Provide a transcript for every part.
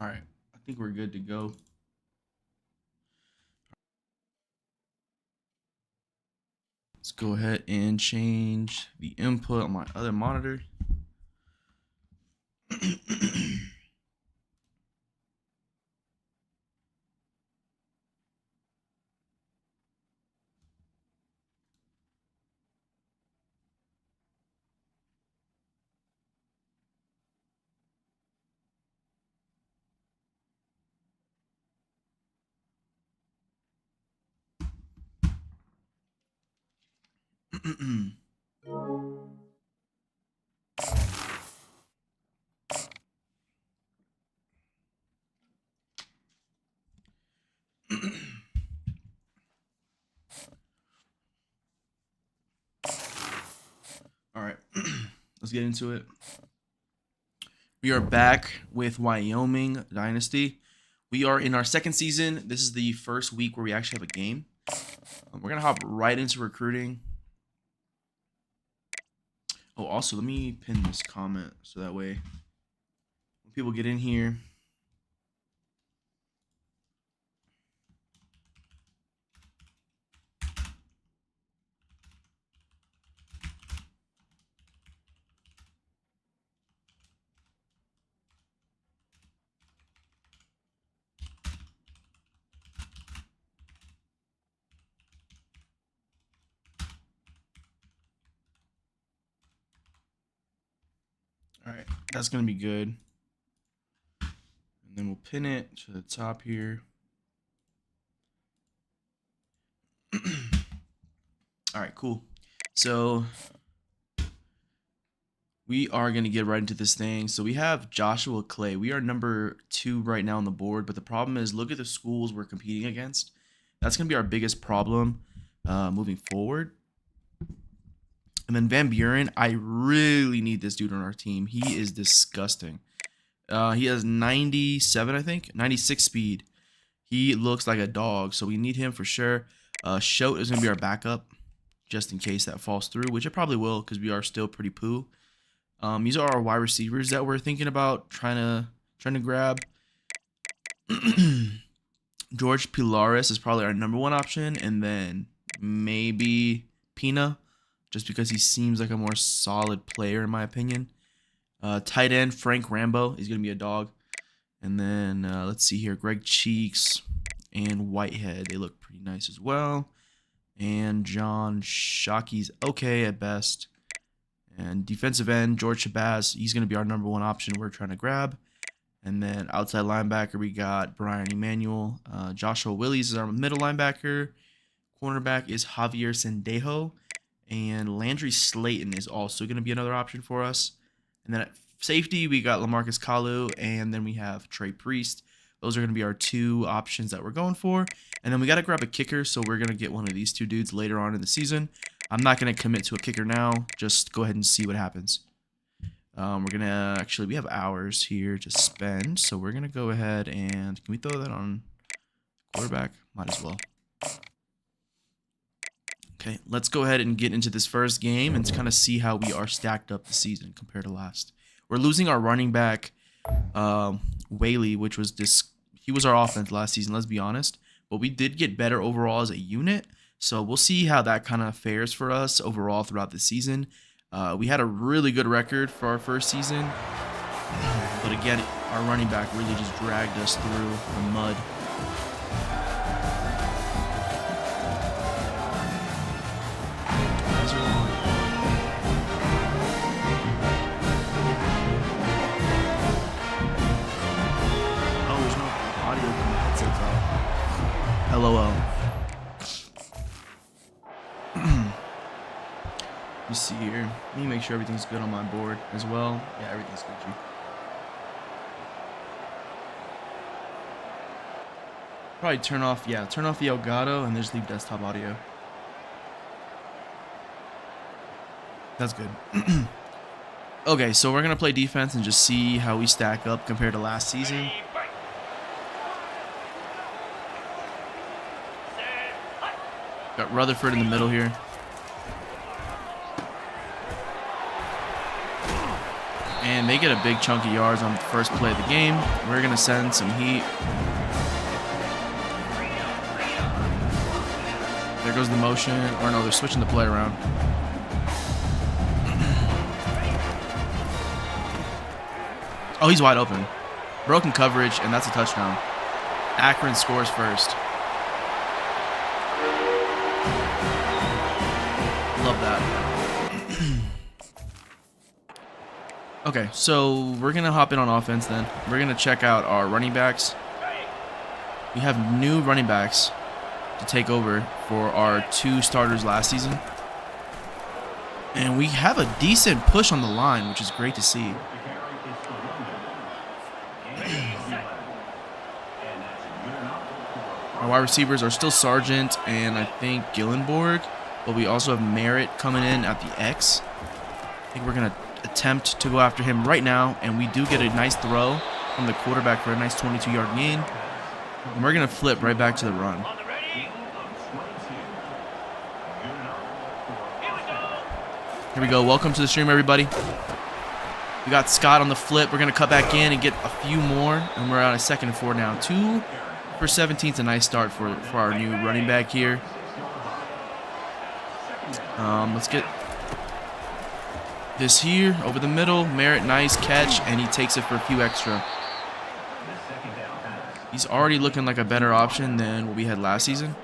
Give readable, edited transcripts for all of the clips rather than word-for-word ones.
All right, I think we're good to go. Let's go ahead and change the input on my other monitor. All right, let's get into it. We are back with Wyoming Dynasty. We are in our second season. This is the first week where we actually have a game. We're going to hop right into recruiting. Oh, also, let me pin this comment so that way when people get in here. All right, that's going to be good. And then we'll pin it to the top here. All right, cool. So we are going to get right into this thing. So we have Joshua Clay. We are number 2 right now on the board, but the problem is look at the schools we're competing against. That's going to be our biggest problem moving forward. And then Van Buren, I really need this dude on our team. He is disgusting. He has 97, I think, 96 speed. He looks like a dog, so we need him for sure. Shote is going to be our backup, just in case that falls through, which it probably will because we are still pretty poo. These are our wide receivers that we're thinking about trying to grab. George Pilaris is probably our number 1 option, and then maybe Pina, just because he seems like a more solid player in my opinion. Tight end Frank Rambo is gonna be a dog, and then let's see here, Greg Cheeks and Whitehead, they look pretty nice as well. And John Shockey's okay at best. And defensive end, George Shabazz, he's going to be our number 1 option we're trying to grab. And then outside linebacker, we got Brian Emanuel. Joshua Willies is our middle linebacker. Cornerback is Javier Sendejo. And Landry Slayton is also going to be another option for us. And then at safety, we got Lamarcus Kalu. And then we have Trey Priest. Those are going to be our 2 options that we're going for. And then we got to grab a kicker, so we're going to get one of these 2 dudes later on in the season. I'm not going to commit to a kicker now. Just go ahead and see what happens. We're going to actually, we have hours here to spend. So we're going to go ahead and, can we throw that on quarterback? Might as well. Okay, let's go ahead and get into this first game and kind of see how we are stacked up this season compared to last. We're losing our running back, Whaley, which was he was our offense last season, let's be honest. But we did get better overall as a unit. So we'll see how that kind of fares for us overall throughout the season. We had a really good record for our first season. But again, our running back really just dragged us through the mud. Oh, there's no audio from the headsets off. LOL. Let me see here. Let me make sure everything's good on my board as well. Yeah, everything's good, G. Probably turn off the Elgato and just leave desktop audio. That's good. Okay, so we're going to play defense and just see how we stack up compared to last season. Got Rutherford in the middle here. And they get a big chunk of yards on the first play of the game. We're going to send some heat. There goes the motion. Or no, they're switching the play around. Oh, he's wide open. Broken coverage, and that's a touchdown. Akron scores first. Love that. Okay, so we're going to hop in on offense then. We're going to check out our running backs. We have new running backs to take over for our 2 starters last season. And we have a decent push on the line, which is great to see. Our wide receivers are still Sargent and I think Gillenborg, but we also have Merritt coming in at the X. I think we're going to attempt to go after him right now, and we do get a nice throw from the quarterback for a nice 22-yard gain. And we're going to flip right back to the run. Here we go. Welcome to the stream, everybody. We got Scott on the flip. We're going to cut back in and get a few more, and we're on a 2nd and 4 now. 2 for 17 is a nice start for our new running back here. Let's get this here over the middle. Merritt, nice catch, and he takes it for a few extra. He's already looking like a better option than what we had last season.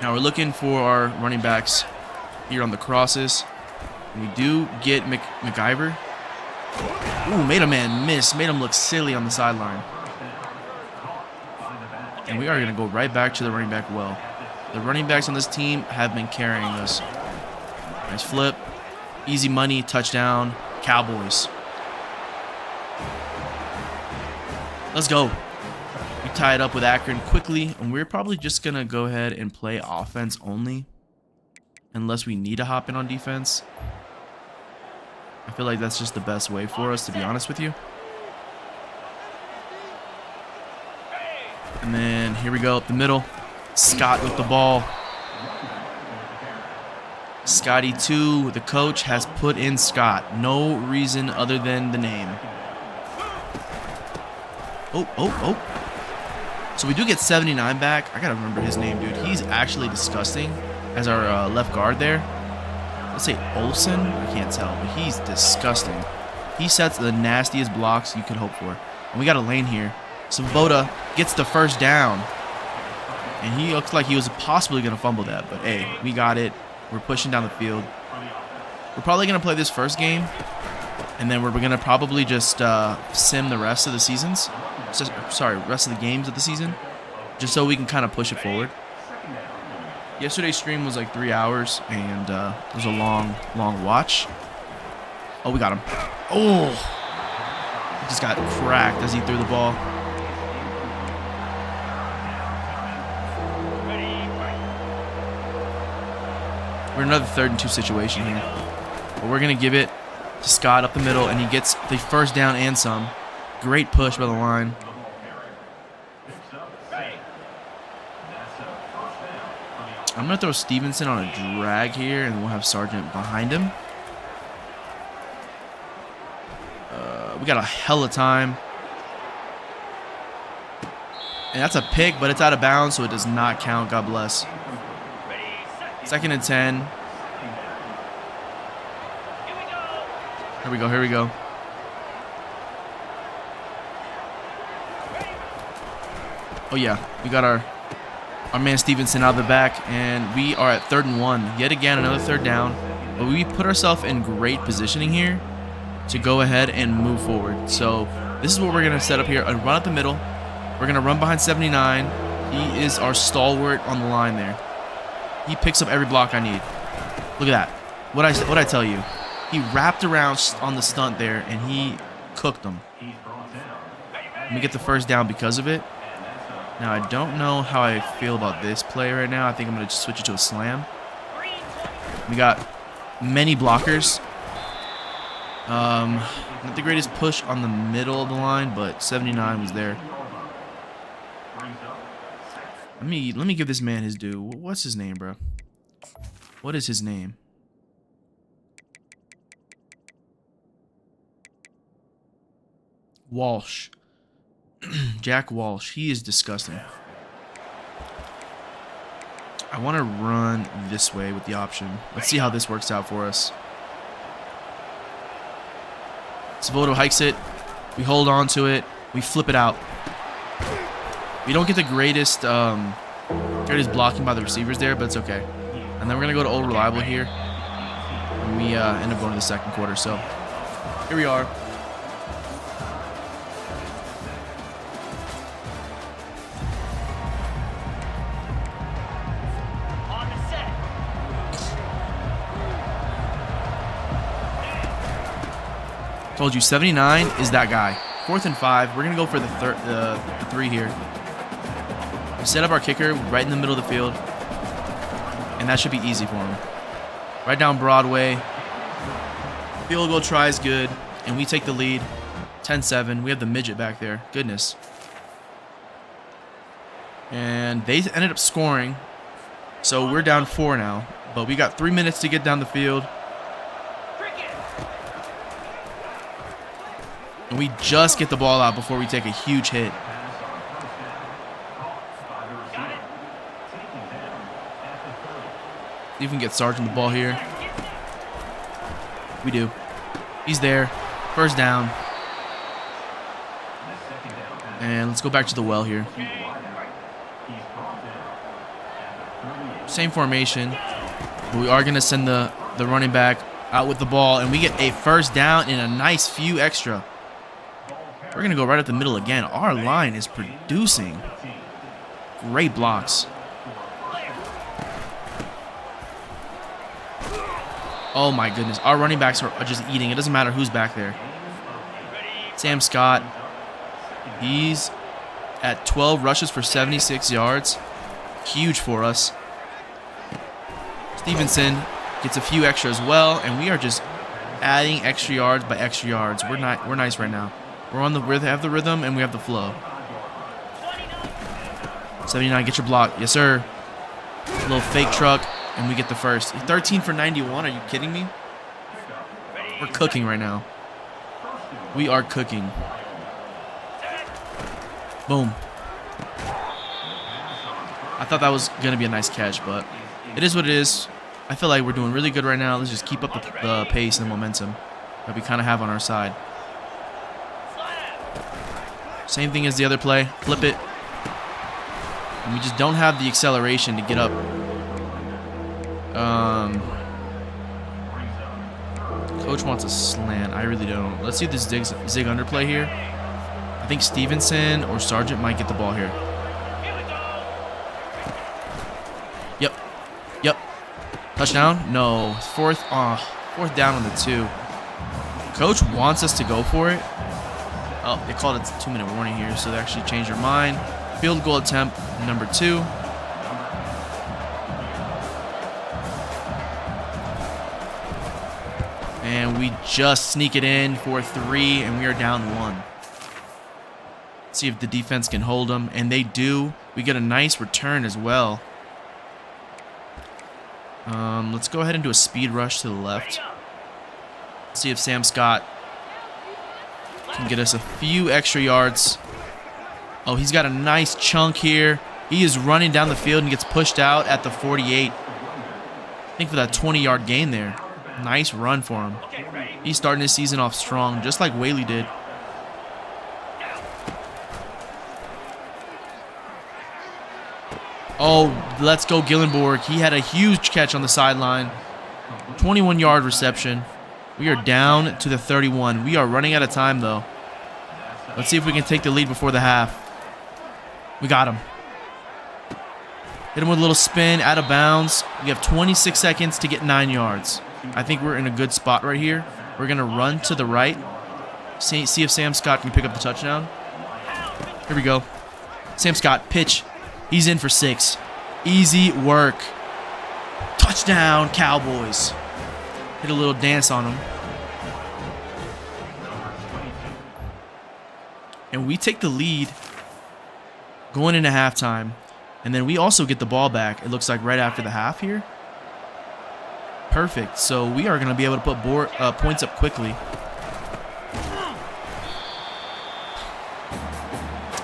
Now we're looking for our running backs here on the crosses. And we do get McIver. Ooh, made a man miss. Made him look silly on the sideline. And we are going to go right back to the running back well. The running backs on this team have been carrying us. Nice flip. Easy money. Touchdown. Cowboys. Let's go. We tie it up with Akron quickly. And we're probably just going to go ahead and play offense only. Unless we need to hop in on defense. I feel like that's just the best way for us, to be honest with you. And then here we go up the middle. Scott with the ball. Scotty 2, the coach, has put in Scott. No reason other than the name. Oh. So we do get 79 back. I gotta remember his name, dude. He's actually disgusting as our left guard there. Let's say Olsen. I can't tell, but he's disgusting. He sets the nastiest blocks you could hope for. And we got a lane here. Svoboda gets the first down. And he looks like he was possibly going to fumble that. But, hey, we got it. We're pushing down the field. We're probably going to play this first game. And then we're going to probably just sim the rest of the seasons. Rest of the games of the season. Just so we can kind of push it forward. Yesterday's stream was like 3 hours, and it was a long watch. Oh, we got him. Oh! He just got cracked as he threw the ball. We're in another 3rd and 2 situation here. But we're going to give it to Scott up the middle, and he gets the first down and some. Great push by the line. I'm going to throw Stevenson on a drag here, and we'll have Sargent behind him. We got a hell of time. And that's a pick, but it's out of bounds, so it does not count. God bless. 2nd and 10. Here we go. Oh, yeah. We got our man Stevenson out of the back, and we are at 3rd and 1. Yet again, another 3rd down. But we put ourselves in great positioning here to go ahead and move forward. So this is what we're going to set up here. A run up the middle. We're going to run behind 79. He is our stalwart on the line there. He picks up every block I need. Look at that. What I tell you. He wrapped around on the stunt there, and he cooked them. Let me get the first down because of it. Now, I don't know how I feel about this play right now. I think I'm going to switch it to a slam. We got many blockers. Not the greatest push on the middle of the line, but 79 was there. Let me give this man his due. What's his name, bro? What is his name? Walsh. Jack Walsh. He is disgusting. I want to run this way with the option. Let's see how this works out for us. Svoto hikes it. We hold on to it. We flip it out. We don't get the greatest blocking by the receivers there, but it's okay. And then we're going to go to Old Reliable here. And we end up going to the second quarter. So here we are. Told you, 79 is that guy. 4th and 5. We're going to go for the 3 here. We set up our kicker right in the middle of the field. And that should be easy for him. Right down Broadway. Field goal try is good. And we take the lead. 10-7. We have the midget back there. Goodness. And they ended up scoring. So we're down 4 now. But we got 3 minutes to get down the field. And we just get the ball out before we take a huge hit. See if we can get Sargent the ball here. We do. He's there. First down. And let's go back to the well here. Same formation. But we are going to send the running back out with the ball. And we get a first down and a nice few extra. We're going to go right up the middle again. Our line is producing great blocks. Oh my goodness. Our running backs are just eating. It doesn't matter who's back there. Sam Scott. He's at 12 rushes for 76 yards. Huge for us. Stevenson gets a few extra as well. And we are just adding extra yards by extra yards. We're nice right now. We have the rhythm and we have the flow. 79, get your block. Yes, sir. A little fake truck, and we get the first. 13 for 91. Are you kidding me? We're cooking right now. We are cooking. Boom. I thought that was going to be a nice catch, but it is what it is. I feel like we're doing really good right now. Let's just keep up the pace and momentum that we kind of have on our side. Same thing as the other play. Flip it. And we just don't have the acceleration to get up. Coach wants a slant. I really don't. Let's see this zig underplay here. I think Stevenson or Sargent might get the ball here. Yep. Yep. Touchdown? No. Fourth down on the 2. Coach wants us to go for it. Oh, they called it a 2-minute warning here, so they actually changed their mind. Field goal attempt number 2. And we just sneak it in for 3, and we are down 1. Let's see if the defense can hold them, and they do. We get a nice return as well. Let's go ahead and do a speed rush to the left. See if Sam Scott can get us a few extra yards. Oh, he's got a nice chunk here. He is running down the field and gets pushed out at the 48. I think for that 20-yard gain there. Nice run for him. He's starting his season off strong, just like Whaley did. Oh, let's go Gillenborg. He had a huge catch on the sideline. 21-yard reception. We are down to the 31. We are running out of time, though. Let's see if we can take the lead before the half. We got him. Hit him with a little spin, out of bounds. We have 26 seconds to get 9 yards. I think we're in a good spot right here. We're going to run to the right. See if Sam Scott can pick up the touchdown. Here we go. Sam Scott, pitch. He's in for 6. Easy work. Touchdown, Cowboys. Hit a little dance on him. And we take the lead going into halftime. And then we also get the ball back, it looks like, right after the half here. Perfect. So we are going to be able to put points up quickly.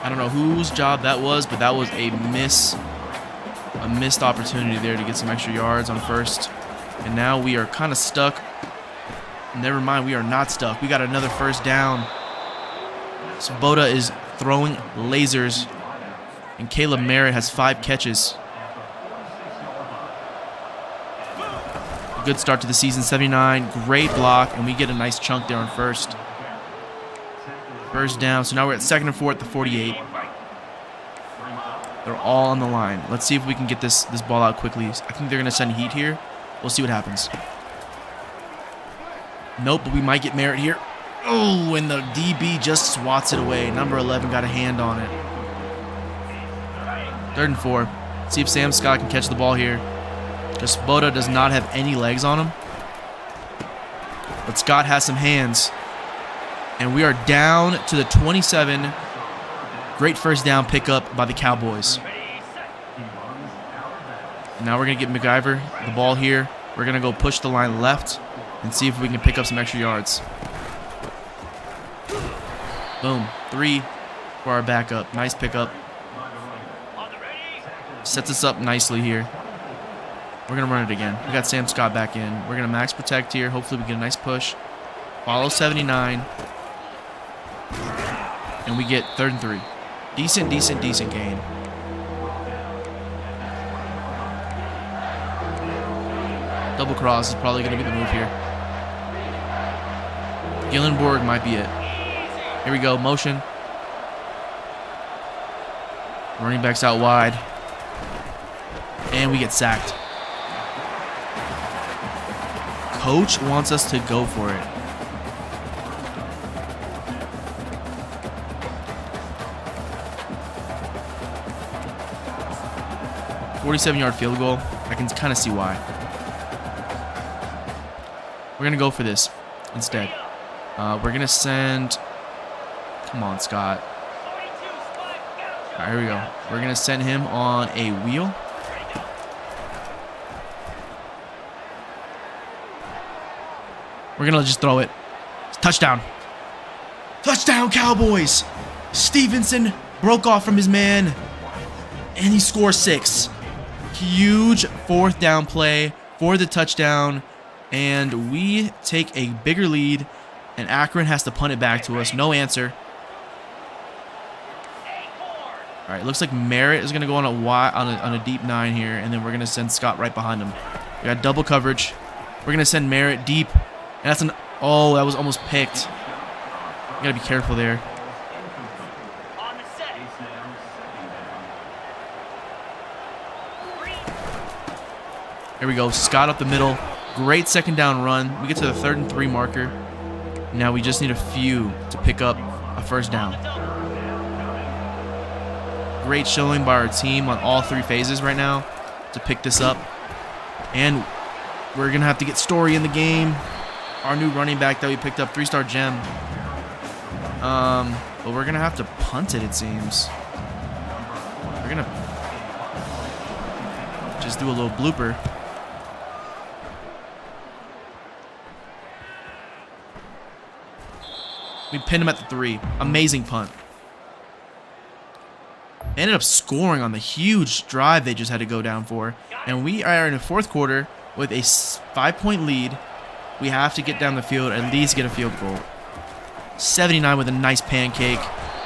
I don't know whose job that was, but that was a missed opportunity there to get some extra yards on first. And now we are kind of stuck. Never mind, we are not stuck. We got another first down. Svoboda is throwing lasers, and Caleb Merritt has 5 catches. A good start to the season, 79. Great block, and we get a nice chunk there on first. First down. So now we're at 2nd and 4 at the 48. They're all on the line. Let's see if we can get this ball out quickly. I think they're going to send heat here. We'll see what happens. Nope, but we might get Merritt here. Oh, and the DB just swats it away. Number 11 got a hand on it. 3rd and 4. See if Sam Scott can catch the ball here. Because Svoboda does not have any legs on him. But Scott has some hands. And we are down to the 27. Great first down pickup by the Cowboys. Now we're going to get McIver the ball here. We're going to go push the line left and see if we can pick up some extra yards. Boom. 3 for our backup. Nice pickup. Sets us up nicely here. We're going to run it again. We got Sam Scott back in. We're going to max protect here. Hopefully we get a nice push. Follow 79. And we get 3rd and 3. Decent gain. Double cross is probably going to be the move here. Gillenborg might be it. Here we go. Motion. Running backs out wide. And we get sacked. Coach wants us to go for it. $47-yard field goal. I can kind of see why. We're going to go for this instead. We're going to send... Come on, Scott. All right, here we go. We're going to send him on a wheel. We're going to just throw it. Touchdown. Touchdown, Cowboys. Stevenson broke off from his man, and he scores 6. Huge 4th down play for the touchdown, and we take a bigger lead, and Akron has to punt it back to us. No answer. All right, looks like Merritt is going to go on a deep 9 here, and then we're going to send Scott right behind him. We got double coverage. We're going to send Merritt deep, and that's an... Oh, that was almost picked. You got to be careful there. Here we go. Scott up the middle. Great 2nd down run. We get to the 3rd and 3 marker. Now we just need a few to pick up a first down. Great showing by our team on all 3 phases right now to pick this up. And we're going to have to get Story in the game. Our new running back that we picked up, 3-star gem. But we're going to have to punt it seems. We're going to just do a little blooper. We pinned him at the 3. Amazing punt. They ended up scoring on the huge drive they just had to go down for. And we are in the 4th quarter with a 5-point lead. We have to get down the field, at least get a field goal. 79 with a nice pancake.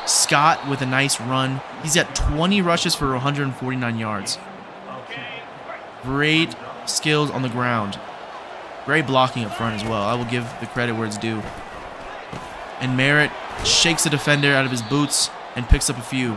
Scott with a nice run. He's got 20 rushes for 149 yards. Great skills on the ground. Great blocking up front as well. I will give the credit where it's due. And Merritt shakes the defender out of his boots and picks up a few.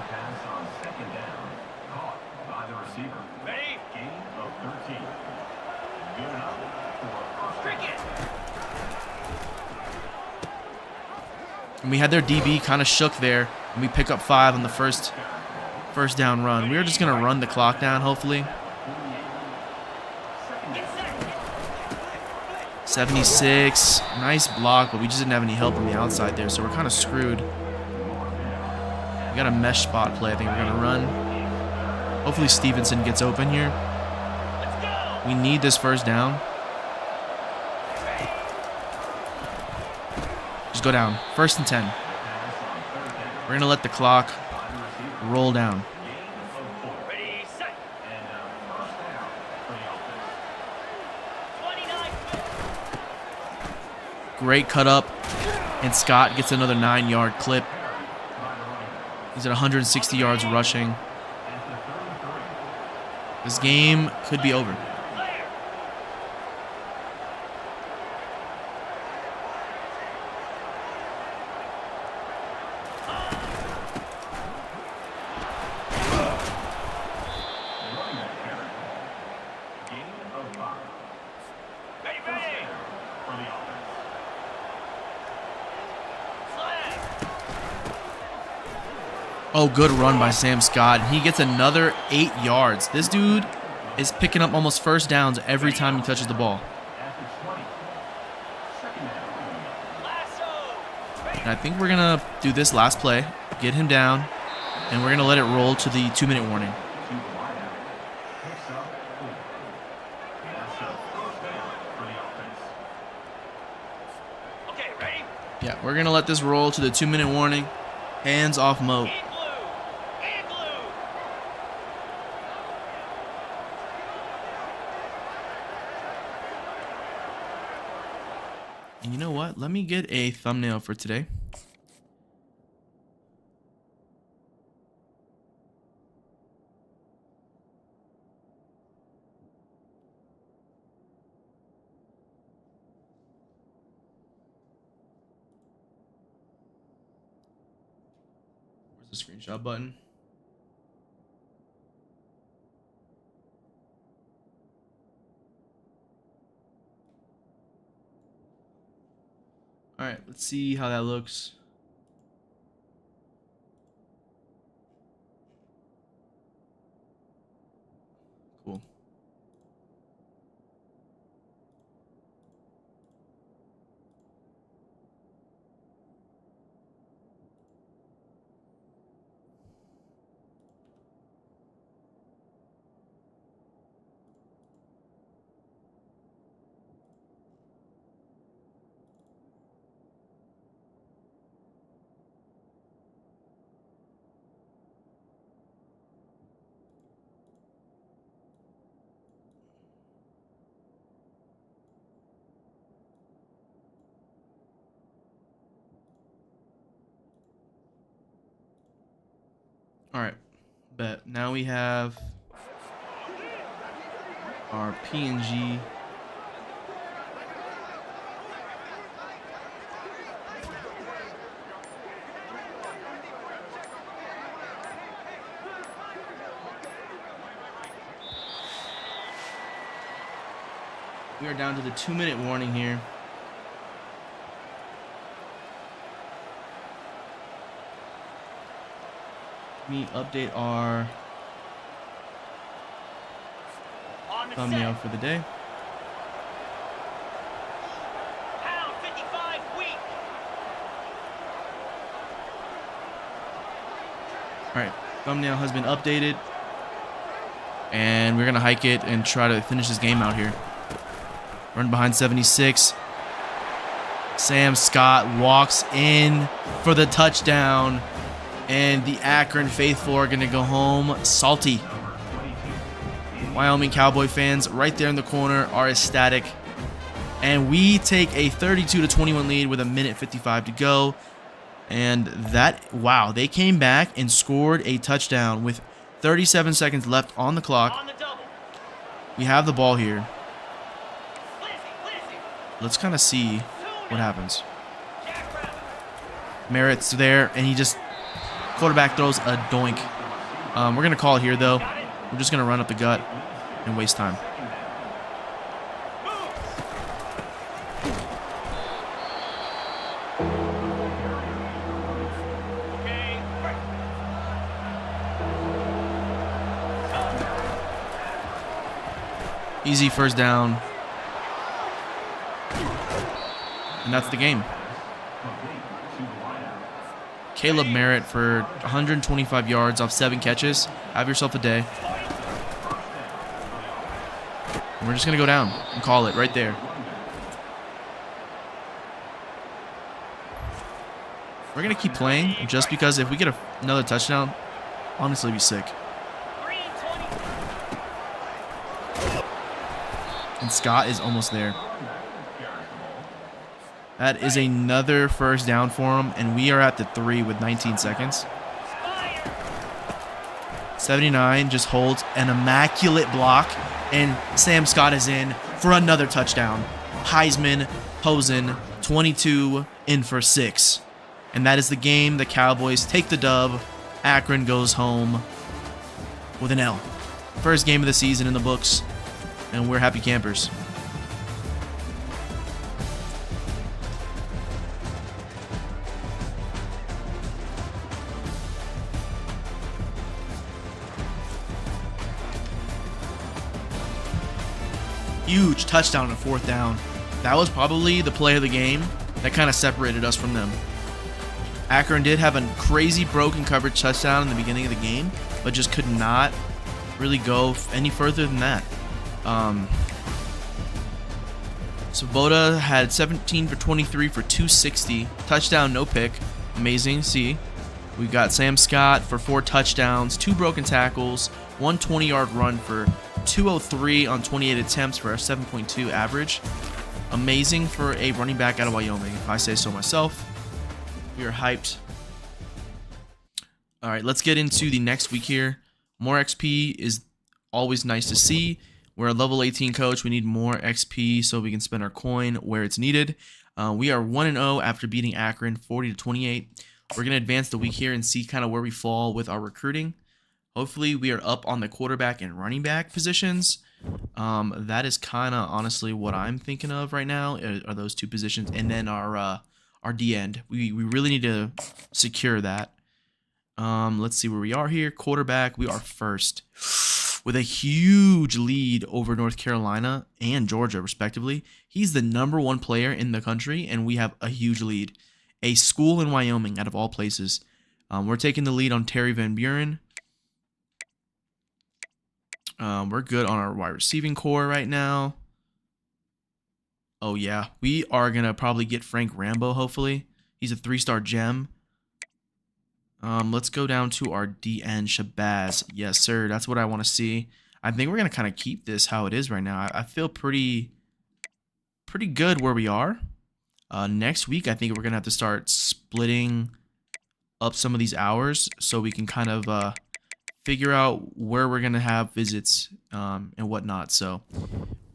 And we had their DB kind of shook there, and we pick up 5 on the first down run. We were just going to run the clock down, hopefully. 76. Nice block, but we just didn't have any help on the outside there, so we're kind of screwed. We got a mesh spot play I think we're going to run. Hopefully Stevenson gets open here. We need this first down. Just go down. 1st and 10. We're going to let the clock roll down. Ready, set. Great cut up. And Scott gets another 9-yard clip. He's at 160 yards rushing. This game could be over. Oh, good run by Sam Scott. He gets another 8 yards. This dude is picking up almost first downs every time he touches the ball. And I think we're going to do this last play, get him down, and we're going to let it roll to the 2-minute warning. Okay, ready? Yeah, we're going to let this roll to the 2-minute warning. Hands off Mo. And you know what? Let me get a thumbnail for today. Where's the screenshot button? All right, let's see how that looks. Cool. All right, bet. Now we have our PNG. We are down to the 2-minute warning here. Let me update our thumbnail for the day. Pound 55 weak. All right, thumbnail has been updated. And we're going to hike it and try to finish this game out here. Run behind 76. Sam Scott walks in for the touchdown. And the Akron faithful are going to go home salty. Wyoming Cowboy fans right there in the corner are ecstatic. And we take a 32-21 lead with 1:55 to go. And that, wow, they came back and scored a touchdown with 37 seconds left on the clock. On the double. We have the ball here. Let's kind of see what happens. Merritt's there, and he just, quarterback throws a doink. We're going to call it here, though. We're just going to run up the gut and waste time. Easy first down. And that's the game. Caleb Merritt for 125 yards off 7 catches. Have yourself a day. And we're just going to go down and call it right there. We're going to keep playing just because if we get another touchdown, Honestly, be sick. 3:20. And Scott is almost there. That is another first down for him, and we are at the 3 with 19 seconds. 79 just holds an immaculate block, and Sam Scott is in for another touchdown. Heisman, Posen, 22 in for 6. And that is the game. The Cowboys take the dub. Akron goes home with an L. First game of the season in the books, and we're happy campers. Huge touchdown on 4th down. That was probably the play of the game that kind of separated us from them. Akron did have a crazy broken coverage touchdown in the beginning of the game, but just could not really go any further than that. Svoboda had 17 for 23 for 260. Touchdown, no pick. Amazing to see. We got Sam Scott for 4 touchdowns, 2 broken tackles, 1 20-yard run for 203 on 28 attempts for a 7.2 average. Amazing for a running back out of Wyoming, if I say so myself. We are hyped. All right, let's get into the next week here. More XP is always nice to see. We're a level 18 coach. We need more XP so we can spend our coin where it's needed. We are 1-0 after beating Akron 40-28. We're going to advance the week here and see kind of where we fall with our recruiting. Hopefully we are up on the quarterback and running back positions. That is kind of honestly what I'm thinking of right now are those 2 positions. And then our D end. We really need to secure that. Let's see where we are here. Quarterback, we are first with a huge lead over North Carolina and Georgia, respectively. He's the #1 player in the country, and we have a huge lead. A school in Wyoming, out of all places. We're taking the lead on Terry Van Buren. We're good on our wide receiving core right now. Oh, yeah. We are going to probably get Frank Rambo, hopefully. He's a 3-star gem. Let's go down to our DN, Shabazz. Yes, sir. That's what I want to see. I think we're going to kind of keep this how it is right now. I feel pretty good where we are. Next week, I think we're going to have to start splitting up some of these hours so we can kind of figure out where we're going to have visits and whatnot. So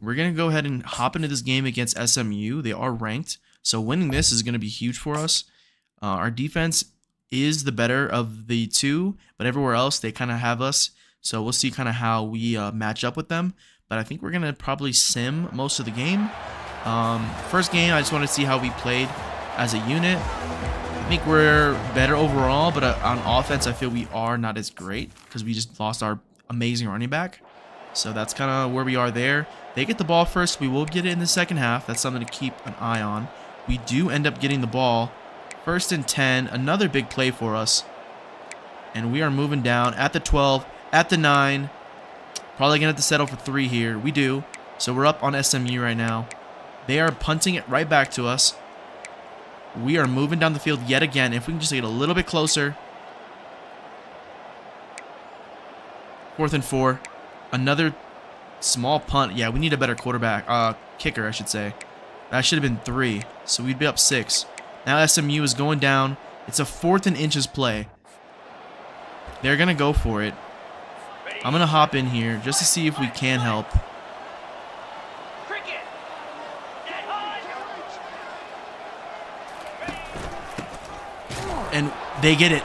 we're going to go ahead and hop into this game against SMU. They are ranked, so winning this is going to be huge for us. Our defense is the better of the 2, but everywhere else they kind of have us. So we'll see kind of how we match up with them. But I think we're going to probably sim most of the game. First game, I just want to see how we played as a unit. I think we're better overall, but on offense, I feel we are not as great because we just lost our amazing running back. So that's kind of where we are there. They get the ball first. We will get it in the second half. That's something to keep an eye on. We do end up getting the ball. 1st and 10, another big play for us. And we are moving down at the 12, at the 9. Probably going to have to settle for 3 here. We do. So we're up on SMU right now. They are punting it right back to us. We are moving down the field yet again. If we can just get a little bit closer. 4th and 4. Another small punt. Yeah, we need a better quarterback. Kicker, I should say. That should have been 3. So we'd be up 6. Now SMU is going down. It's a 4th and inches play. They're going to go for it. I'm going to hop in here just to see if we can help. Cricket. Dead hard. And they get it.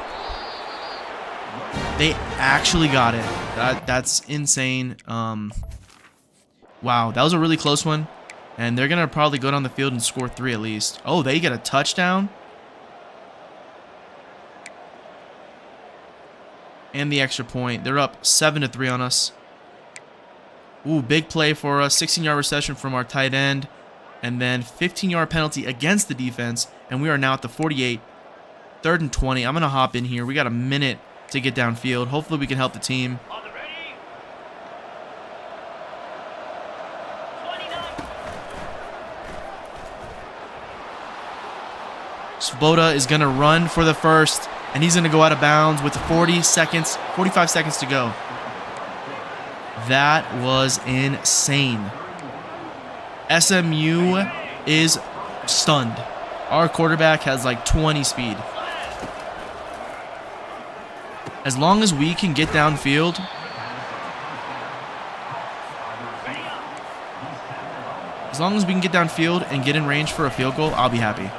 They actually got it. That's insane. Wow, that was a really close one. And they're going to probably go down the field and score 3 at least. Oh, they get a touchdown. And the extra point. They're up 7-3 on us. Ooh, big play for us. 16-yard reception from our tight end. And then 15-yard penalty against the defense. And we are now at the 48. 3rd and 20. I'm going to hop in here. We got a minute to get downfield. Hopefully we can help the team. On the ready. 29. Svoboda is going to run for the first, and he's going to go out of bounds with 45 seconds to go. That was insane. SMU is stunned. Our quarterback has like 20 speed. As long as we can get downfield, and get in range for a field goal, I'll be happy.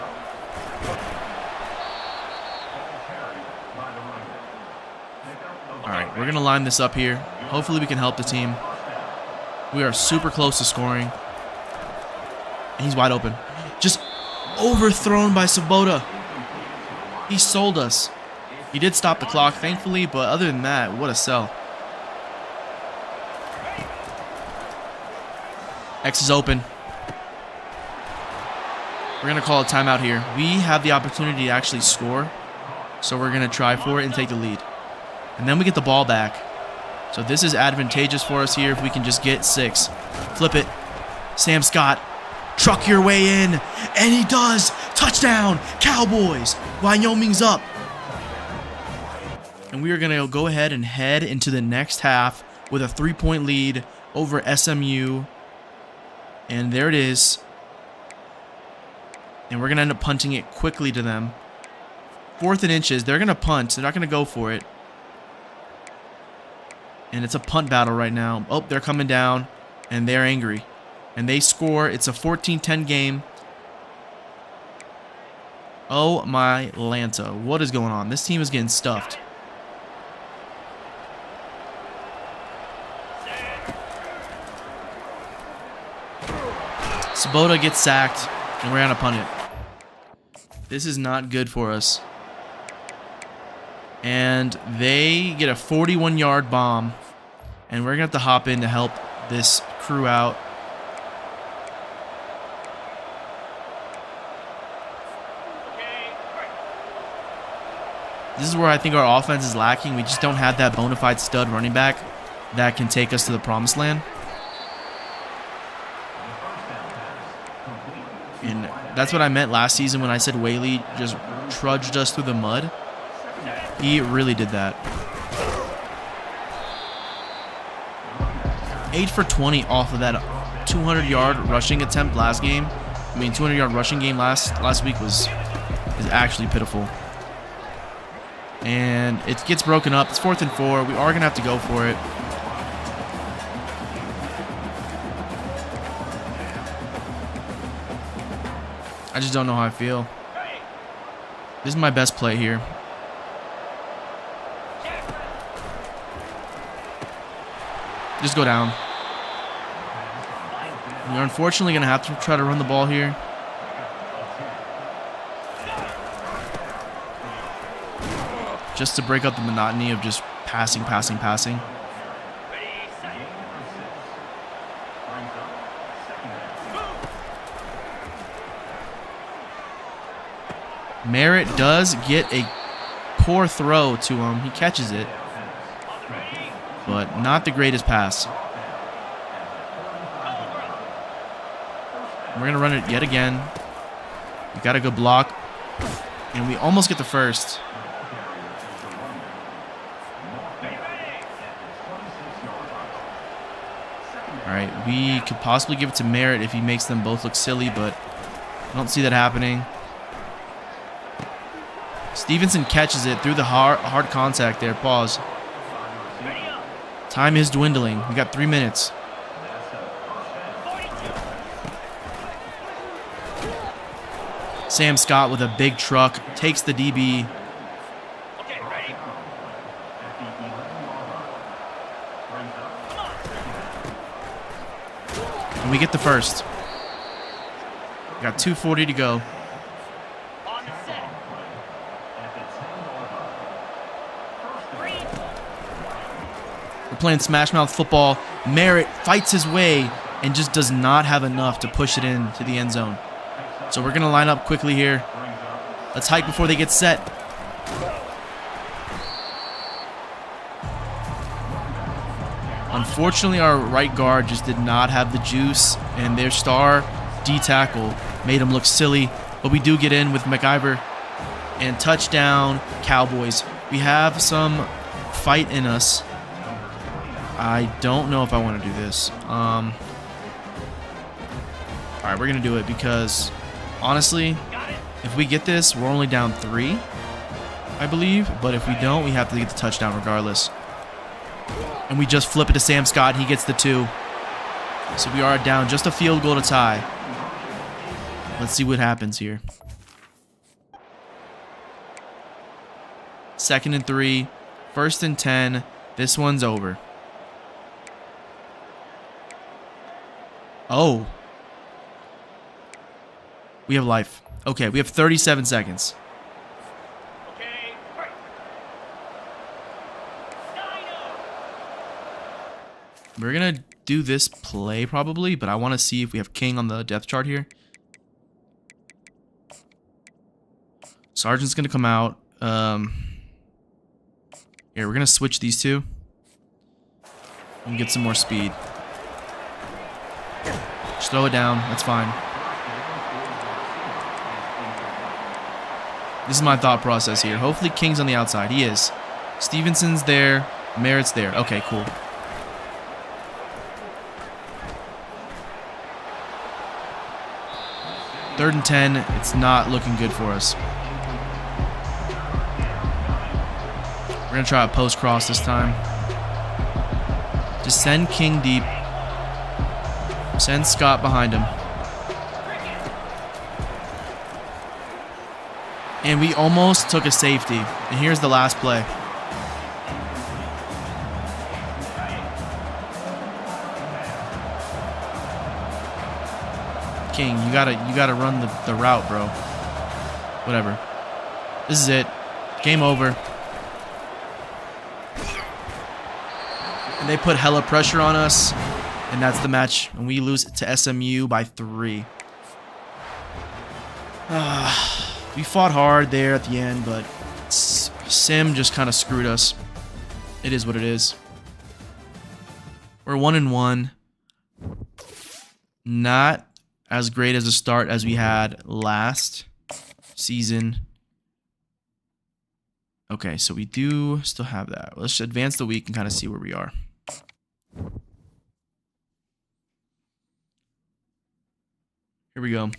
All right, we're going to line this up here. Hopefully we can help the team. We are super close to scoring. And he's wide open. Just overthrown by Svoboda. He sold us. He did stop the clock, thankfully, but other than that, what a sell. X is open. We're going to call a timeout here. We have the opportunity to actually score, so we're going to try for it and take the lead. And then we get the ball back. So this is advantageous for us here if we can just get 6. Flip it. Sam Scott. Truck your way in. And he does. Touchdown. Cowboys. Wyoming's up. And we are going to go ahead and head into the next half with a 3-point lead over SMU. And there it is. And we're going to end up punting it quickly to them. 4th and inches. They're going to punt. They're not going to go for it. And it's a punt battle right now. Oh, they're coming down. And they're angry. And they score. It's a 14-10 game. Oh my Lanta. What is going on? This team is getting stuffed. Svoboda gets sacked. And we're going to punt it. This is not good for us. And they get a 41-yard bomb. And we're going to have to hop in to help this crew out. This is where I think our offense is lacking. We just don't have that bona fide stud running back that can take us to the promised land. And that's what I meant last season when I said Whaley just trudged us through the mud. He really did that. 8 for 20 off of that 200-yard rushing attempt last game. 200-yard rushing game last week is actually pitiful. And it gets broken up. It's 4th and 4. We are going to have to go for it. I just don't know how I feel. This is my best play here. Just go down. We're unfortunately going to have to try to run the ball here. Just to break up the monotony of just passing. Merritt does get a poor throw to him. He catches it, but not the greatest pass. We're going to run it yet again. We got a good block, and we almost get the first. All right, we could possibly give it to Merritt if he makes them both look silly, but I don't see that happening. Stevenson catches it through the hard contact there. Pause. Time is dwindling. We got 3 minutes. Sam Scott with a big truck takes the DB. And we get the first. We got 2:40 to go. We're playing Smash Mouth football. Merritt fights his way and just does not have enough to push it into the end zone. So we're going to line up quickly here. Let's hike before they get set. Unfortunately, our right guard just did not have the juice, and their star D tackle made him look silly. but we do get in with MacGyver. And touchdown, Cowboys. We have some fight in us. I don't know if I want to do this. All right, we're going to do it because, honestly, if we get this, we're only down 3, I believe. But if we don't, we have to get the touchdown regardless. And we just flip it to Sam Scott. He gets the 2. So we are down just a field goal to tie. Let's see what happens here. 2nd and 3. 1st and 10. This one's over. Oh. We have life. Okay, we have 37 seconds. Okay. Right. 9-0. We're going to do this play probably, but I want to see if we have King on the depth chart here. Sergeant's going to come out. Here, we're going to switch these two and get some more speed. Just throw it down. That's fine. This is my thought process here. Hopefully King's on the outside. He is. Stevenson's there. Merritt's there. Okay, cool. Third and 10. It's not looking good for us. We're going to try a post cross this time. Just send King deep. Send Scott behind him. And we almost took a safety. And here's the last play. King, you gotta run the route, bro. Whatever. This is it. Game over. And they put hella pressure on us. And that's the match. And we lose to SMU by 3. We fought hard there at the end, but Sim just kind of screwed us. It is what it is. We're 1-1. Not as great as a start as we had last season. Okay, so we do still have that. Let's advance the week and kind of see where we are. Here we go.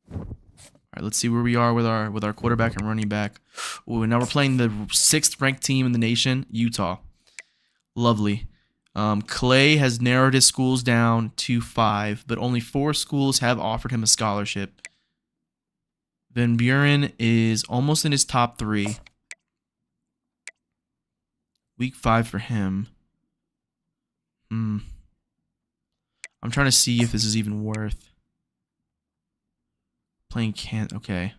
All right, let's see where we are with our quarterback and running back. Ooh, now we're playing the 6th ranked team in the nation, Utah. Lovely. Clay has narrowed his schools down to 5, but only 4 schools have offered him a scholarship. Van Buren is almost in his top 3. Week 5 for him. I'm trying to see if this is even worth playing. Okay.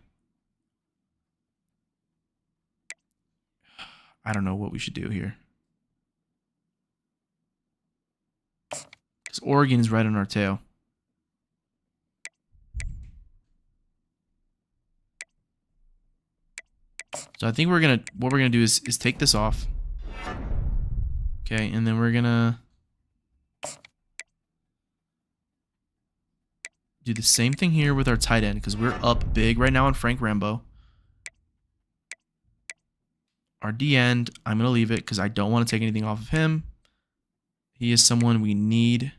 I don't know what we should do here. Because Oregon is right on our tail. So I think what we're gonna do is take this off. Okay, and then we're gonna do the same thing here with our tight end because we're up big right now on Frank Rambo. Our D end, I'm gonna leave it because I don't want to take anything off of him. He is someone we need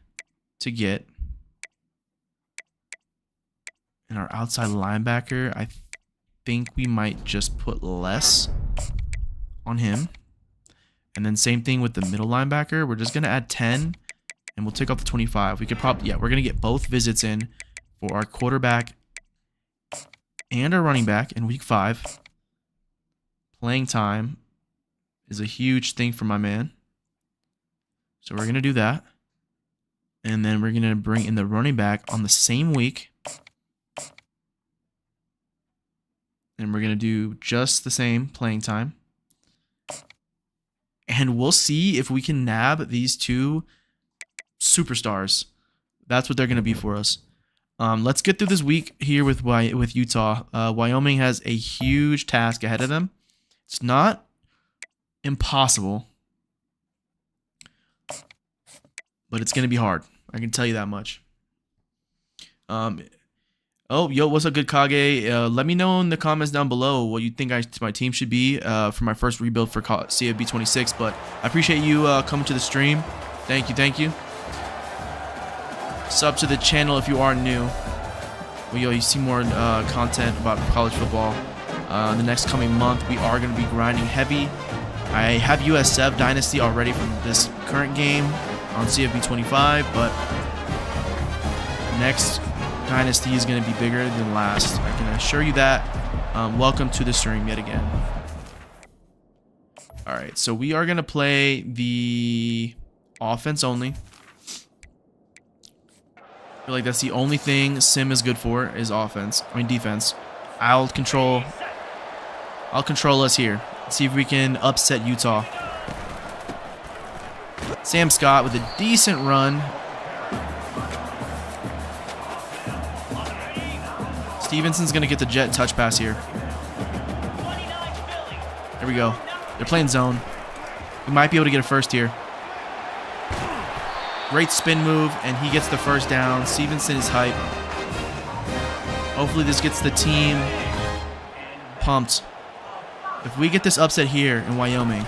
to get. And our outside linebacker, I think we might just put less on him. And then same thing with the middle linebacker. We're just going to add 10 and we'll take off the 25. We could probably, yeah, we're going to get both visits in for our quarterback and our running back in week 5. Playing time is a huge thing for my man. So we're going to do that. And then we're going to bring in the running back on the same week. And we're going to do just the same playing time. And we'll see if we can nab these 2 superstars. That's what they're going to be for us. Let's get through this week here with Utah. Wyoming has a huge task ahead of them. It's not impossible, but it's going to be hard. I can tell you that much. Oh, yo, what's up, good Kage? Let me know in the comments down below what you think my team should be for my first rebuild for CFB 26. But I appreciate you coming to the stream. Thank you. Sub to the channel if you are new. Well, yo, you see more content about college football. In the next coming month, we are going to be grinding heavy. I have USF Dynasty already from this current game on CFB 25, but next Dynasty is going to be bigger than last. I can assure you that. Welcome to the stream yet again. Alright, so we are going to play the offense only. I feel like that's the only thing Sim is good for is offense. I mean defense. I'll control us here. Let's see if we can upset Utah. Sam Scott with a decent run. Stevenson's going to get the jet touch pass here. There we go. They're playing zone. We might be able to get a first here. Great spin move, and he gets the first down. Stevenson is hype. Hopefully this gets the team pumped. If we get this upset here in Wyoming,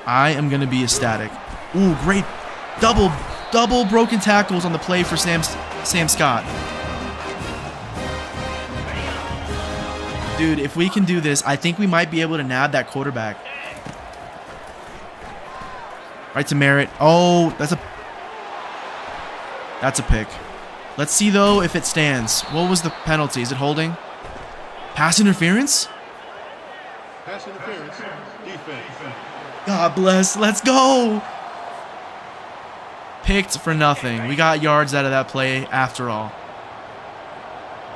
I am going to be ecstatic. Ooh, great double broken tackles on the play for Sam Scott. Dude, if we can do this, I think we might be able to nab that quarterback. Right to Merritt. Oh, that's a pick. Let's see, though, if it stands. What was the penalty? Is it holding? Pass interference? Pass interference. Defense. God bless. Let's go. Picked for nothing. We got yards out of that play after all.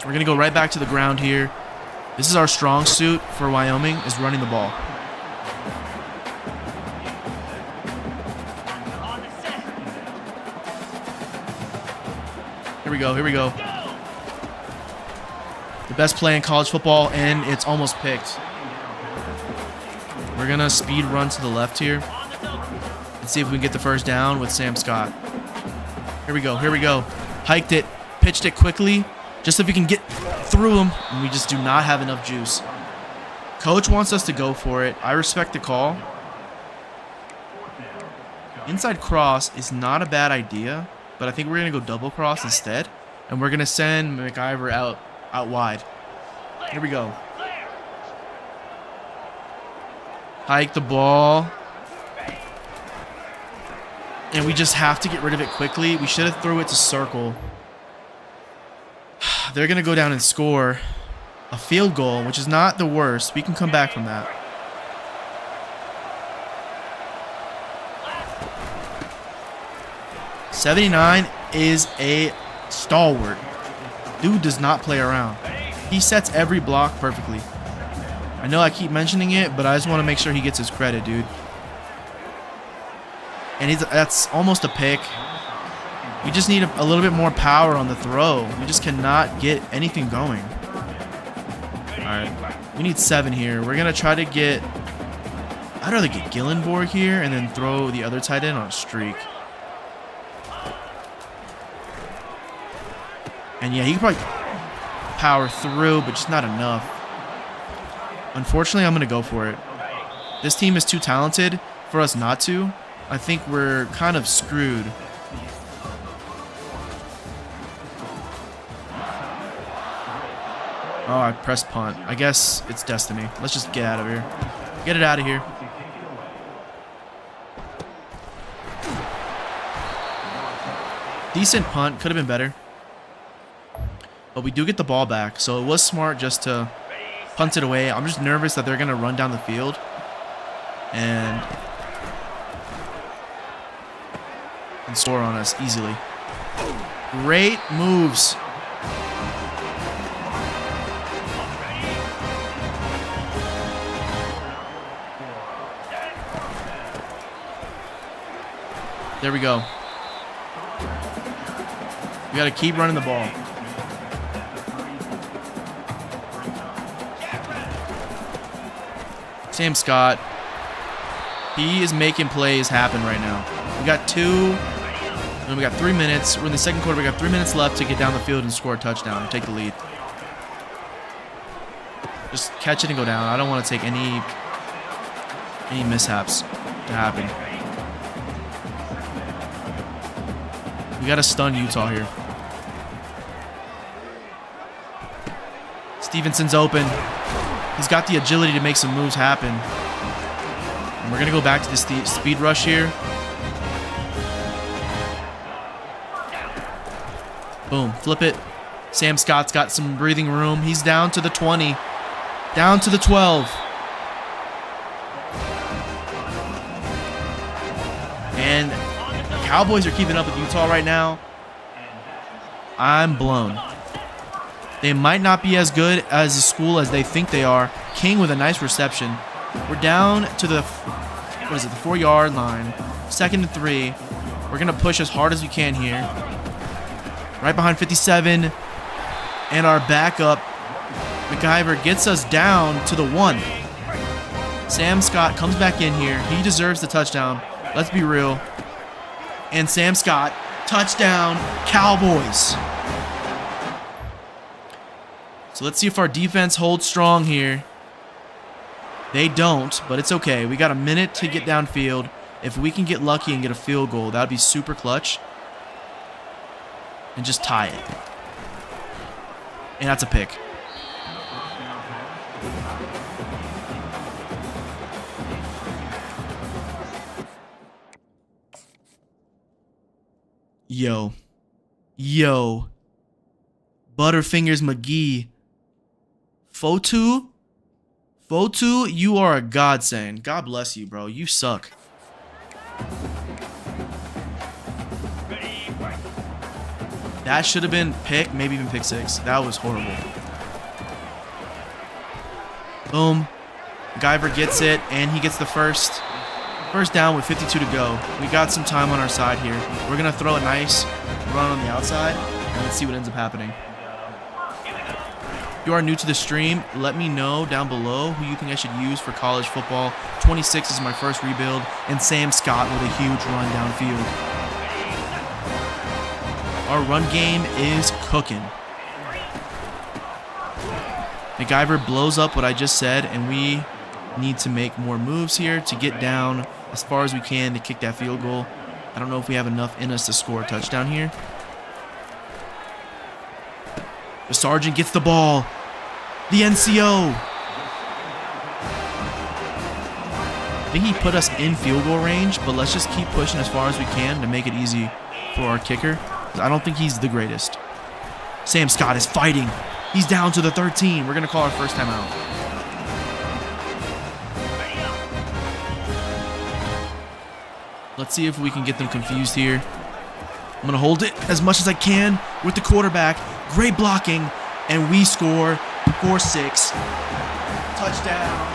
We're going to go right back to the ground here. This is our strong suit for Wyoming, is running the ball. Here we go. The best play in college football, and it's almost picked. We're going to speed run to the left here. Let's see if we can get the first down with Sam Scott. Here we go. Hiked it, pitched it quickly, just so we can get through him, and we just do not have enough juice. Coach wants us to go for it. I respect the call. Inside cross is not a bad idea, but I think we're going to go double cross instead, and we're going to send McIver out wide. Here we go. Hike the ball. And we just have to get rid of it quickly. We should have threw it to circle. They're going to go down and score a field goal, which is not the worst. We can come back from that. .79 is a stalwart. Dude does not play around. He sets every block perfectly. I know I keep mentioning it, but I just want to make sure he gets his credit, dude. And that's almost a pick. We just need a little bit more power on the throw. We just cannot get anything going. Alright. We need 7 here. We're going to try to get... I'd rather get Gillenborg here and then throw the other tight end on a streak. And yeah, he could probably power through, but just not enough. Unfortunately, I'm going to go for it. This team is too talented for us not to. I think we're kind of screwed. Oh, I pressed punt. I guess it's destiny. Let's just get out of here. Get it out of here. Decent punt. Could have been better. But we do get the ball back, so it was smart just to punt it away. I'm just nervous that they're going to run down the field and score on us easily. Great moves. There we go. We got to keep running the ball. Sam Scott. He is making plays happen right now. We got 2 And we got 3 minutes. We're in the second quarter. We got 3 minutes left to get down the field and score a touchdown and take the lead. Just catch it and go down. I don't want to take any mishaps to happen. We got to stun Utah here. Stevenson's open. He's got the agility to make some moves happen. And we're going to go back to this speed rush here. Boom. Flip it. Sam Scott's got some breathing room. He's down to the 20. Down to the 12. And the Cowboys are keeping up with Utah right now. I'm blown. They might not be as good as a school as they think they are. King with a nice reception. We're down to the, the 4-yard line. 2nd and 3. We're going to push as hard as we can here. Right behind 57. And our backup, McIver, gets us down to the 1. Sam Scott comes back in here. He deserves the touchdown. Let's be real. And Sam Scott, touchdown, Cowboys. So let's see if our defense holds strong here. They don't, but it's okay. We got a minute to get downfield. If we can get lucky and get a field goal, that would be super clutch. And just tie it. And that's a pick. Yo. Butterfingers McGee. Fotu, you are a godsend. God bless you, bro. You suck. That should have been pick, maybe even pick 6. That was horrible. Boom. McIver gets it, and he gets the first down with 52 to go. We got some time on our side here. We're going to throw a nice run on the outside, and let's see what ends up happening. If you are new to the stream, let me know down below who you think I should use for college football. 26 is my first rebuild, and Sam Scott with a huge run downfield. Our run game is cooking. McIver blows up what I just said, and we need to make more moves here to get down as far as we can to kick that field goal. I don't know if we have enough in us to score a touchdown here. The Sergeant gets the ball. The NCO. I think he put us in field goal range, but let's just keep pushing as far as we can to make it easy for our kicker. I don't think he's the greatest. Sam Scott is fighting. He's down to the 13. We're going to call our first time out. Let's see if we can get them confused here. I'm going to hold it as much as I can with the quarterback. Great blocking. And we score 4-6. Touchdown.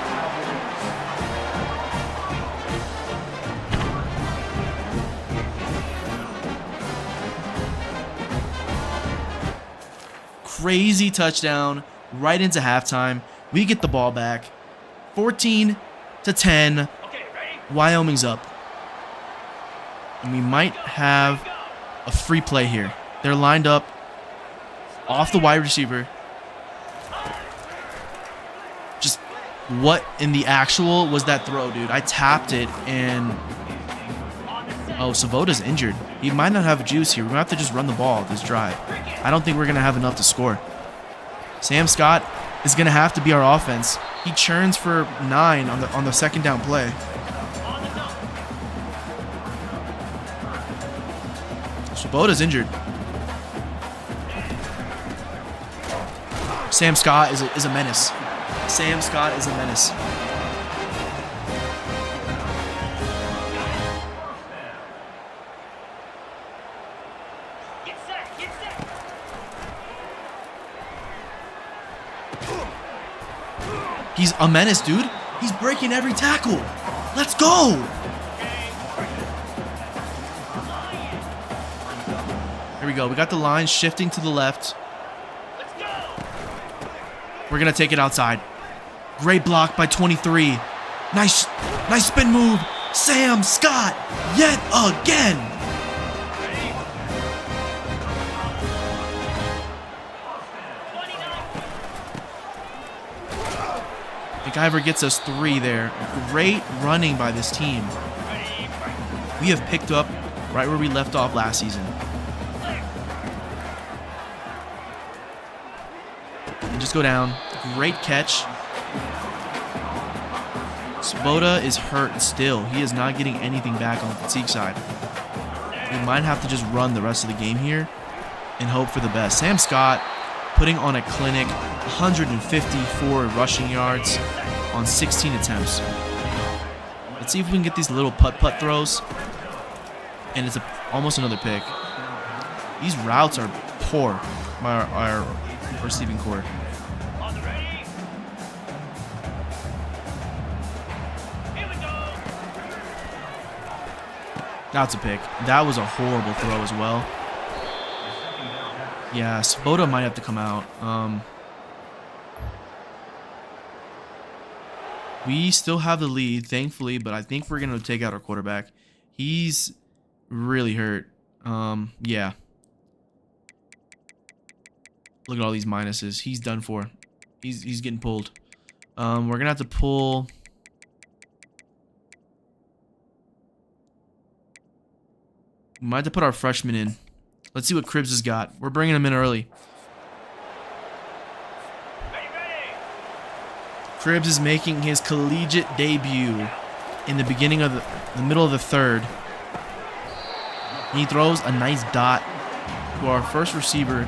Crazy touchdown right into halftime. We get the ball back. 14-10. Wyoming's up. And we might have a free play here. They're lined up off the wide receiver. Just what in the actual was that throw, dude? I tapped it and... Oh, Savota's injured. He might not have juice here. We're going to have to just run the ball this drive. I don't think we're going to have enough to score. Sam Scott is going to have to be our offense. He churns for 9 on the second down play. Savota's injured. Sam Scott is a menace. Sam Scott is a menace. He's a menace, dude. He's breaking every tackle. Let's go. Here we go. We got the line shifting to the left. We're going to take it outside. Great block by 23. Nice spin move. Sam Scott yet again. McIver gets us 3 there. Great running by this team. We have picked up right where we left off last season. And just go down. Great catch. Svoboda is hurt still. He is not getting anything back on the fatigue side. We might have to just run the rest of the game here and hope for the best. Sam Scott putting on a clinic, 154 rushing yards on 16 attempts. Let's see if we can get these little putt-putt throws. And it's almost another pick. These routes are poor by our receiving core. On the ready. Here we go. That's a pick. That was a horrible throw as well. Yeah, Svoboda might have to come out. We still have the lead, thankfully, but I think we're going to take out our quarterback. He's really hurt. Yeah. Look at all these minuses. He's done for. He's getting pulled. We're going to have to pull... We might have to put our freshman in. Let's see what Cribbs has got. We're bringing him in early. Ready. Cribbs is making his collegiate debut in the beginning of the middle of the third. He throws a nice dot to our first receiver.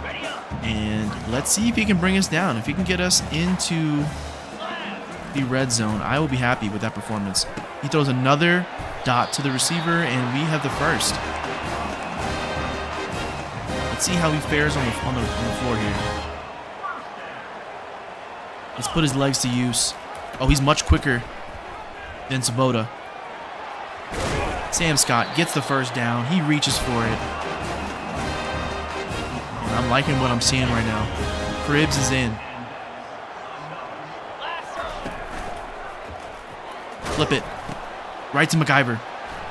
Ready up. And let's see if he can bring us down. If he can get us into the red zone, I will be happy with that performance. He throws another dot to the receiver, and we have the first. Let's see how he fares on the floor here. Let's put his legs to use. Oh, he's much quicker than Svoboda. Sam Scott gets the first down. He reaches for it. And I'm liking what I'm seeing right now. Cribbs is in. Flip it. Right to McIver.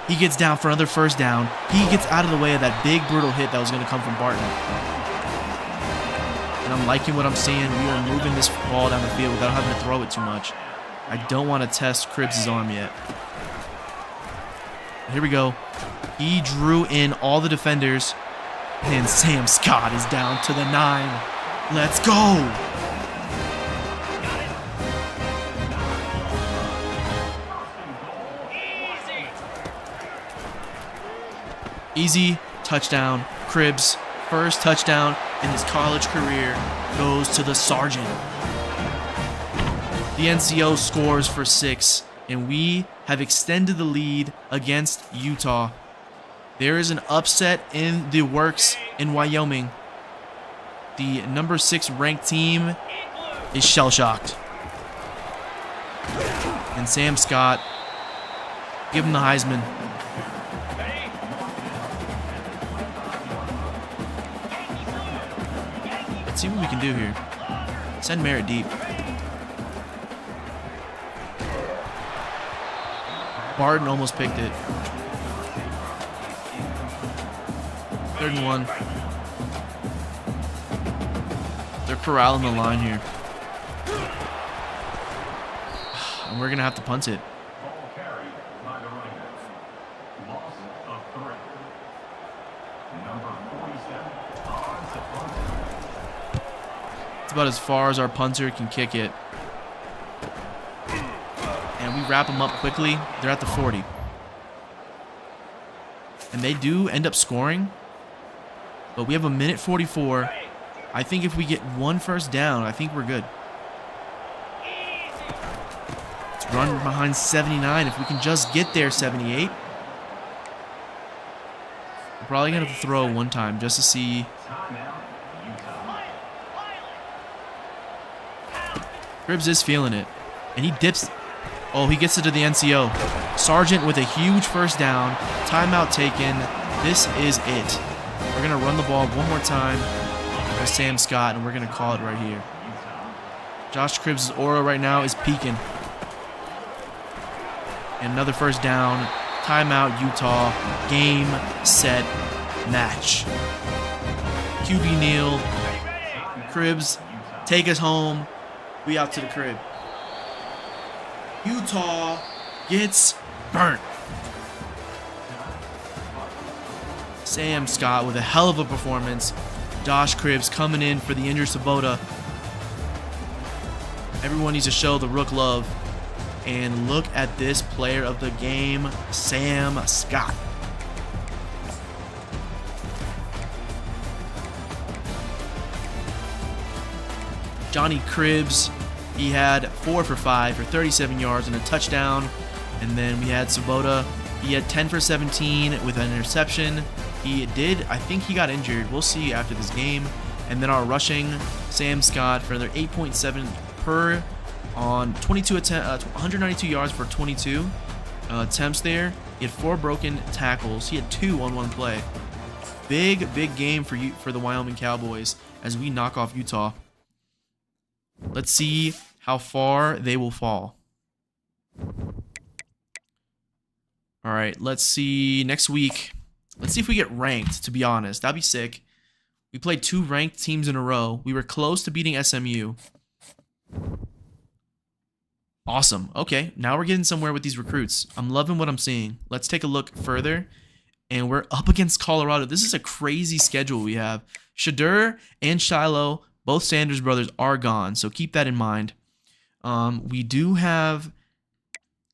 He gets down for another first down. He gets out of the way of that big, brutal hit that was going to come from Barton. And I'm liking what I'm seeing. We are moving this ball down the field without having to throw it too much. I don't want to test Cribbs' arm yet. Here we go. He drew in all the defenders. And Sam Scott is down to the 9. Let's go! Easy touchdown. Cribbs' first touchdown in his college career goes to the Sergeant. The NCO scores for 6, and we have extended the lead against Utah. There is an upset in the works in Wyoming. The number 6 ranked team is shell-shocked. And Sam Scott, give him the Heisman. Let's see what we can do here. Send Merritt deep. Barton almost picked it. 3rd and 1. They're corralling the line here. And we're going to have to punt it. It's about as far as our punter can kick it. And we wrap them up quickly. They're at the 40. And they do end up scoring. But we have a minute 44. I think if we get one first down, I think we're good. Let's run behind 79. If we can just get there, 78. We're probably going to have to throw one time just to see. Cribbs is feeling it. And he dips. Oh, he gets it to the NCO. Sergeant with a huge first down. Timeout taken. This is it. We're going to run the ball one more time with Sam Scott, and we're going to call it right here. Josh Cribbs' aura right now is peaking. And another first down. Timeout, Utah. Game, set, match. QB kneel. Cribbs, take us home. We out to the crib. Utah gets burnt. Sam Scott with a hell of a performance. Josh Cribbs coming in for the injured Sabota. Everyone needs to show the Rook love. And look at this player of the game, Sam Scott. Johnny Cribbs, he had 4 for 5 for 37 yards and a touchdown. And then we had Sabota. He had 10 for 17 with an interception. I think he got injured. We'll see after this game. And then our rushing, Sam Scott for another 8.7 per on 192 yards for 22 attempts there. He had 4 broken tackles. He had 2 on 1 play. Big game for the Wyoming Cowboys as we knock off Utah. Let's see how far they will fall. All right, let's see next week. Let's see if we get ranked, to be honest. That'd be sick. We played 2 ranked teams in a row. We were close to beating SMU. Awesome. Okay, now we're getting somewhere with these recruits. I'm loving what I'm seeing. Let's take a look further. And we're up against Colorado. This is a crazy schedule we have. Shadur and Shiloh, both Sanders brothers, are gone. So keep that in mind. We do have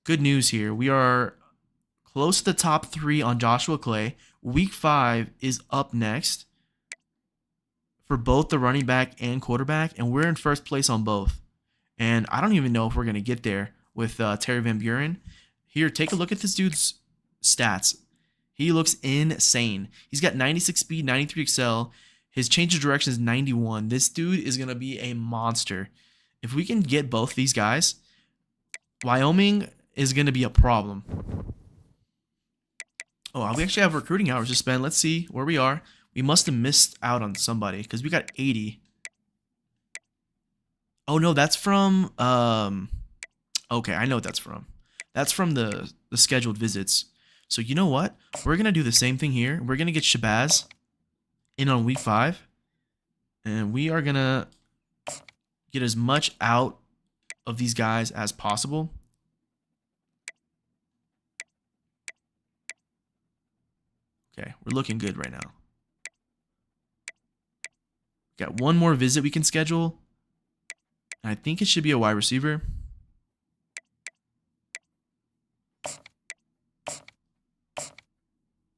good news here. We are close to the top 3 on Joshua Clay. Week 5 is up next for both the running back and quarterback, and we're in first place on both. And I don't even know if we're going to get there with Terry Van Buren. Here, take a look at this dude's stats. He looks insane. He's got 96 speed, 93 excel. His change of direction is 91. This dude is going to be a monster. If we can get both these guys, Wyoming is going to be a problem. Oh, we actually have recruiting hours to spend. Let's see where we are. We must have missed out on somebody because we got 80. Oh, no, that's from... Okay, I know what that's from. That's from the scheduled visits. So you know what? We're going to do the same thing here. We're going to get Shabazz in on week 5. And we are going to get as much out of these guys as possible. Okay, we're looking good right now. Got one more visit we can schedule. And I think it should be a wide receiver.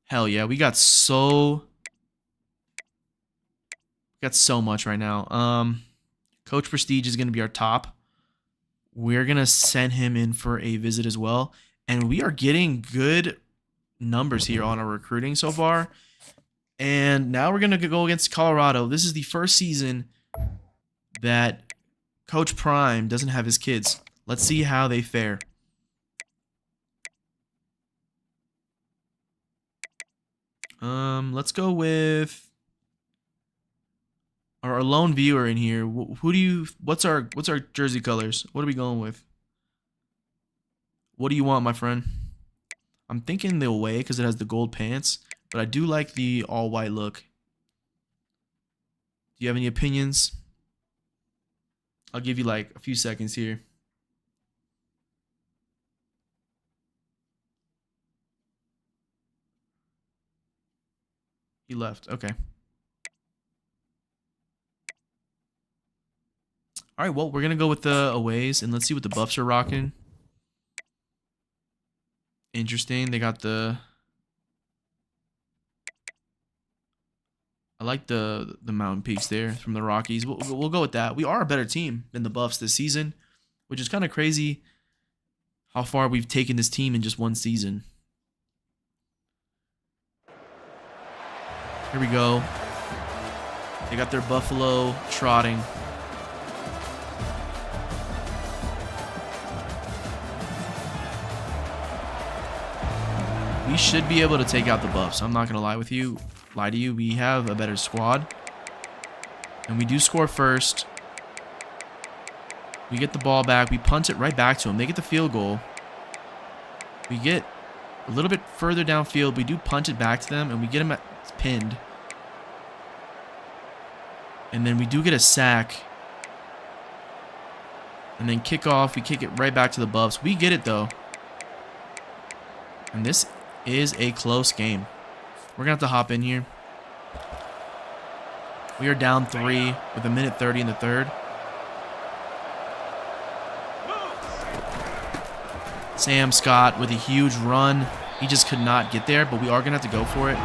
Hell yeah, we got so much right now. Coach Prestige is going to be our top. We're going to send him in for a visit as well. And we are getting good numbers here on our recruiting so far. And now we're going to go against Colorado. This is the first season that Coach Prime doesn't have his kids. Let's see how they fare. Let's go with our lone viewer in here. What's our jersey colors? What are we going with? What do you want, my friend? I'm thinking the away because it has the gold pants, but I do like the all white look. Do you have any opinions? I'll give you like a few seconds here. He left. Okay. All right, well, we're going to go with the aways, and let's see what the buffs are rocking. Interesting. They got the... I like the mountain peaks there from the Rockies. We'll go with that. We are a better team than the Buffs this season, which is kind of crazy how far we've taken this team in just one season. Here we go. They got their Buffalo trotting. We should be able to take out the Buffs. I'm not going to lie to you. We have a better squad. And we do score first. We get the ball back. We punt it right back to them. They get the field goal. We get a little bit further downfield. We do punt it back to them, and we get them pinned. And then we do get a sack. And then kick off. We kick it right back to the Buffs. We get it, though. And this is a close game. We're going to have to hop in here. We are down 3 with 1:30 in the third. Sam Scott with a huge run. He just could not get there, but we are going to have to go for it.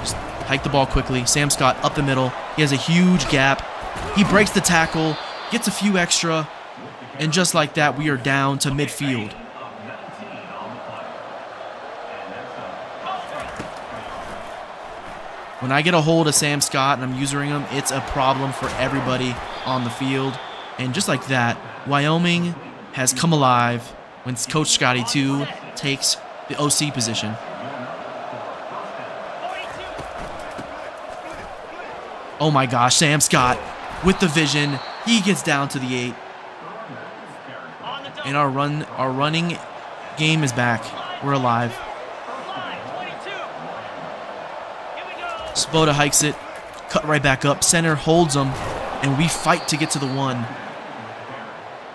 Just hike the ball quickly. Sam Scott up the middle. He has a huge gap. He breaks the tackle, gets a few extra, and just like that, we are down to midfield. When I get a hold of Sam Scott and I'm using him, it's a problem for everybody on the field. And just like that, Wyoming has come alive when Coach Scotty 2 takes the OC position. Oh my gosh, Sam Scott with the vision. He gets down to the 8. And our running game is back. We're alive. Svoboda hikes it, cut right back up. Center holds him, and we fight to get to the 1.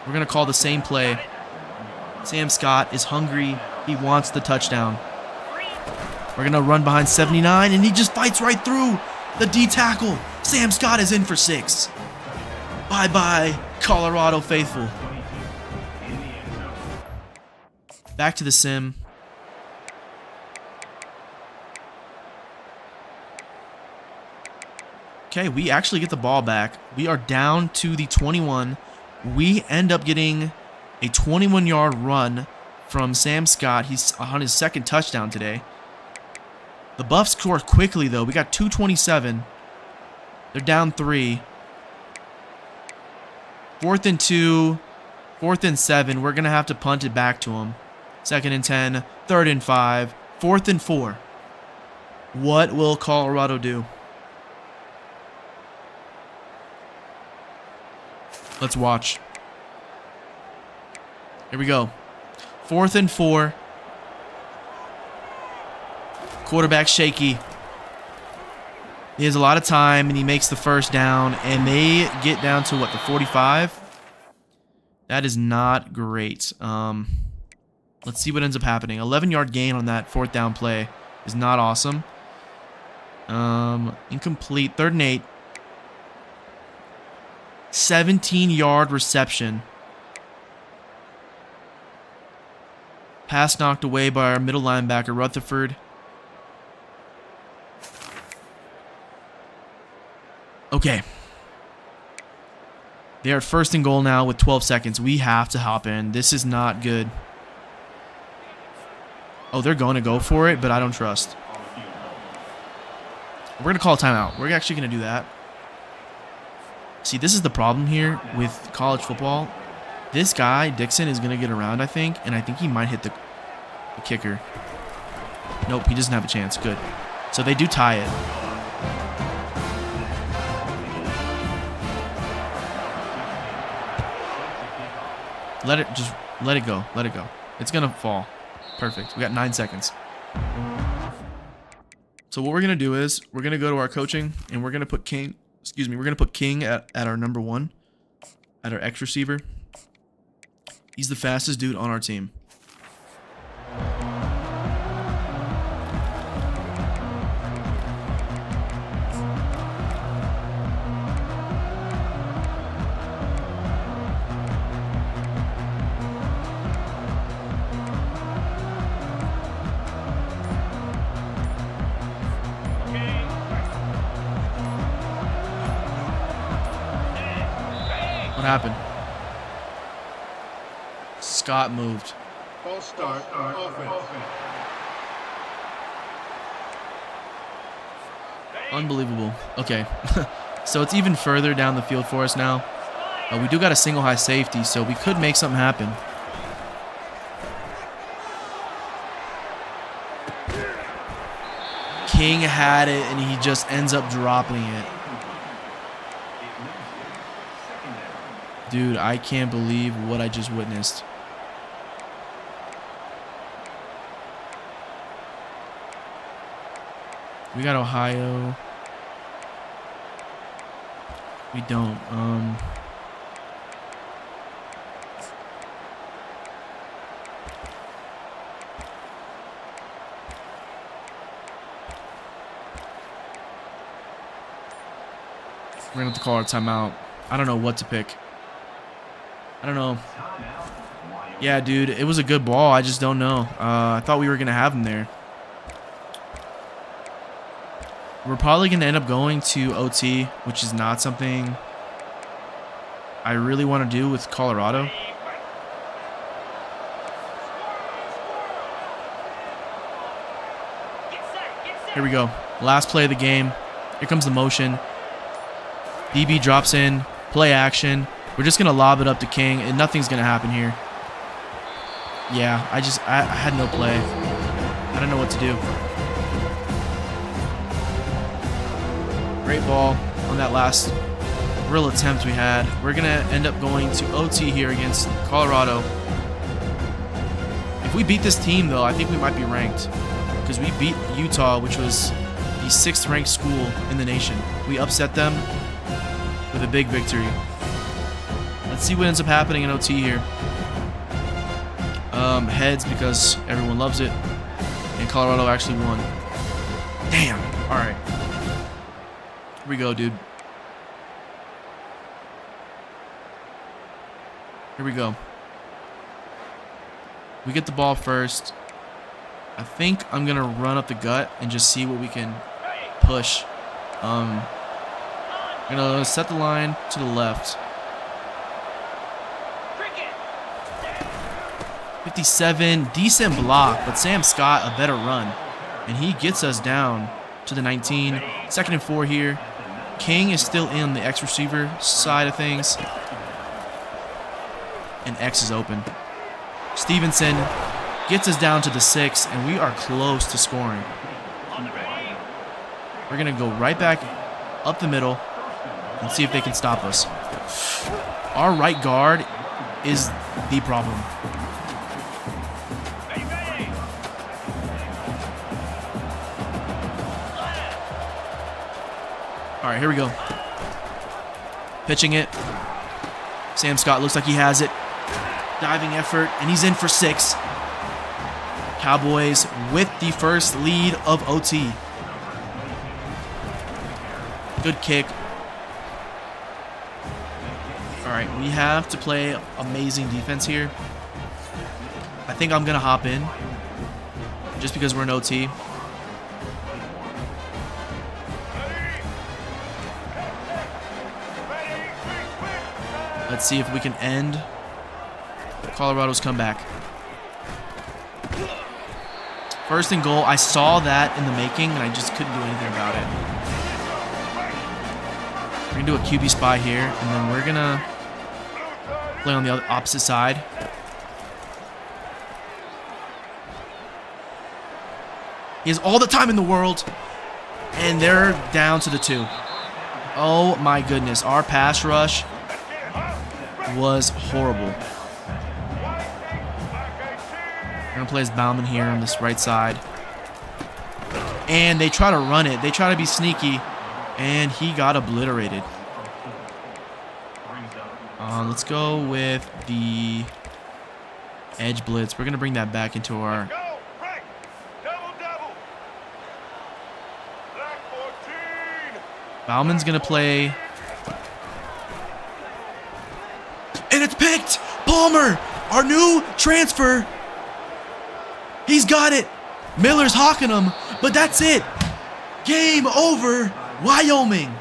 We're going to call the same play. Sam Scott is hungry. He wants the touchdown. We're going to run behind 79, and he just fights right through the D tackle. Sam Scott is in for 6. Bye-bye, Colorado faithful. Back to the sim. Okay, we actually get the ball back. We are down to the 21. We end up getting a 21-yard run from Sam Scott. He's on his second touchdown today. The Buffs score quickly, though. We got 2:27. They're down 3. 4th and 2. 4th and 7. We're going to have to punt it back to them. 2nd and 10. 3rd and 5. 4th and 4. What will Colorado do? Let's watch. Here we go. 4th and 4. Quarterback shaky. He has a lot of time, and he makes the first down, and they get down to, what, the 45? That is not great. Let's see what ends up happening. 11-yard gain on that 4th down play is not awesome. Incomplete. 3rd and 8. 17-yard reception. Pass knocked away by our middle linebacker, Rutherford. Okay. They are at 1st and goal now with 12 seconds. We have to hop in. This is not good. Oh, they're going to go for it, but I don't trust. We're going to call a timeout. We're actually going to do that. See, this is the problem here with college football. This guy, Dixon, is going to get around, I think, and I think he might hit the kicker. Nope, he doesn't have a chance. Good. So they do tie it. Let it go. Let it go. It's going to fall. Perfect. We got 9 seconds. So what we're going to do is we're going to go to our coaching, and we're going to put King, we're going to put King at our number 1, at our X receiver. He's the fastest dude on our team. What happened? Scott moved. False start on offense. Unbelievable. Okay. So it's even further down the field for us now. We do got a single high safety, so we could make something happen. King had it, and he just ends up dropping it. Dude, I can't believe what I just witnessed. We got Ohio. We don't. We're gonna have to call our timeout. I don't know what to pick. I don't know. Yeah, dude, it was a good ball. I just don't know. I thought we were gonna have him there. We're probably gonna end up going to OT, which is not something I really want to do with Colorado. Here we go. Last play of the game. Here comes the motion. DB drops in. Play action. We're just going to lob it up to King, and nothing's going to happen here. Yeah, I had no play. I don't know what to do. Great ball on that last real attempt we had. We're going to end up going to OT here against Colorado. If we beat this team, though, I think we might be ranked. Because we beat Utah, which was the 6th ranked school in the nation. We upset them with a big victory. Let's see what ends up happening in OT here. Heads because everyone loves it. And Colorado actually won. Damn. All right. Here we go, dude. Here we go. We get the ball first. I think I'm going to run up the gut and just see what we can push. I'm going to set the line to the left. 57, decent block, but Sam Scott a better run. And he gets us down to the 19. 2nd and 4 here. King is still in the X receiver side of things. And X is open. Stevenson gets us down to the 6, and we are close to scoring. We're going to go right back up the middle and see if they can stop us. Our right guard is the problem. All right, here we go. Pitching it. Sam Scott looks like he has it. Diving effort, and he's in for 6. Cowboys with the first lead of OT. Good kick. All right, we have to play amazing defense here. I think I'm going to hop in just because we're in OT. Let's see if we can end Colorado's comeback. 1st and goal. I saw that in the making, and I just couldn't do anything about it. We're going to do a QB spy here, and then we're going to play on the opposite side. He has all the time in the world, and they're down to the 2. Oh, my goodness. Our pass rush was horrible. We're going to play as Bauman here on this right side. And they try to run it. They try to be sneaky. And he got obliterated. Let's go with the edge blitz. We're going to bring that back into our... Bauman's going to play... And it's picked! Palmer! Our new transfer! He's got it! Miller's hawking him, but that's it! Game over! Wyoming!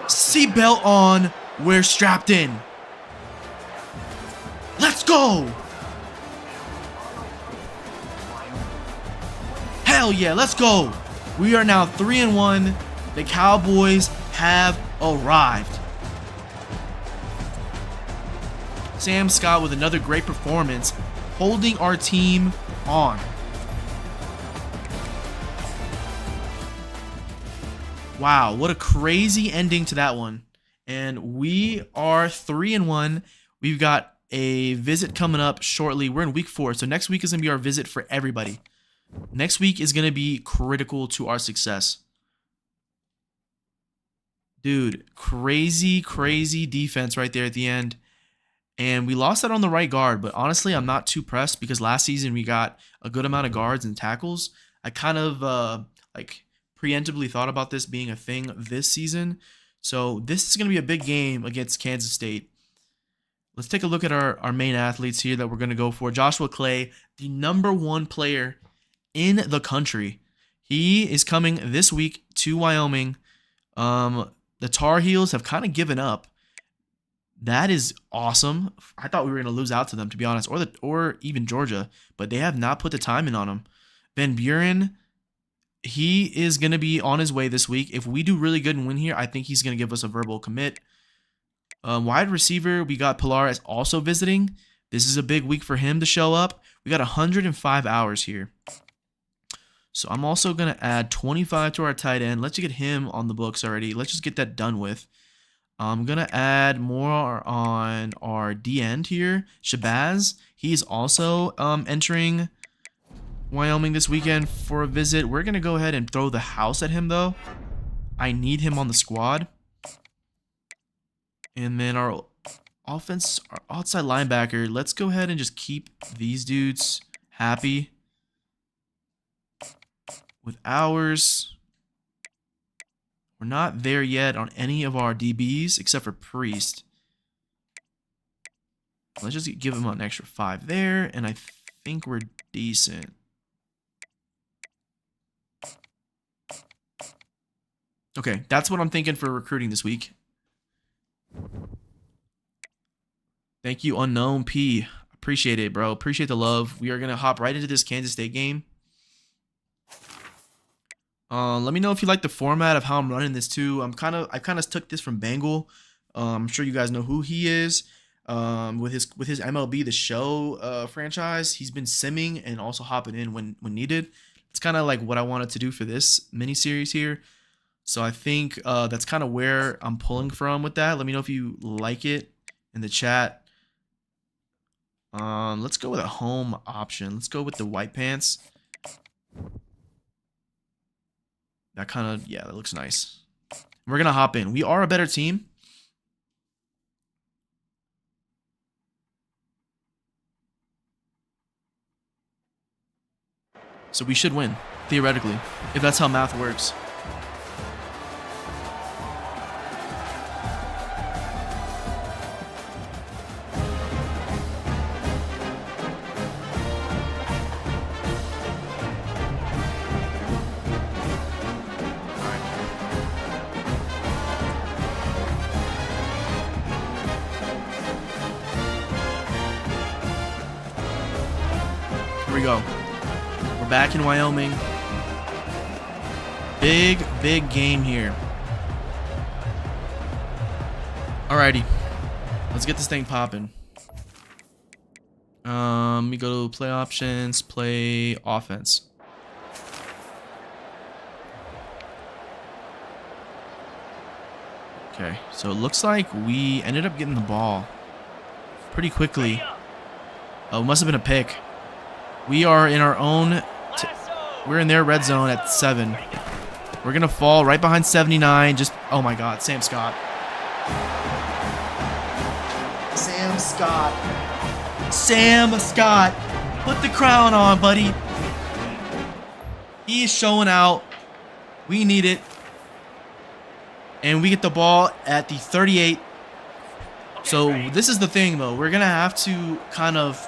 Seatbelt on. We're strapped in. Let's go! Hell yeah, let's go! We are now 3-1. The Cowboys have arrived. Sam Scott with another great performance, holding our team on. Wow, what a crazy ending to that one. And we are 3-1. We've got a visit coming up shortly. We're in week 4, so next week is going to be our visit for everybody. Next week is going to be critical to our success. Dude, crazy, crazy defense right there at the end. And we lost that on the right guard, but honestly, I'm not too pressed because last season we got a good amount of guards and tackles. I kind of like preemptively thought about this being a thing this season. So this is going to be a big game against Kansas State. Let's take a look at our main athletes here that we're going to go for. Joshua Clay, the #1 player in the country. He is coming this week to Wyoming. The Tar Heels have kind of given up. That is awesome. I thought we were going to lose out to them, to be honest, or even Georgia, but they have not put the time in on them. Van Buren, he is going to be on his way this week. If we do really good and win here, I think he's going to give us a verbal commit. Wide receiver, we got Pilares also visiting. This is a big week for him to show up. We got 105 hours here. So I'm also going to add 25 to our tight end. Let's get him on the books already. Let's just get that done with. I'm going to add more on our D end here. Shabazz, he's also entering Wyoming this weekend for a visit. We're going to go ahead and throw the house at him, though. I need him on the squad. And then our offense, our outside linebacker, let's go ahead and just keep these dudes happy with ours. We're not there yet on any of our DBs except for Priest. Let's just give him an extra 5 there, and I think we're decent. Okay, that's what I'm thinking for recruiting this week. Thank you, Unknown P. Appreciate it, bro. Appreciate the love. We are going to hop right into this Kansas State game. Let me know if you like the format of how I'm running this too. I kind of took this from Bengal. I'm sure you guys know who he is. With his MLB The Show franchise, he's been simming and also hopping in when needed. It's kind of like what I wanted to do for this mini series here. So I think that's kind of where I'm pulling from with that. Let me know if you like it in the chat. Let's go with a home option. Let's go with the white pants. That kind of, yeah, that looks nice. We're going to hop in. We are a better team. So we should win, theoretically, if that's how math works. Here we go. We're back in Wyoming. Big game here. Alrighty. Let's get this thing popping. Let me go to play options, play offense. Okay, so it looks like we ended up getting the ball pretty quickly. Oh, it must have been a pick. We are in our own, we're in their red zone at 7. We're going to fall right behind 79. Just, oh my God, Sam Scott. Sam Scott. Sam Scott. Put the crown on, buddy. He is showing out. We need it. And we get the ball at the 38. So this is the thing, though. We're going to have to kind of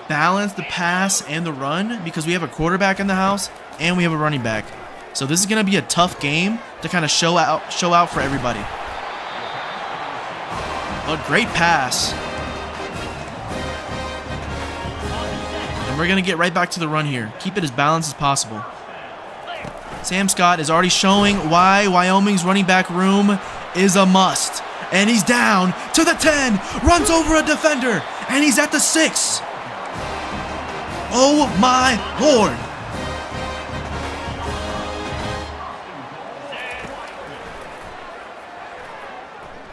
balance the pass and the run because we have a quarterback in the house and we have a running back. So this is going to be a tough game to kind of show out for everybody. A great pass. And we're going to get right back to the run here. Keep it as balanced as possible. Sam Scott is already showing why Wyoming's running back room is a must. And he's down to the 10, runs over a defender, and he's at the 6. Oh my Lord.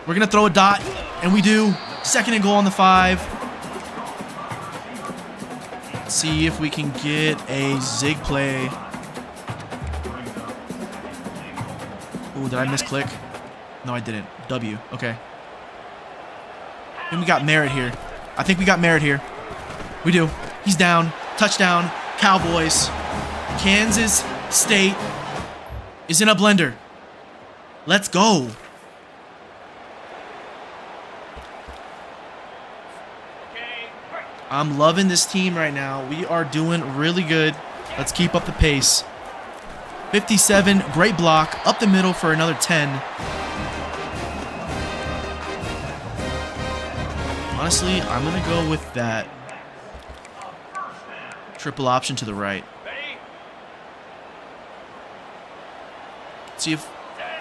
We're going to throw a dot, and we do. 2nd and goal on the 5. Let's see if we can get a zig play. Ooh, did I misclick? No, I didn't. W. Okay. And we got Merritt here. I think we got Merritt here. We do. He's down. Touchdown. Cowboys. Kansas State is in a blender. Let's go. I'm loving this team right now. We are doing really good. Let's keep up the pace. 57, great block. Up the middle for another 10. Honestly, I'm going to go with that triple option to the right. See if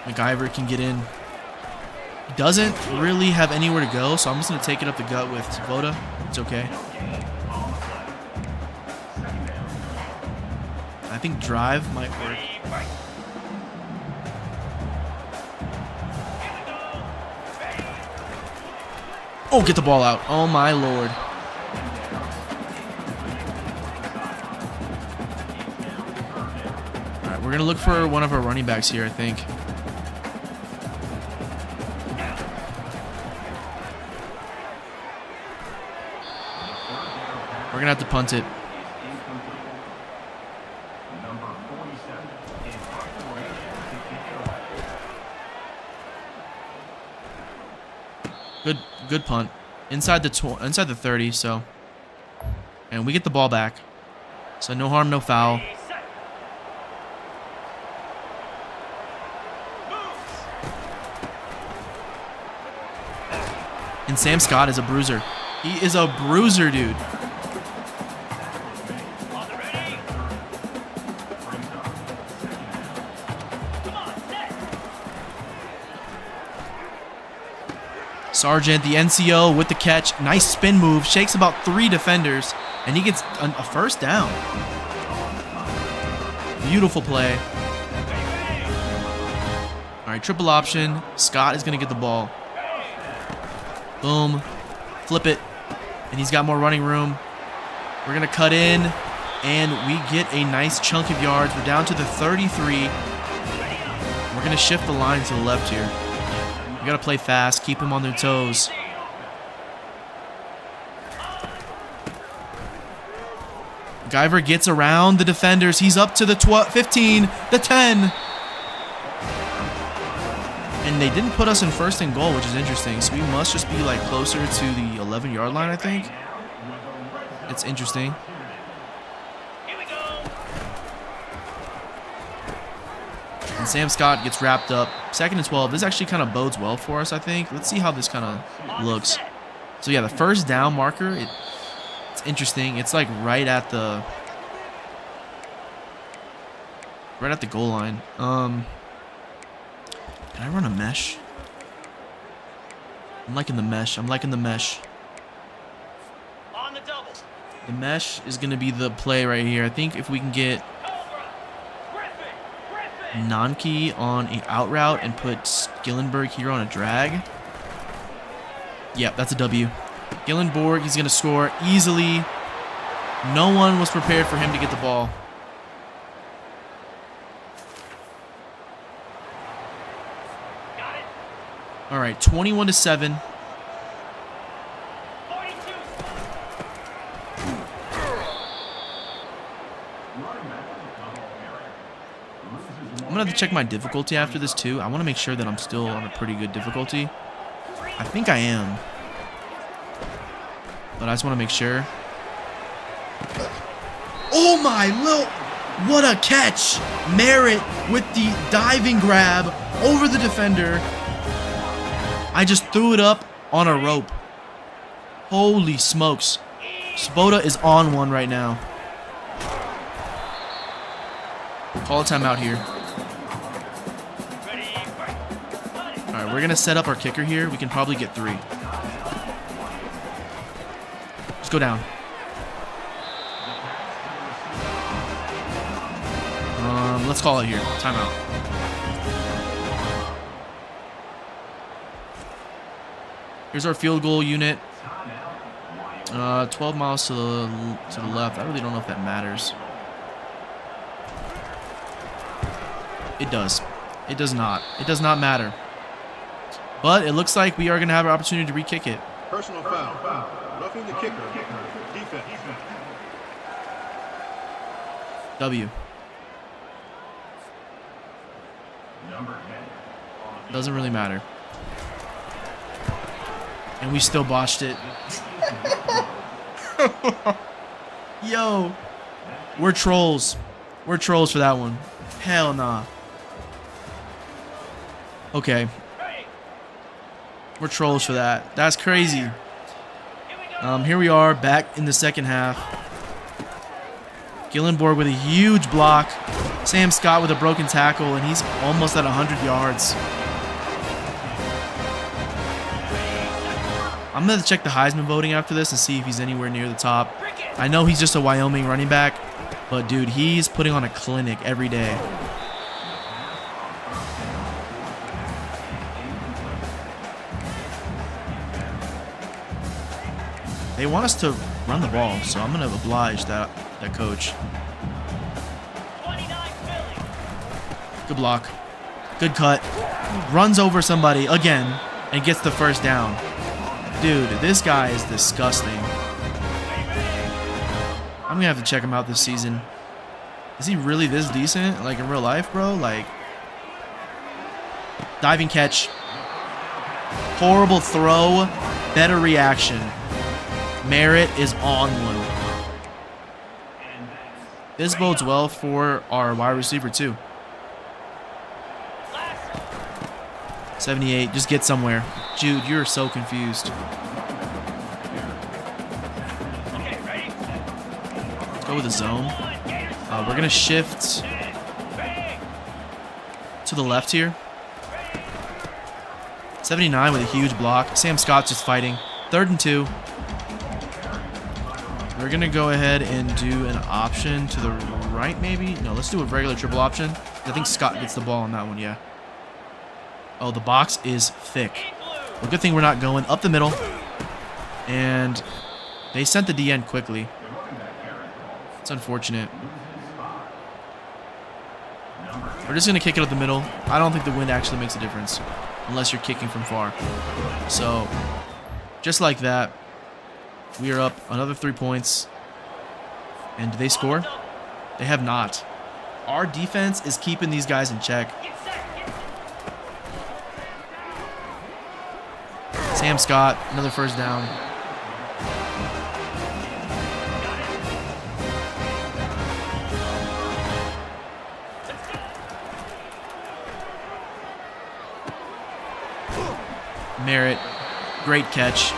MacGyver can get in. He doesn't really have anywhere to go, so I'm just going to take it up the gut with Svoboda. It's okay. I think drive might work. Oh, get the ball out. Oh, my Lord. All right, we're going to look for one of our running backs here, I think. We're going to have to punt it. Good punt. Inside the 30, so. And we get the ball back. So no harm, no foul. And Sam Scott is a bruiser. He is a bruiser, dude. Sargent, the NCO with the catch. Nice spin move. Shakes about 3 defenders. And he gets a first down. Beautiful play. All right, triple option. Scott is going to get the ball. Boom. Flip it. And he's got more running room. We're going to cut in. And we get a nice chunk of yards. We're down to the 33. We're going to shift the line to the left here. We got to play fast. Keep them on their toes. Guyver gets around the defenders. He's up to the 15, the 10. And they didn't put us in first and goal, which is interesting. So we must just be like closer to the 11-yard line, I think. It's interesting. And Sam Scott gets wrapped up. 2nd and 12. This actually kind of bodes well for us, I think. Let's see how this kind of looks. So yeah, the first down marker, it's interesting. It's like right at the goal line. Can I run a mesh? I'm liking the mesh. On the double. The mesh is gonna be the play right here. I think if we can get Nanke on an out route and put Gillenberg here on a drag. Yep, that's a W. Gillenborg, he's going to score easily. No one was prepared for him to get the ball. All right, 21-7. I'm going to have to check my difficulty after this, too. I want to make sure that I'm still on a pretty good difficulty. I think I am. But I just want to make sure. Oh, my little... What a catch! Merritt with the diving grab over the defender. I just threw it up on a rope. Holy smokes. Svoboda is on one right now. Call a timeout here. Alright, we're going to set up our kicker here. We can probably get 3. Let's go down. Let's call it here. Timeout. Here's our field goal unit. 12 miles to the left. I really don't know if that matters. It does. It does not. It does not matter. But it looks like we are going to have an opportunity to re-kick it. Personal foul. Roughing the kicker. Defense. W. Doesn't really matter. And we still botched it. Yo. We're trolls. We're trolls for that one. Hell nah. Okay. We're trolls for that. That's crazy. Here we are back in the second half. Gillenborg with a huge block. Sam Scott with a broken tackle, and he's almost at 100 yards. I'm going to check the Heisman voting after this and see if he's anywhere near the top. I know he's just a Wyoming running back, but dude, he's putting on a clinic every day. They want us to run the ball, so I'm going to oblige that coach. Good block. Good cut. Runs over somebody again and gets the first down. Dude, this guy is disgusting. I'm going to have to check him out this season. Is he really this decent? Like in real life, bro? Like, diving catch. Horrible throw. Better reaction. Merritt is on one. This bodes well for our wide receiver too. 78, just get somewhere. Jude, you're so confused. Let's go with a zone. We're going to shift to the left here. 79 with a huge block. Sam Scott's just fighting. 3rd and 2. We're going to go ahead and do an option to the right, maybe? No, let's do a regular triple option. I think Scott gets the ball on that one, yeah. Oh, the box is thick. Well, good thing we're not going up the middle. And they sent the DN quickly. It's unfortunate. We're just going to kick it up the middle. I don't think the wind actually makes a difference unless you're kicking from far. So, just like that, we are up another 3 points. And do they score? They have not. Our defense is keeping these guys in check. Sam Scott, another first down. Merritt, great catch.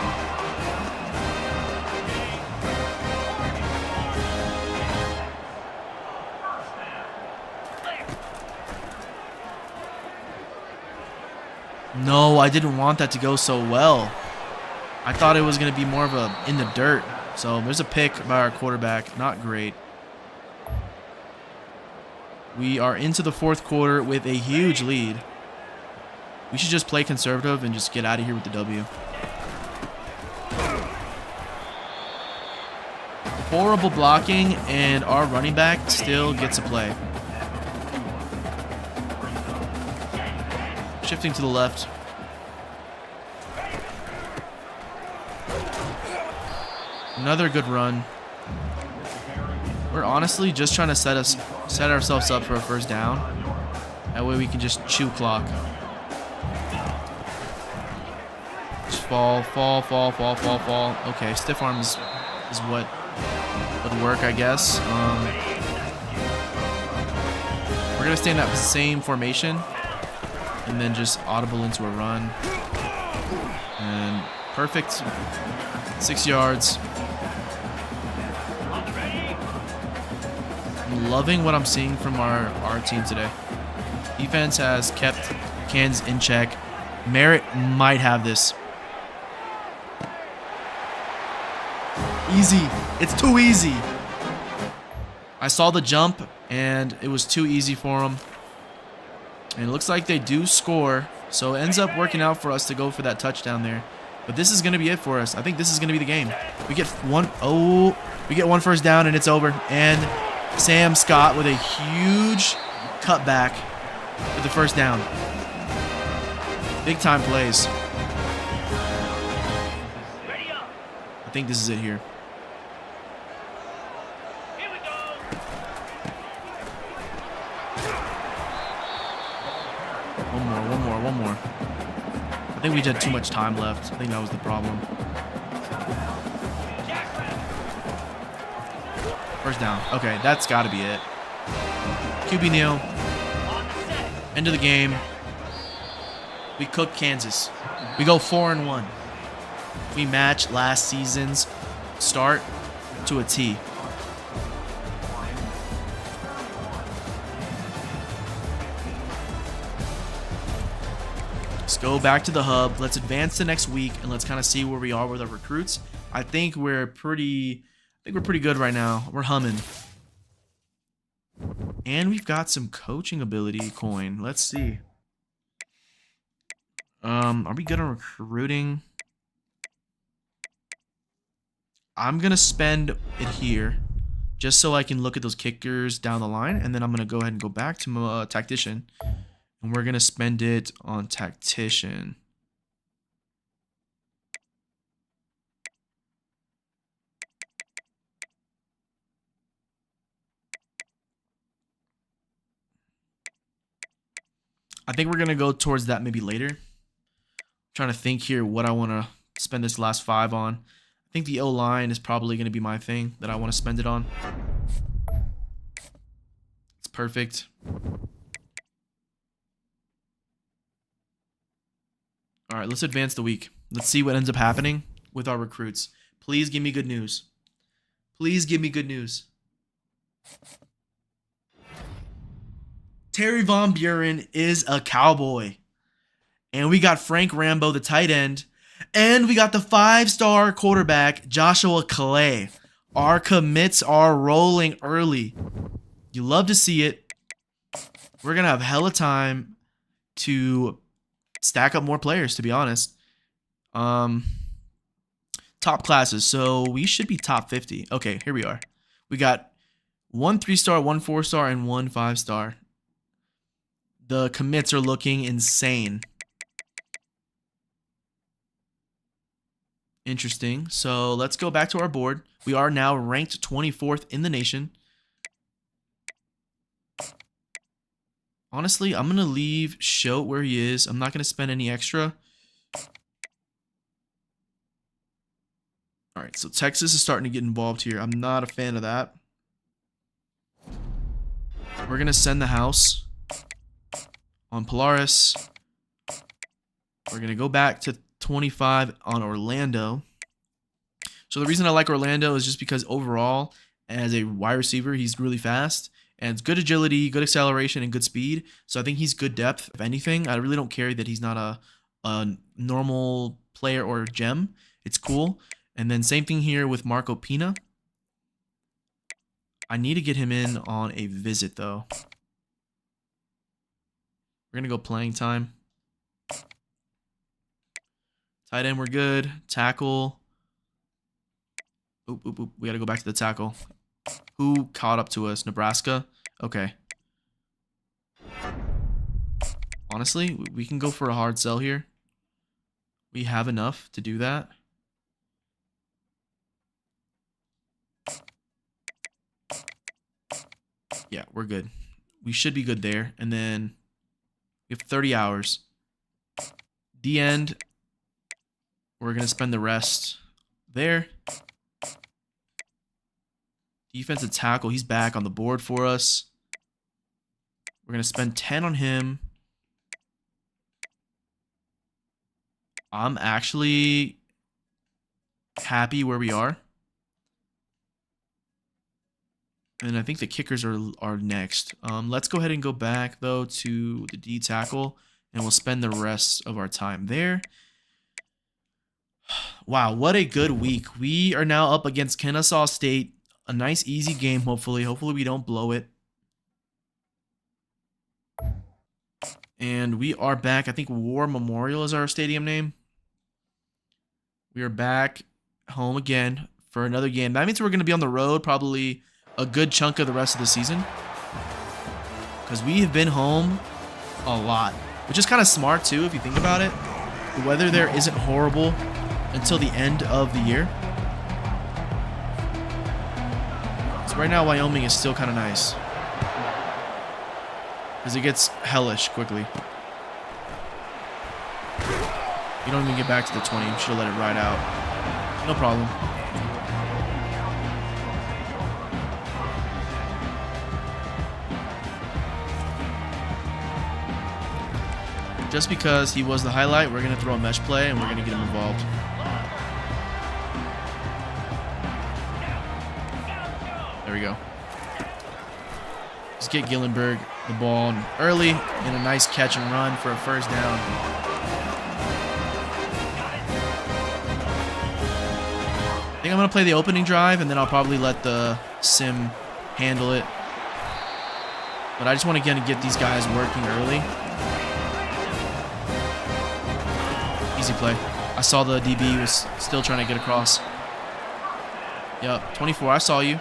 No, I didn't want that to go so well. I thought it was going to be more of a in the dirt. So there's a pick by our quarterback. Not great. We are into the 4th quarter with a huge lead. We should just play conservative and just get out of here with the W. Horrible blocking, and our running back still gets a play. Shifting to the left. Another good run. We're honestly just trying to set ourselves up for a first down. That way we can just chew clock. Just fall. Okay, stiff arm is what would work, I guess. We're gonna stay in that same formation. And then just audible into a run. And perfect. 6 yards. I'm loving what I'm seeing from our team today. Defense has kept Kansas in check. Merritt might have this. Easy. It's too easy. I saw the jump, and it was too easy for him. And it looks like they do score, so it ends up working out for us to go for that touchdown there. But this is going to be it for us. I think this is going to be the game. We get one first down, and it's over. And Sam Scott with a huge cutback with the first down. Big time plays. Ready up. I think this is it here. Here we go. One more. I think we had too much time left. I think that was the problem. Jackson. First down. Okay, that's got to be it. QB kneel. On the set. End of the game. We cook Kansas. We go 4-1. We match last season's start to a T. Let's go back to the hub. Let's advance to next week and let's kind of see where we are with our recruits. I think we're pretty good right now. We're humming. And we've got some coaching ability coin. Let's see. Are we good on recruiting? I'm gonna spend it here just so I can look at those kickers down the line, and then I'm gonna go ahead and go back to tactician, and we're gonna spend it on tactician. I think we're gonna go towards that maybe later. I'm trying to think here what I want to spend this last 5 on. I think the O-line is probably gonna be my thing that I want to spend it on. It's perfect. All right, let's advance the week. Let's see what ends up happening with our recruits. Please give me good news. Please give me good news. Terry Von Buren is a Cowboy. And we got Frank Rambo, the tight end. And we got the 5-star quarterback, Joshua Clay. Our commits are rolling early. You love to see it. We're going to have hella time to stack up more players, to be honest. Top classes. So we should be top 50. Okay, here we are. We got 1 3-star, 1 4-star, and 1 5-star. The commits are looking insane. Interesting. So let's go back to our board. We are now ranked 24th in the nation. Honestly, I'm going to leave Shote where he is. I'm not going to spend any extra. All right, so Texas is starting to get involved here. I'm not a fan of that. We're going to send the house on Polaris. We're going to go back to 25 on Orlando. So the reason I like Orlando is just because overall, as a wide receiver, he's really fast. And it's good agility, good acceleration, and good speed. So I think he's good depth. If anything, I really don't care that he's not a normal player or gem. It's cool. And then same thing here with Marco Pina. I need to get him in on a visit, though. We're going to go playing time. Tight end, we're good. Tackle. Oop, oop, oop. We got to go back to the tackle. Who caught up to us? Nebraska? Okay. Honestly, we can go for a hard sell here. We have enough to do that. Yeah, we're good. We should be good there. And then we have 30 hours. The end. We're going to spend the rest there. Defensive tackle. He's back on the board for us. We're going to spend 10 on him. I'm actually happy where we are. And I think the kickers are next. Let's go ahead and go back, though, to the D tackle. And we'll spend the rest of our time there. Wow, what a good week. We are now up against Kennesaw State. A nice, easy game, hopefully. Hopefully we don't blow it. And we are back. I think War Memorial is our stadium name. We are back home again for another game. That means we're going to be on the road probably a good chunk of the rest of the season. Because we have been home a lot, which is kind of smart too if you think about it. The weather there isn't horrible until the end of the year. So right now Wyoming is still kind of nice because it gets hellish quickly. You don't even get back to the 20. You should have let it ride out. No problem. Just because he was the highlight, we're going to throw a mesh play and we're going to get him involved. There we go. Just get Gillenberg the ball early and a nice catch and run for a first down. I think I'm going to play the opening drive, and then I'll probably let the sim handle it. But I just want to get these guys working early. Easy play. I saw the DB was still trying to get across. Yep, 24. I saw you.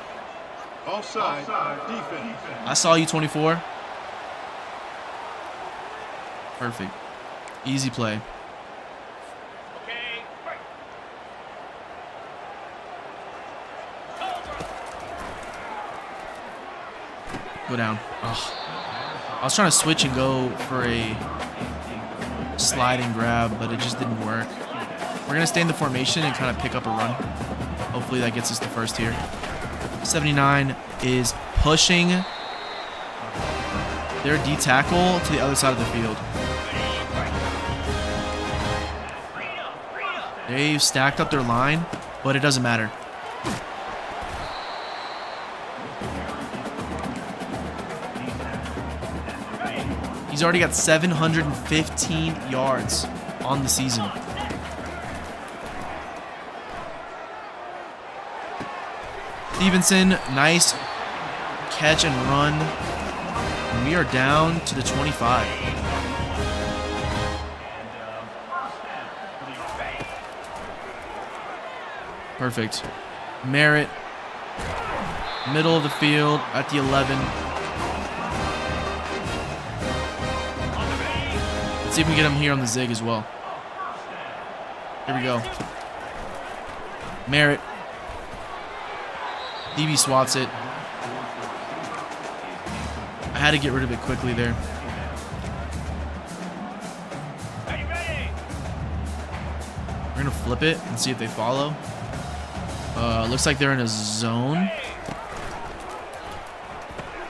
Offside. Defense. I saw you, 24. Perfect. Easy play. Go down. Ugh. I was trying to switch and go for a slide and grab, but it just didn't work. We're going to stay in the formation and kind of pick up a run. Hopefully that gets us the first here. 79 is pushing their D tackle to the other side of the field. They've stacked up their line, but it doesn't matter. He's already got 715 yards on the season. Stevenson, nice catch and run. And we are down to the 25. Perfect. Merritt, middle of the field at the 11. Let's see if we can get him here on the zig as well. Here we go. Merritt. DB swats it. I had to get rid of it quickly there. We're going to flip it and see if they follow. Looks like they're in a zone.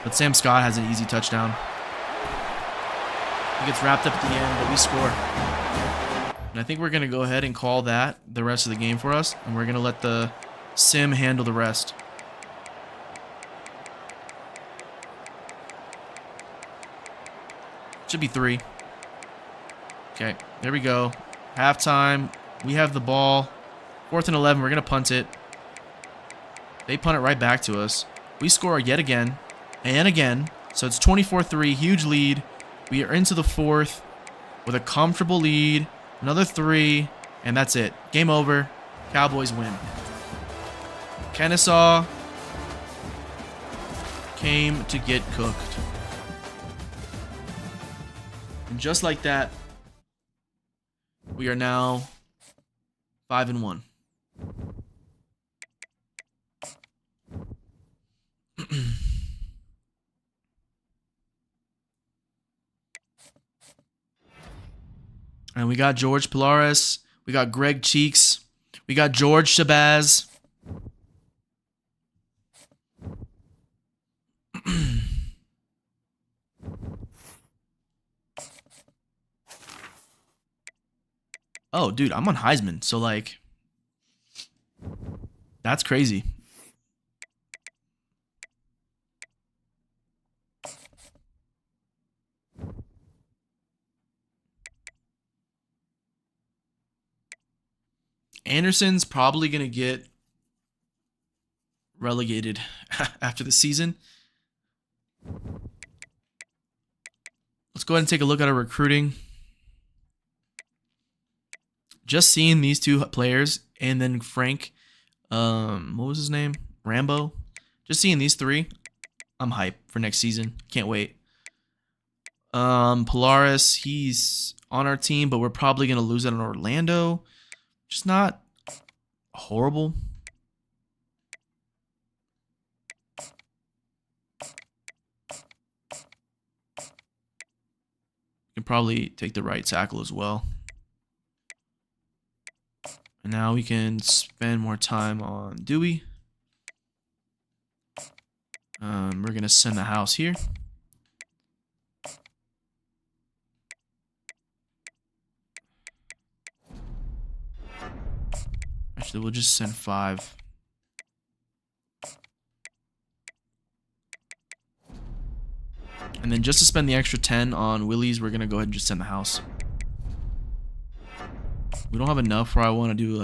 But Sam Scott has an easy touchdown. He gets wrapped up at the end, but we score. And I think we're going to go ahead and call that the rest of the game for us. And we're going to let the sim handle the rest. Should be 3. Okay, there we go. Halftime. We have the ball. 4th and 11. We're going to punt it. They punt it right back to us. We score yet again and again. So it's 24-3. Huge lead. We are into the 4th with a comfortable lead. Another 3. And that's it. Game over. Cowboys win. Kennesaw came to get cooked. And just like that, we are now 5-1. And we got George Pilares. We got Greg Cheeks. We got George Shabazz. Oh, dude, I'm on Heisman. So, like, that's crazy. Anderson's probably going to get relegated after the season. Let's go ahead and take a look at our recruiting. Just seeing these 2 players and then Frank, what was his name? Rambo. Just seeing these 3, I'm hyped for next season. Can't wait. Polaris, he's on our team, but we're probably going to lose it in Orlando. Just not horrible. Can probably take the right tackle as well. And now we can spend more time on Dewey. We're going to send the house here. Actually, we'll just send 5. And then just to spend the extra 10 on Willie's, we're going to go ahead and just send the house. We don't have enough where I want to do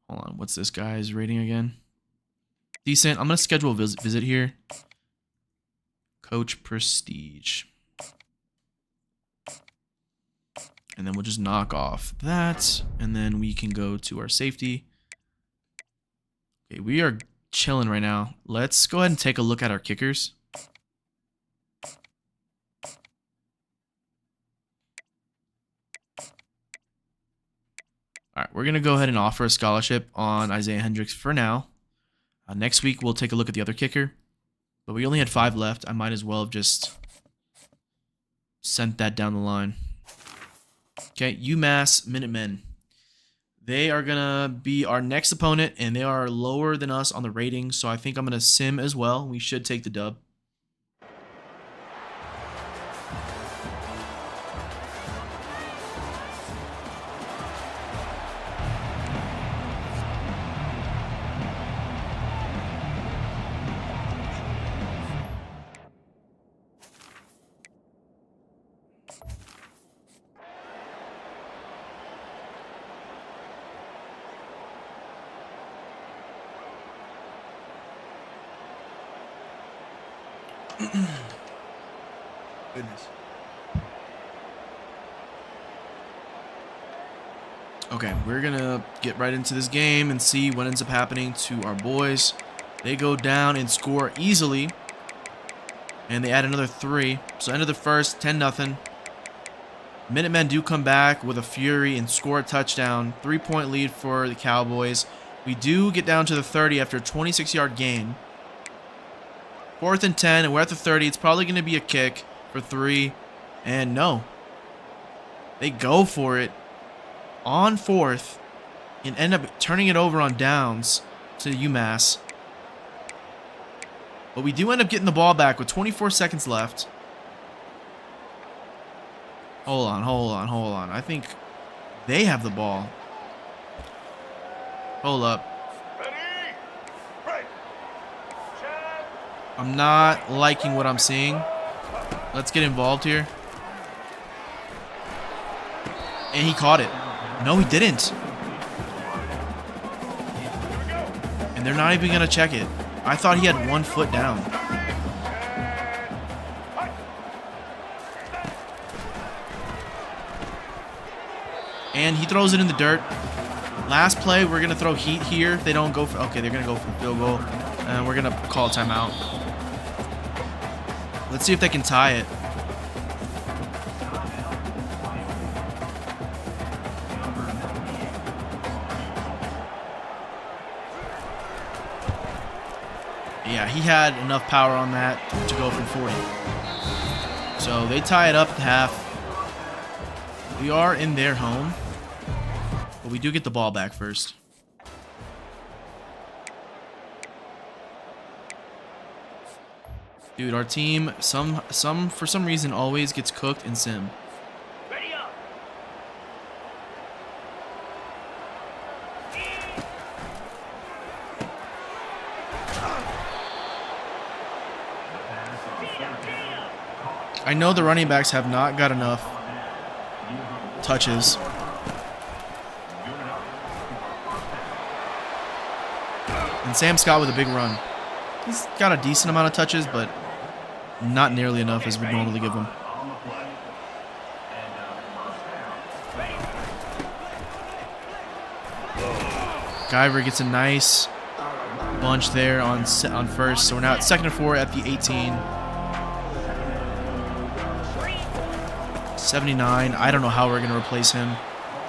hold on, what's this guy's rating again? Decent. I'm going to schedule a visit here. Coach Prestige. And then we'll just knock off that. And then we can go to our safety. Okay, we are chilling right now. Let's go ahead and take a look at our kickers. All right, we're going to go ahead and offer a scholarship on Isaiah Hendricks for now. Next week, we'll take a look at the other kicker. But we only had 5 left. I might as well have just sent that down the line. Okay, UMass Minutemen. They are going to be our next opponent, and they are lower than us on the rating, so I think I'm going to sim as well. We should take the dub. Goodness. Okay, we're going to get right into this game and see what ends up happening to our boys. They go down and score easily. And they add another 3. So end of the first, 10-0. Minutemen do come back with a fury and score a touchdown. 3-point lead for the Cowboys. We do get down to the 30 after a 26-yard gain. 4th and 10, and we're at the 30. It's probably going to be a kick for 3. And no. They go for it on 4th and end up turning it over on downs to UMass. But we do end up getting the ball back with 24 seconds left. Hold on. I think they have the ball. Hold up. I'm not liking what I'm seeing. Let's get involved here. And he caught it. No, he didn't. And they're not even going to check it. I thought he had 1 foot down. And he throws it in the dirt. Last play, we're going to throw heat here. If they don't go for... Okay, they're going to go for the field goal. And we're going to call a timeout. Let's see if they can tie it. Yeah, he had enough power on that to go from 40. So they tie it up at half. We are in their home. But we do get the ball back first. Dude, our team, for some reason, always gets cooked in sim. Ready up. I know the running backs have not got enough touches. And Sam Scott with a big run. He's got a decent amount of touches, but not nearly enough as we normally give him. Guyver gets a nice bunch there on first. So we're now at 2nd and 4 at the 18. 79. I don't know how we're going to replace him.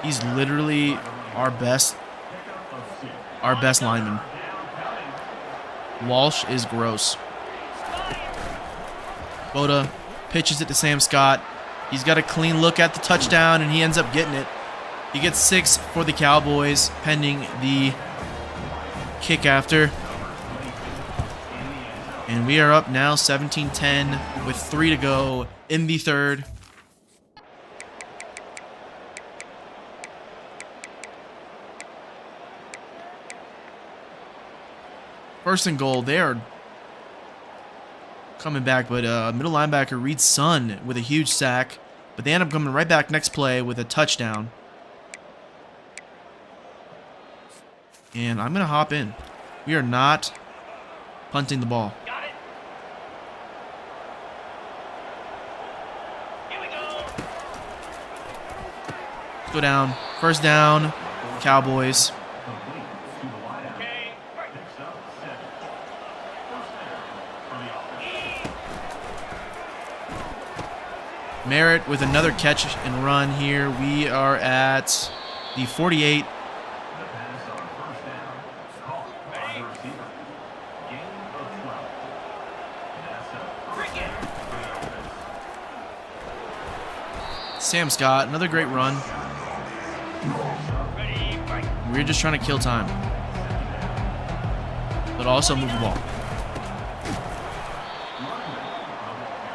He's literally our best lineman. Walsh is gross. Boda pitches it to Sam Scott. He's got a clean look at the touchdown, and he ends up getting it. He gets 6 for the Cowboys, pending the kick after. And we are up now 17-10 with 3 to go in the third. First and goal. They are coming back, but middle linebacker Reed Sun with a huge sack. But they end up coming right back next play with a touchdown. And I'm going to hop in. We are not punting the ball. Got it. Here we go. Let's go down. First down, Cowboys. Okay. Right. Merritt with another catch and run here. We are at the 48. Sam Scott, another great run. Ready. Right. We're just trying to kill time, but also move the ball.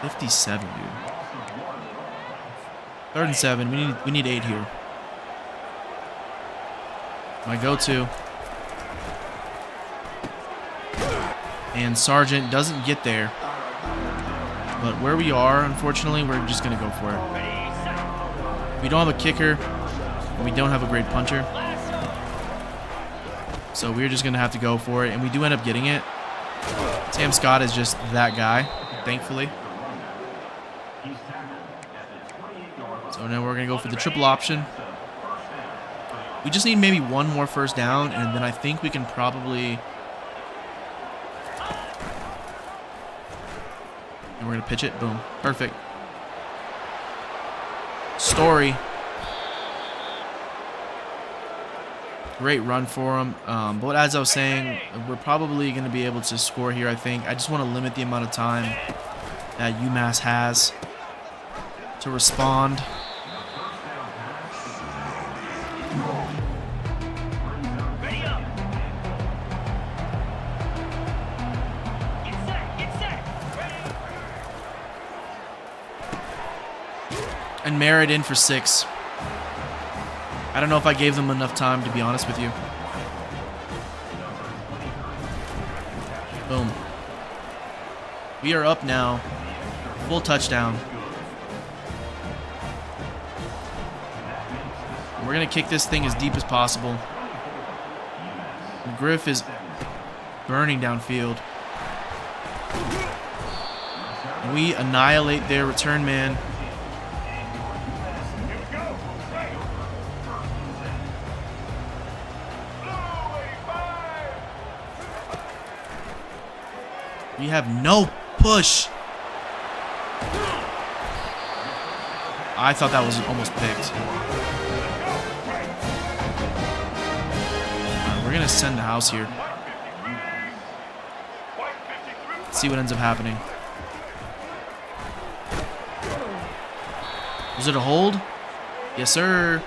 57, dude. 3rd and 7. We need 8 here. My go-to. And Sargent doesn't get there. But where we are, unfortunately, we're just going to go for it. Ready. Set. We don't have a kicker, and we don't have a great punter. So we're just going to have to go for it, and we do end up getting it. Sam Scott is just that guy, thankfully. So now we're going to go for the triple option. We just need maybe one more first down, and then I think we can probably... And we're going to pitch it. Boom. Perfect. Story. Great run for him. But as I was saying, we're probably going to be able to score here, I think. I just want to limit the amount of time that UMass has to respond. Ready up. Get set. Get set. Ready. And Merritt in for 6. I don't know if I gave them enough time, to be honest with you. Boom. We are up now. Full touchdown. We're going to kick this thing as deep as possible. Griff is burning downfield. And we annihilate their return man. We have no push. I thought that was almost picked. We're going to send the house here. Let's see what ends up happening. Was it a hold? Yes, sir.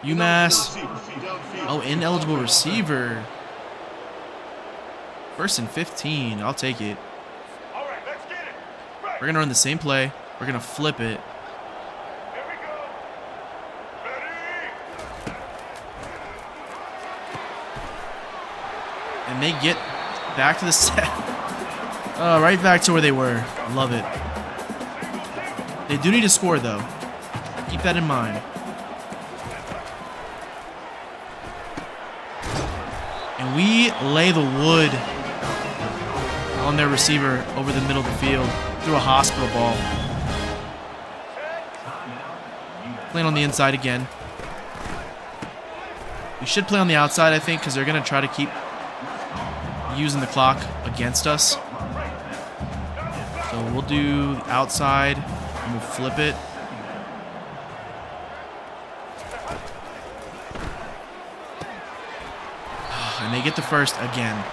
UMass. Oh, ineligible receiver. 1st and 15. I'll take it. All right, let's get it. We're going to run the same play. We're going to flip it. Here we go. Ready. And they get back to the set. Right back to where they were. Love it. They do need to score, though. Keep that in mind. And we lay the wood on their receiver over the middle of the field through a hospital ball. Playing on the inside again. We should play on the outside, I think, because they're going to try to keep using the clock against us. So we'll do outside and we'll flip it. And they get the first again.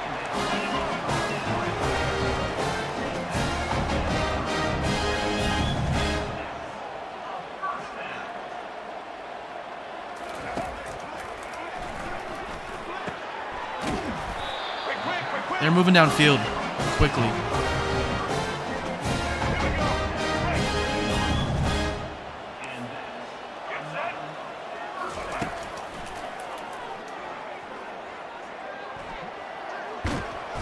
They're moving downfield quickly.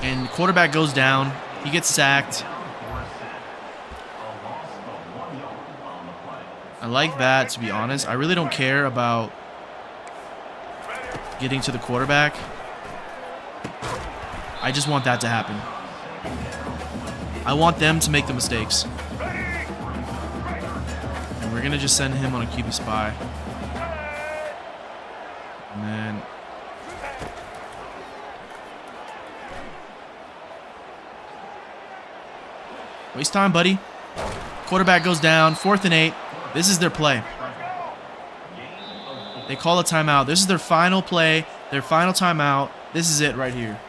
And quarterback goes down. He gets sacked. I like that, to be honest. I really don't care about getting to the quarterback. I just want that to happen. I want them to make the mistakes. And we're going to just send him on a QB spy. And then... waste time, buddy. Quarterback goes down. 4th and 8. This is their play. They call a timeout. This is their final play. Their final timeout. This is it right here.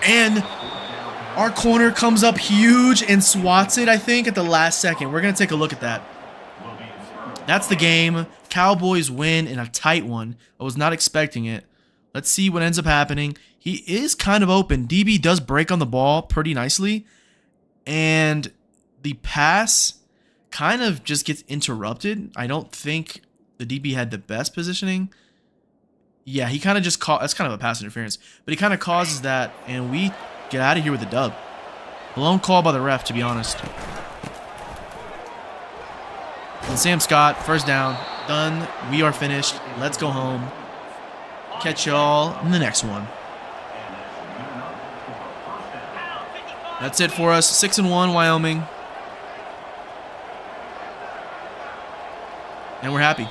And our corner comes up huge and swats it, I think, at the last second. We're going to take a look at that. That's the game. Cowboys win in a tight one. I was not expecting it. Let's see what ends up happening. He is kind of open. DB does break on the ball pretty nicely. And the pass kind of just gets interrupted. I don't think the DB had the best positioning. Yeah, he kind of just caught. That's kind of a pass interference. But he kind of causes that. And we get out of here with a dub. Blown call by the ref, to be honest. And Sam Scott, first down, done. We are finished. Let's go home. Catch y'all in the next one. That's it for us. 6-1, Wyoming. And we're happy.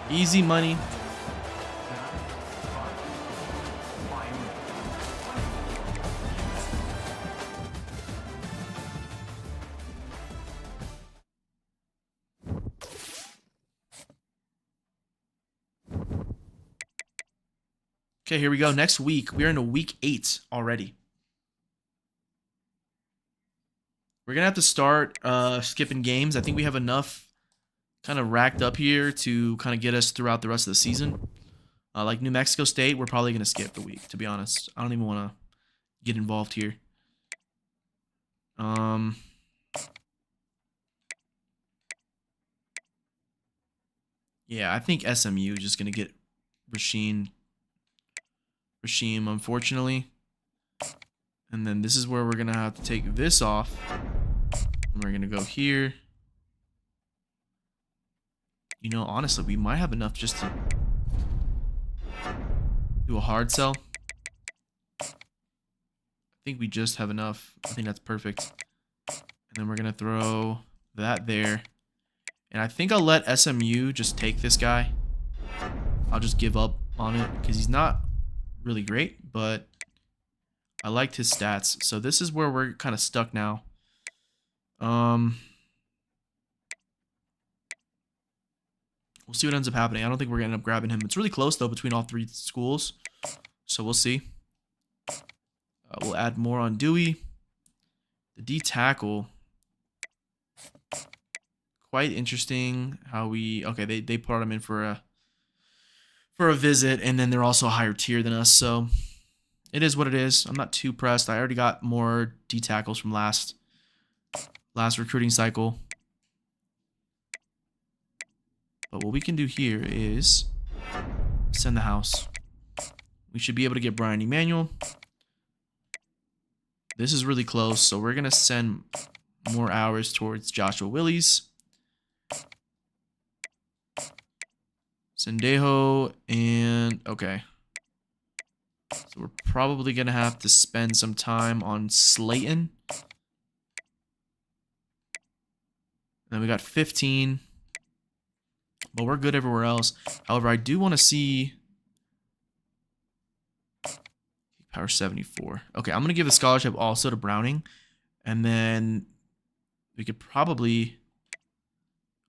Easy money. Okay, here we go. Next week, we're into week 8 already. We're going to have to start skipping games. I think we have enough kind of racked up here to kind of get us throughout the rest of the season. Like New Mexico State, we're probably going to skip the week, to be honest. I don't even want to get involved here. Yeah, I think SMU is just going to get Rasheem, unfortunately. And then this is where we're going to have to take this off. And we're going to go here. You know, honestly, we might have enough just to do a hard sell. I think we just have enough. I think that's perfect. And then we're going to throw that there. And I think I'll let SMU just take this guy. I'll just give up on it because he's not really great, but I liked his stats. So this is where we're kind of stuck now. We'll see what ends up happening. I don't think we're going to end up grabbing him. It's really close, though, between all 3 schools. So we'll see. We'll add more on Dewey. The D tackle. Quite interesting how we... Okay, they brought him in for a visit, and then they're also a higher tier than us. So it is what it is. I'm not too pressed. I already got more D tackles from last recruiting cycle. But what we can do here is send the house. We should be able to get Brian Emanuel. This is really close, so we're going to send more hours towards Joshua Willies. Sendejo and... Okay. So we're probably going to have to spend some time on Slayton. then we got 15. But we're good everywhere else. However, I do want to see power 74. Okay, I'm going to give the scholarship also to Browning. And then we could probably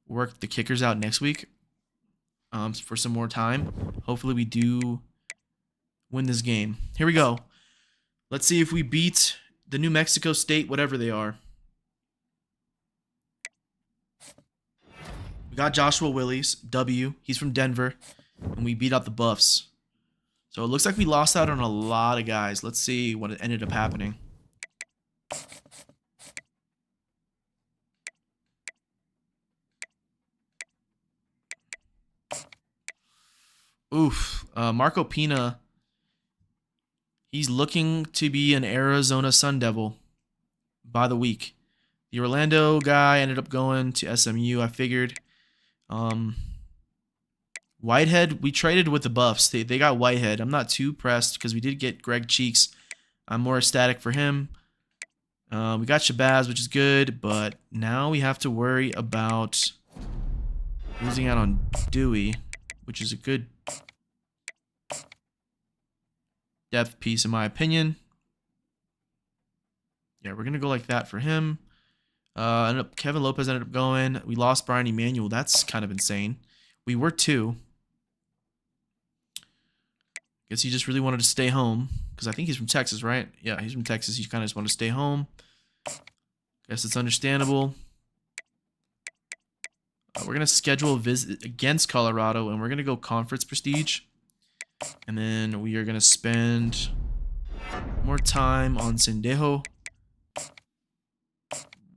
work the kickers out next week for some more time. Hopefully we do win this game. Here we go. Let's see if we beat the New Mexico State, whatever they are. We got Joshua Willies, W. He's from Denver. And we beat out the Buffs. So it looks like we lost out on a lot of guys. Let's see what ended up happening. Oof. Marco Pina. He's looking to be an Arizona Sun Devil by the week. The Orlando guy ended up going to SMU, I figured. Whitehead, we traded with the Buffs. They got Whitehead. I'm not too pressed because we did get Greg Cheeks. I'm more ecstatic for him. We got Shabazz, which is good, but now we have to worry about losing out on Dewey, which is a good depth piece in my opinion. Yeah, we're going to go like that for him. Kevin Lopez ended up going. We lost Brian Emanuel. That's kind of insane. We were 2. Guess he just really wanted to stay home because I think he's from Texas, right? Yeah, he's from Texas. He kind of just wanted to stay home. Guess it's understandable. We're going to schedule a visit against Colorado, and we're going to go conference prestige. And then we are going to spend more time on Sendejo.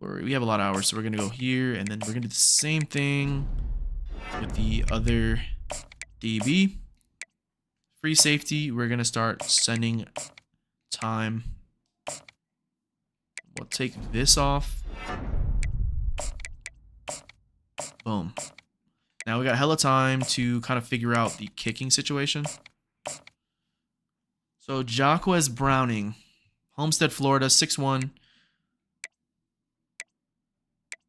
We have a lot of hours, so we're going to go here, and then we're going to do the same thing with the other DB. Free safety, we're going to start sending time. We'll take this off. Boom. Now we got hella time to kind of figure out the kicking situation. So Jaquez Browning, Homestead, Florida, 6'1".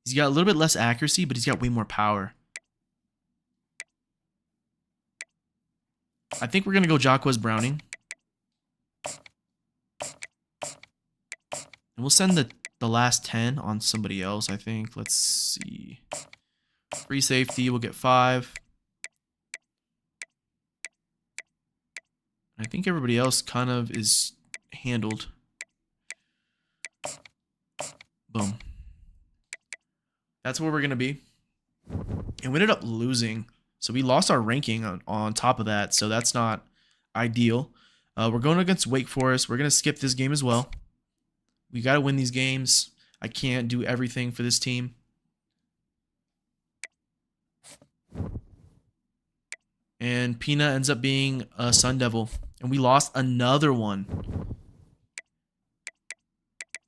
He's got a little bit less accuracy, but he's got way more power. I think we're going to go Jaquez Browning. And we'll send the last 10 on somebody else, I think. Let's see. Free safety, we'll get 5. I think everybody else kind of is handled. Boom. That's where we're going to be. And we ended up losing. So we lost our ranking on top of that. So that's not ideal. We're going against Wake Forest. We're going to skip this game as well. We got to win these games. I can't do everything for this team. And Pina ends up being a Sun Devil. And we lost another one.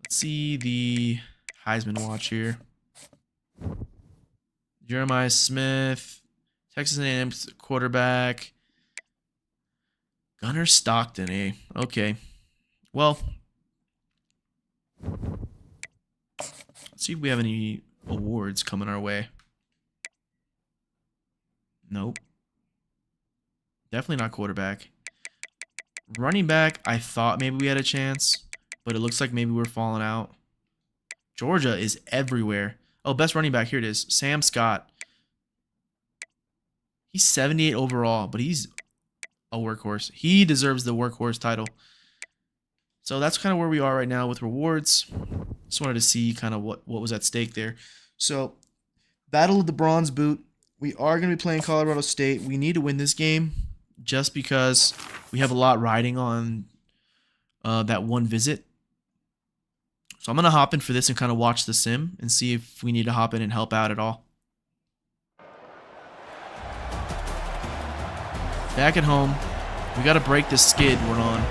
Let's see the Heisman watch here. Jeremiah Smith, Texas A&M quarterback. Gunnar Stockton, eh? Okay. Well, let's see if we have any awards coming our way. Nope. Definitely not quarterback. Running back, I thought maybe we had a chance, but it looks like maybe we're falling out. Georgia is everywhere. Oh, best running back, here it is. Sam Scott. He's 78 overall, but he's a workhorse. He deserves the workhorse title. So that's kind of where we are right now with rewards. Just wanted to see kind of what was at stake there. So, Battle of the Bronze Boot. We are going to be playing Colorado State. We need to win this game just because we have a lot riding on that one visit. So I'm going to hop in for this and kind of watch the sim and see if we need to hop in and help out at all. Back at home. We got to break this skid we're on.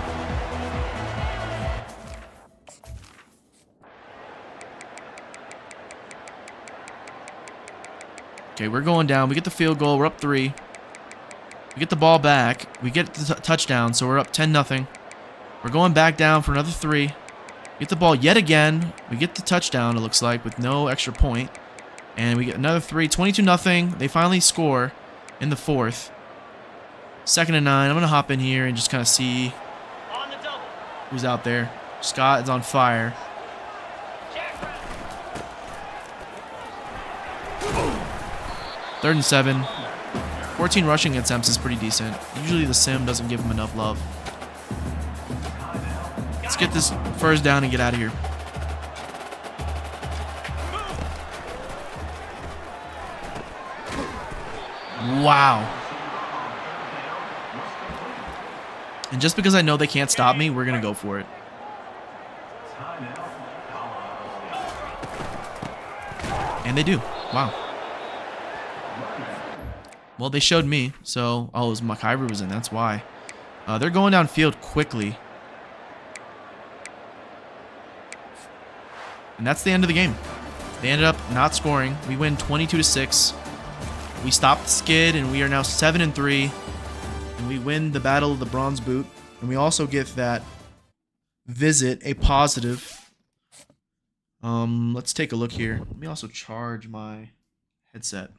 Okay, we're going down. We get the field goal. We're up 3. We get the ball back. We get the touchdown, so we're up 10-0. We're going back down for another 3. Get the ball yet again. We get the touchdown, it looks like, with no extra point. And we get another 3. 22-0. They finally score in the 4th. 2nd and 9. I'm going to hop in here and just kind of see On the double. who's out there. Scott is on fire. Jack Brown. 3rd and 7. 14 rushing attempts is pretty decent. Usually the sim doesn't give him enough love. Let's get this first down and get out of here. Wow. And just because I know they can't stop me, we're going to go for it. And they do. Wow. Well, they showed me. So, oh, it was McIver was in. That's why. They're going downfield quickly. And that's the end of the game. They ended up not scoring. We win 22-6. We stopped the skid, and we are now 7-3. And we win the Battle of the Bronze Boot. And we also get that visit a positive. Let's take a look here. Let me also charge my headset.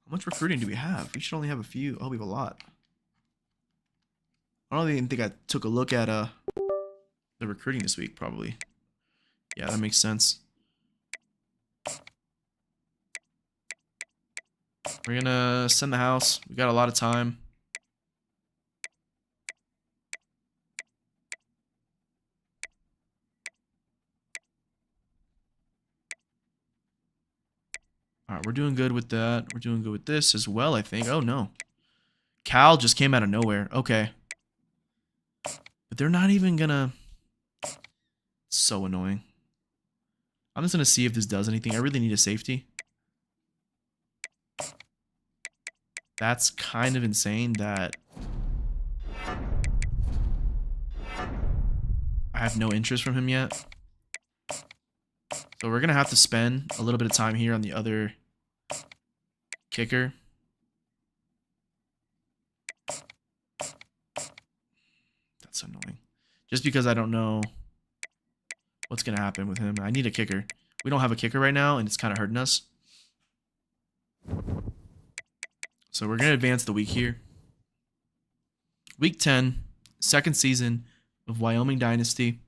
How much recruiting do we have? We should only have a few. Oh, we have a lot. I don't even think I took a look at the recruiting this week, probably. Yeah, that makes sense. We're gonna send the house. We got a lot of time. Alright, we're doing good with that. We're doing good with this as well, I think. Oh, no. Cal just came out of nowhere. Okay. But they're not even gonna... So annoying. I'm just gonna see if this does anything. I really need a safety. That's kind of insane that... I have no interest from him yet. So we're gonna have to spend a little bit of time here on the other kicker. That's annoying. Just because I don't know what's gonna happen with him. I need a kicker. We don't have a kicker right now, and it's kind of hurting us. So we're gonna advance the week here. Week 10, second season of Wyoming Dynasty.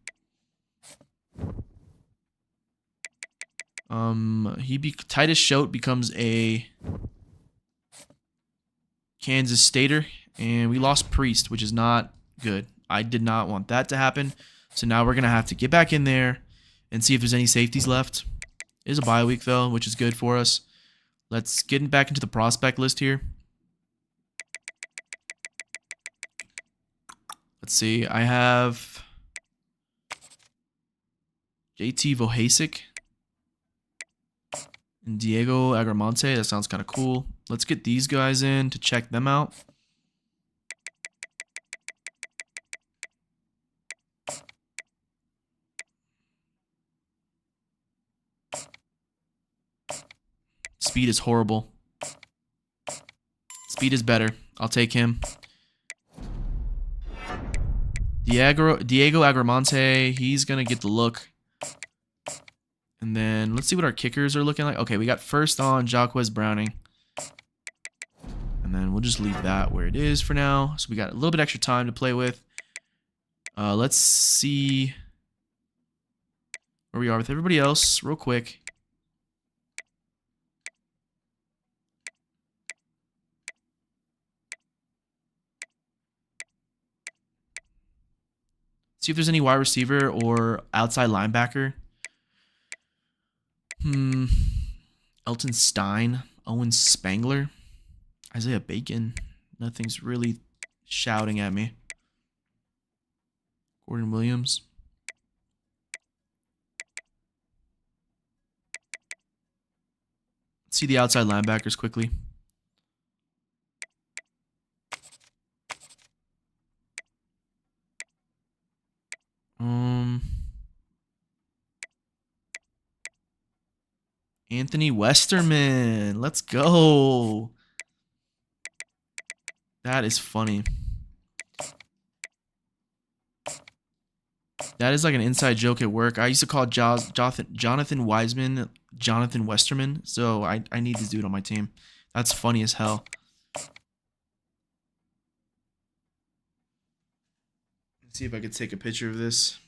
Titus Schote becomes a Kansas Stater, and we lost Priest, which is not good. I did not want that to happen. So now we're gonna have to get back in there and see if there's any safeties left. It is a bye week though, which is good for us. Let's get back into the prospect list here. Let's see. I have JT Vohasek and Diego Agramonte. That sounds kind of cool. Let's get these guys in to check them out. Speed is horrible. Speed is better. I'll take him. Diego Agramonte, he's going to get the look. And then let's see what our kickers are looking like. Okay, we got first on Jaquez Browning. And then we'll just leave that where it is for now. So we got a little bit extra time to play with. Let's see where we are with everybody else real quick. See if there's any wide receiver or outside linebacker. Elton Stein, Owen Spangler, Isaiah Bacon. Nothing's really shouting at me. Gordon Williams. Let's see the outside linebackers quickly. Anthony Westerman. Let's go. That is funny. That is like an inside joke at work. I used to call Jonathan Wiseman Jonathan Westerman, so I need this dude on my team. That's funny as hell. Let's see if I could take a picture of this.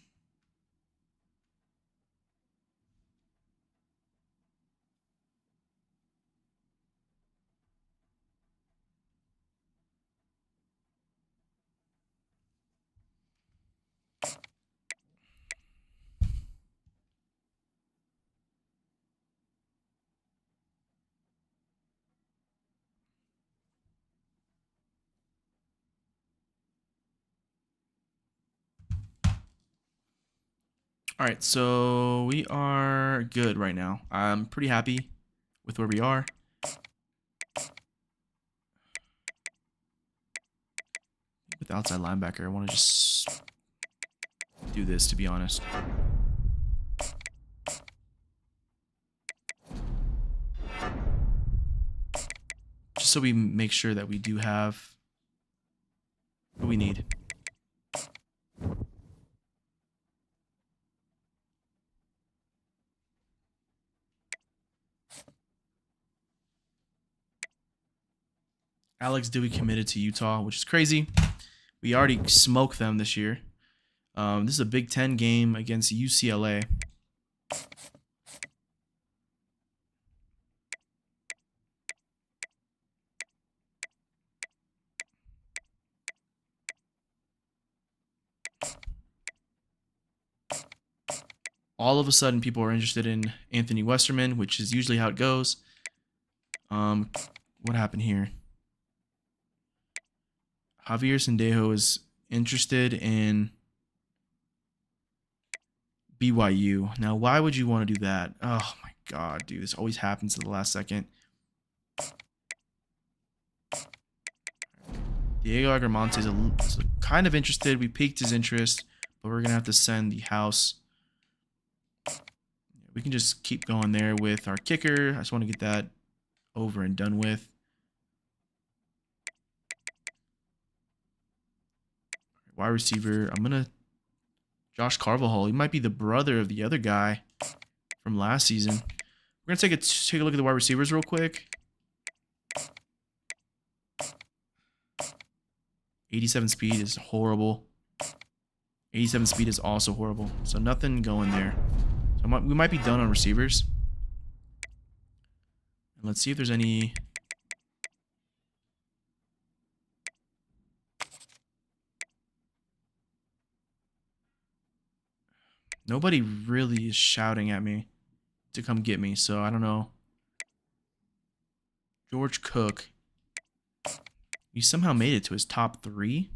All right, so we are good right now. I'm pretty happy with where we are. With the outside linebacker, I want to just do this, to be honest. Just so we make sure that we do have what we need. Alex Dewey committed to Utah, which is crazy. We already smoked them this year. This is a Big Ten game against UCLA. All of a sudden, people are interested in Anthony Westerman, which is usually how it goes. What happened here? Javier Sendejo is interested in BYU. Now, why would you want to do that? Oh my god, dude, this always happens at the last second. Diego Agramonte is kind of interested. We piqued his interest, but we're gonna have to send the house. We can just keep going there with our kicker. I just want to get that over and done with. Wide receiver, I'm gonna Josh Carvajal. He might be the brother of the other guy from last season. We're gonna take a look at the wide receivers real quick. 87 speed is horrible. 87 speed is also horrible. So nothing going there. So we might be done on receivers. And let's see if there's any. Nobody really is shouting at me to come get me, so I don't know. George Cook. He somehow made it to his top 3.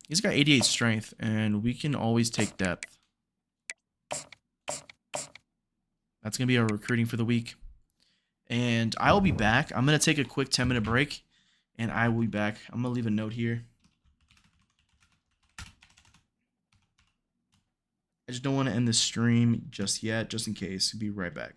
He's got 88 strength, and we can always take depth. That's going to be our recruiting for the week. And I will be back. I'm going to take a quick 10-minute break, and I will be back. I'm going to leave a note here. I just don't want to end the stream just yet, just in case. Be right back.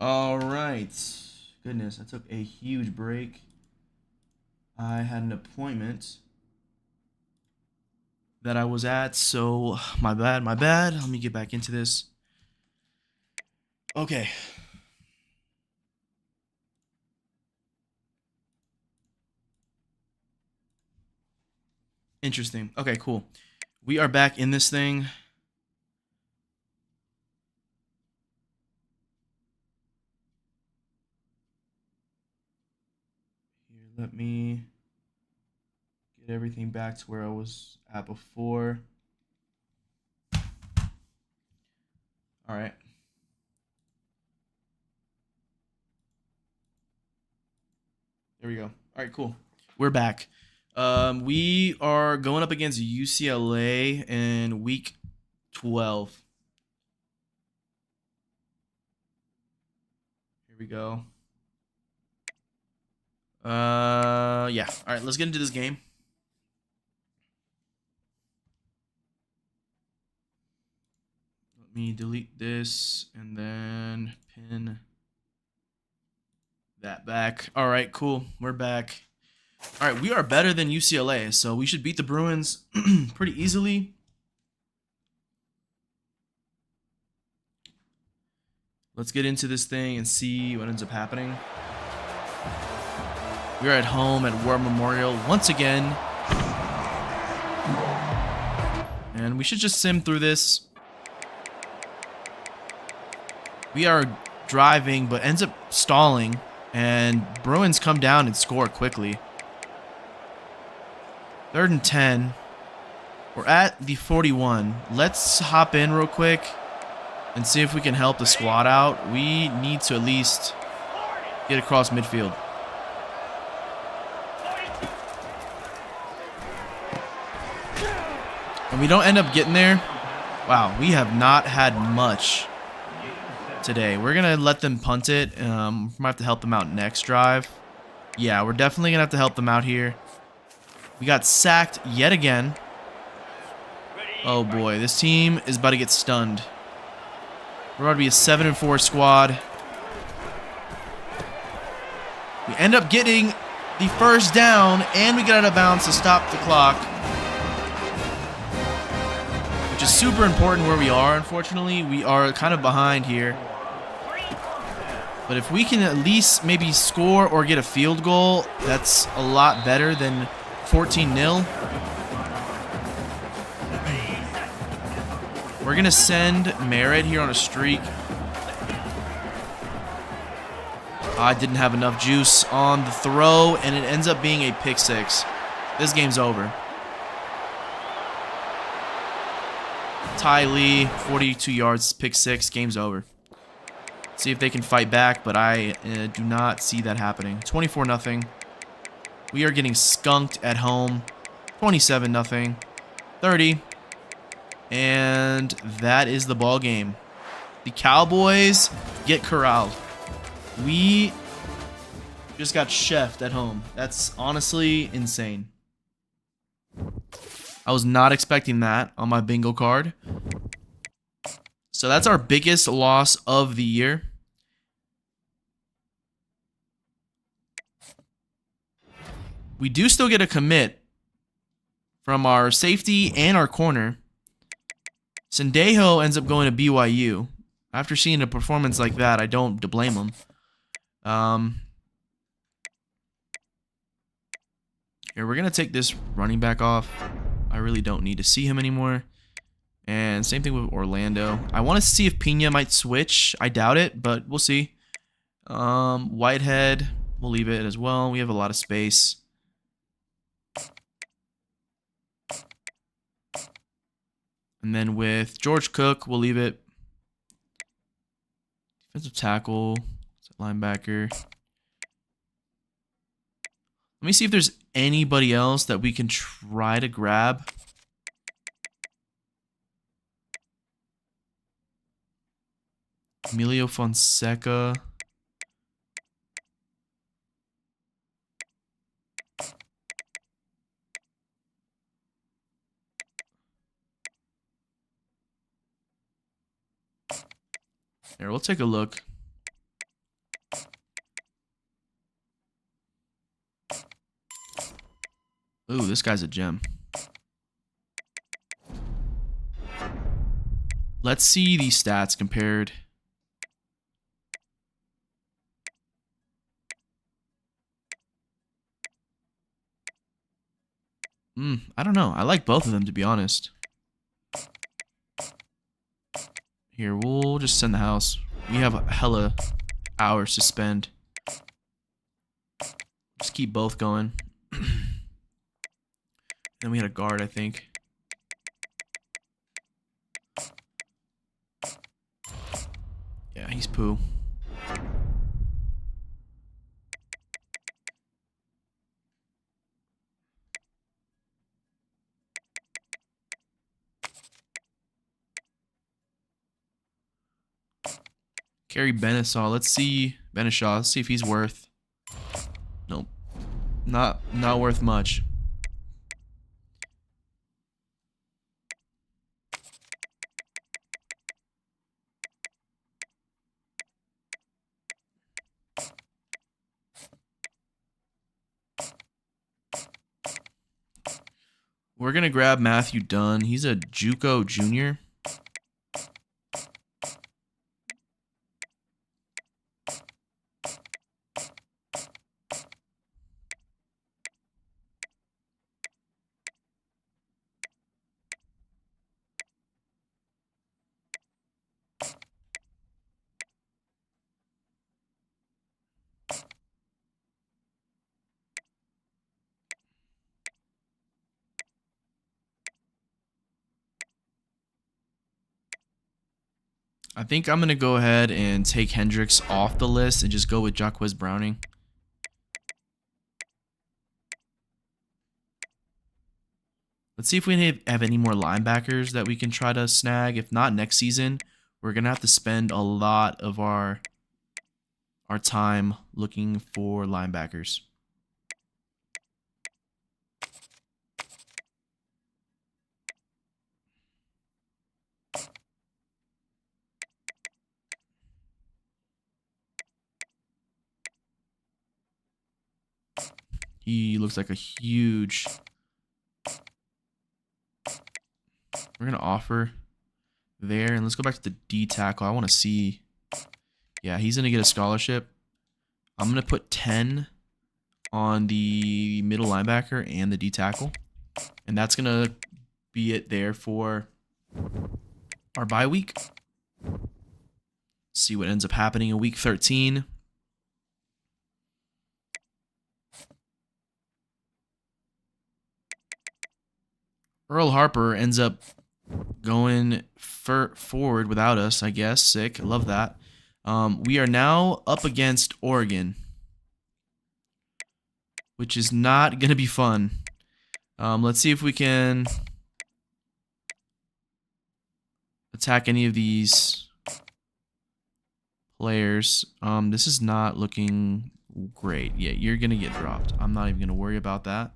All right. Goodness, I took a huge break. I had an appointment that I was at, so my bad, my bad. Let me get back into this. Okay. Interesting. Okay, cool. We are back in this thing. Here, let me get everything back to where I was at before. All right. There we go. All right, cool. We're back. We are going up against UCLA in week 12. Here we go. Yeah. All right, let's get into this game. Let me delete this and then pin that back. All right, cool. We're back. All right, we are better than UCLA, so we should beat the Bruins pretty easily. Let's get into this thing and see what ends up happening. We are at home at War Memorial once again. And we should just sim through this. We are driving, but ends up stalling. And Bruins come down and score quickly. 3rd and 10. We're at the 41. Let's hop in real quick and see if we can help the squad out. We need to at least get across midfield. And we don't end up getting there. Wow, we have not had much today. We're going to let them punt it. We might have to help them out next drive. Yeah, we're definitely going to have to help them out here. We got sacked yet again. Oh boy, this team is about to get stunned. We're about to be a 7-4 squad. We end up getting the first down, and we get out of bounds to stop the clock. Which is super important where we are, unfortunately. We are kind of behind here. But if we can at least maybe score or get a field goal, that's a lot better than 14-0. We're going to send Merritt here on a streak. I didn't have enough juice on the throw, and it ends up being a pick six. This game's over. Ty Lee, 42 yards, pick six, game's over. See if they can fight back, but I do not see that happening. 24-0. We are getting skunked at home. 27-0. 30. And that is the ball game. The Cowboys get corralled. We just got chefed at home. That's honestly insane. I was not expecting that on my bingo card. So that's our biggest loss of the year. We do still get a commit from our safety and our corner. Sendejo ends up going to BYU. After seeing a performance like that, I don't blame him. Here, we're going to take this running back off. I really don't need to see him anymore. And same thing with Orlando. I want to see if Pena might switch. I doubt it, but we'll see. Whitehead, we'll leave it as well. We have a lot of space. And then with George Cook, we'll leave it. Defensive tackle, linebacker. Let me see if there's anybody else that we can try to grab. Emilio Fonseca. Here, we'll take a look. Ooh, this guy's a gem. Let's see these stats compared. I don't know. I like both of them, to be honest. Here, we'll just send the house. We have hella hours to spend. Just keep both going. Then we had a guard, I think. Yeah, he's poo. Carry Benishaw. Let's see Benishaw. Let's see if he's worth. Nope. Not worth much. We're gonna grab Matthew Dunn. He's a JUCO junior. I think I'm gonna go ahead and take Hendricks off the list and just go with Jacquez Browning. Let's see if we have any more linebackers that we can try to snag. If not, next season, we're going to have to spend a lot of our time looking for linebackers. He looks like a huge... We're going to offer there. And let's go back to the D tackle. I want to see... Yeah, he's going to get a scholarship. I'm going to put 10 on the middle linebacker and the D tackle. And that's going to be it there for our bye week. See what ends up happening in week 13. Earl Harper ends up going forward without us, I guess. Sick. I love that. We are now up against Oregon, which is not going to be fun. Let's see if we can attack any of these players. This is not looking great. Yeah, you're going to get dropped. I'm not even going to worry about that.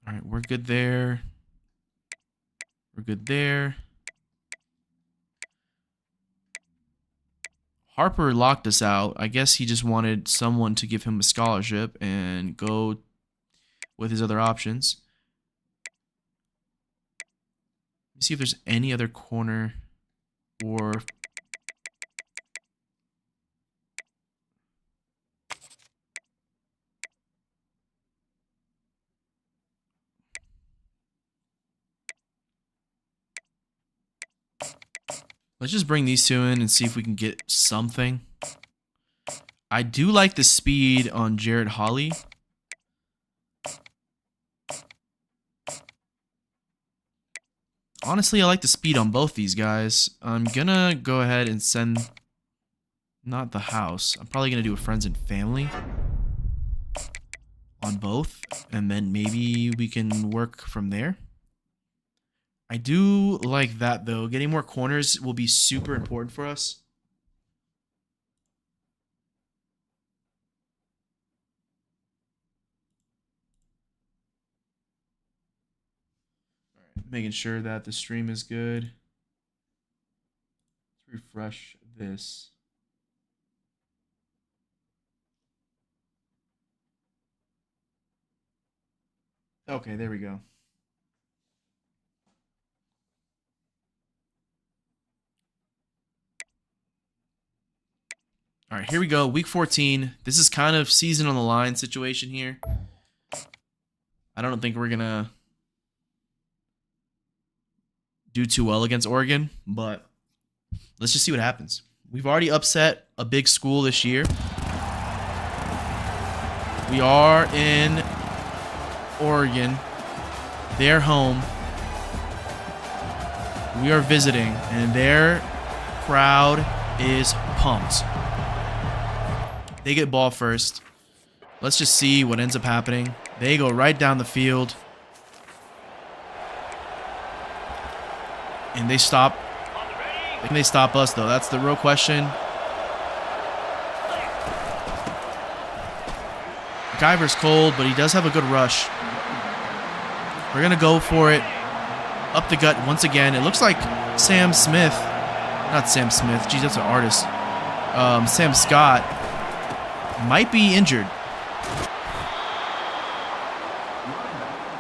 All right, we're good there. We're good there. Harper locked us out. I guess he just wanted someone to give him a scholarship and go with his other options. Let me see if there's any other corner or... Let's just bring these two in and see if we can get something. I do like the speed on Jared Hawley. Honestly, I like the speed on both these guys. I'm gonna go ahead and send... Not the house. I'm probably gonna do a friends and family on both. And then maybe we can work from there. I do like that, though. Getting more corners will be super important for us. All right, making sure that the stream is good. Let's refresh this. Okay, there we go. All right, here we go. Week 14. This is kind of season on the line situation here. I don't think we're going to do too well against Oregon, but let's just see what happens. We've already upset a big school this year. We are in Oregon. They're home. We are visiting, and their crowd is pumped. They get ball first. Let's just see what ends up happening. They go right down the field. And they stop. Can they stop us, though? That's the real question. McIver's cold, but he does have a good rush. We're going to go for it. Up the gut once again. It looks like Sam Smith. Not Sam Smith. Geez, that's an artist. Sam Scott might be injured.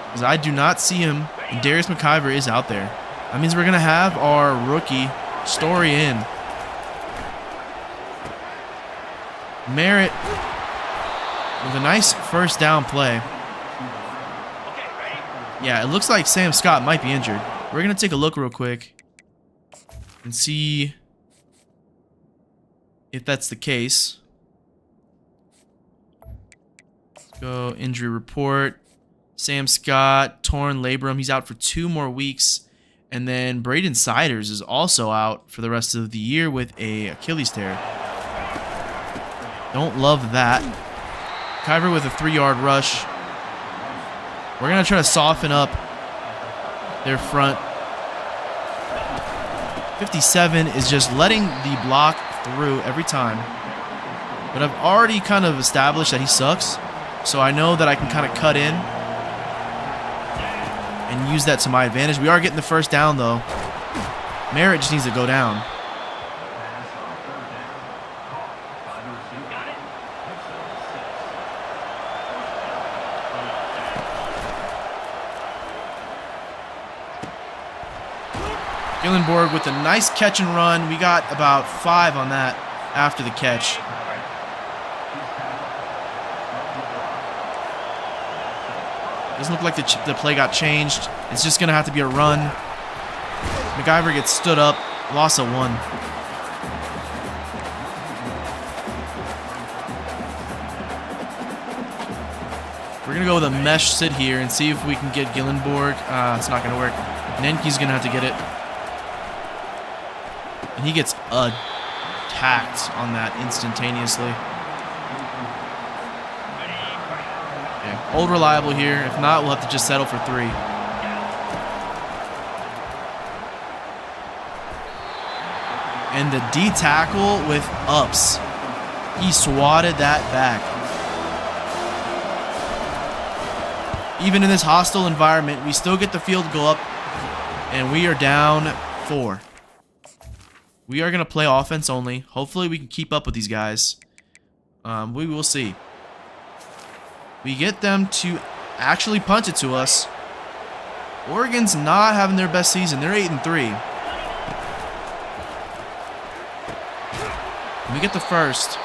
Because I do not see him. And Darius McIver is out there. That means we're going to have our rookie Story in. Merritt with a nice first down play. Yeah, it looks like Sam Scott might be injured. We're going to take a look real quick and see if that's the case. Let's go injury report. Sam Scott, torn labrum. He's out for 2 more weeks. And then Braden Siders is also out for the rest of the year with a Achilles tear. Don't love that. Kyver with a 3-yard rush. We're going to try to soften up their front. 57 is just letting the block through every time. But I've already kind of established that he sucks. So I know that I can kind of cut in and use that to my advantage. We are getting the first down, though. Merritt just needs to go down. Gillenborg with a nice catch and run. We got about 5 on that after the catch. Doesn't look like the play got changed. It's just going to have to be a run. McIver gets stood up. Loss of 1. We're going to go with a mesh sit here and see if we can get Gillenborg. It's not going to work. Nenke's going to have to get it. And he gets attacked on that instantaneously. Okay. Old reliable here. If not, we'll have to just settle for 3. And the D tackle with ups. He swatted that back. Even in this hostile environment, we still get the field goal up. And we are down 4. We are going to play offense only. Hopefully we can keep up with these guys. We will see. We get them to actually punch it to us. Oregon's not having their best season. They're 8-3. We get the first.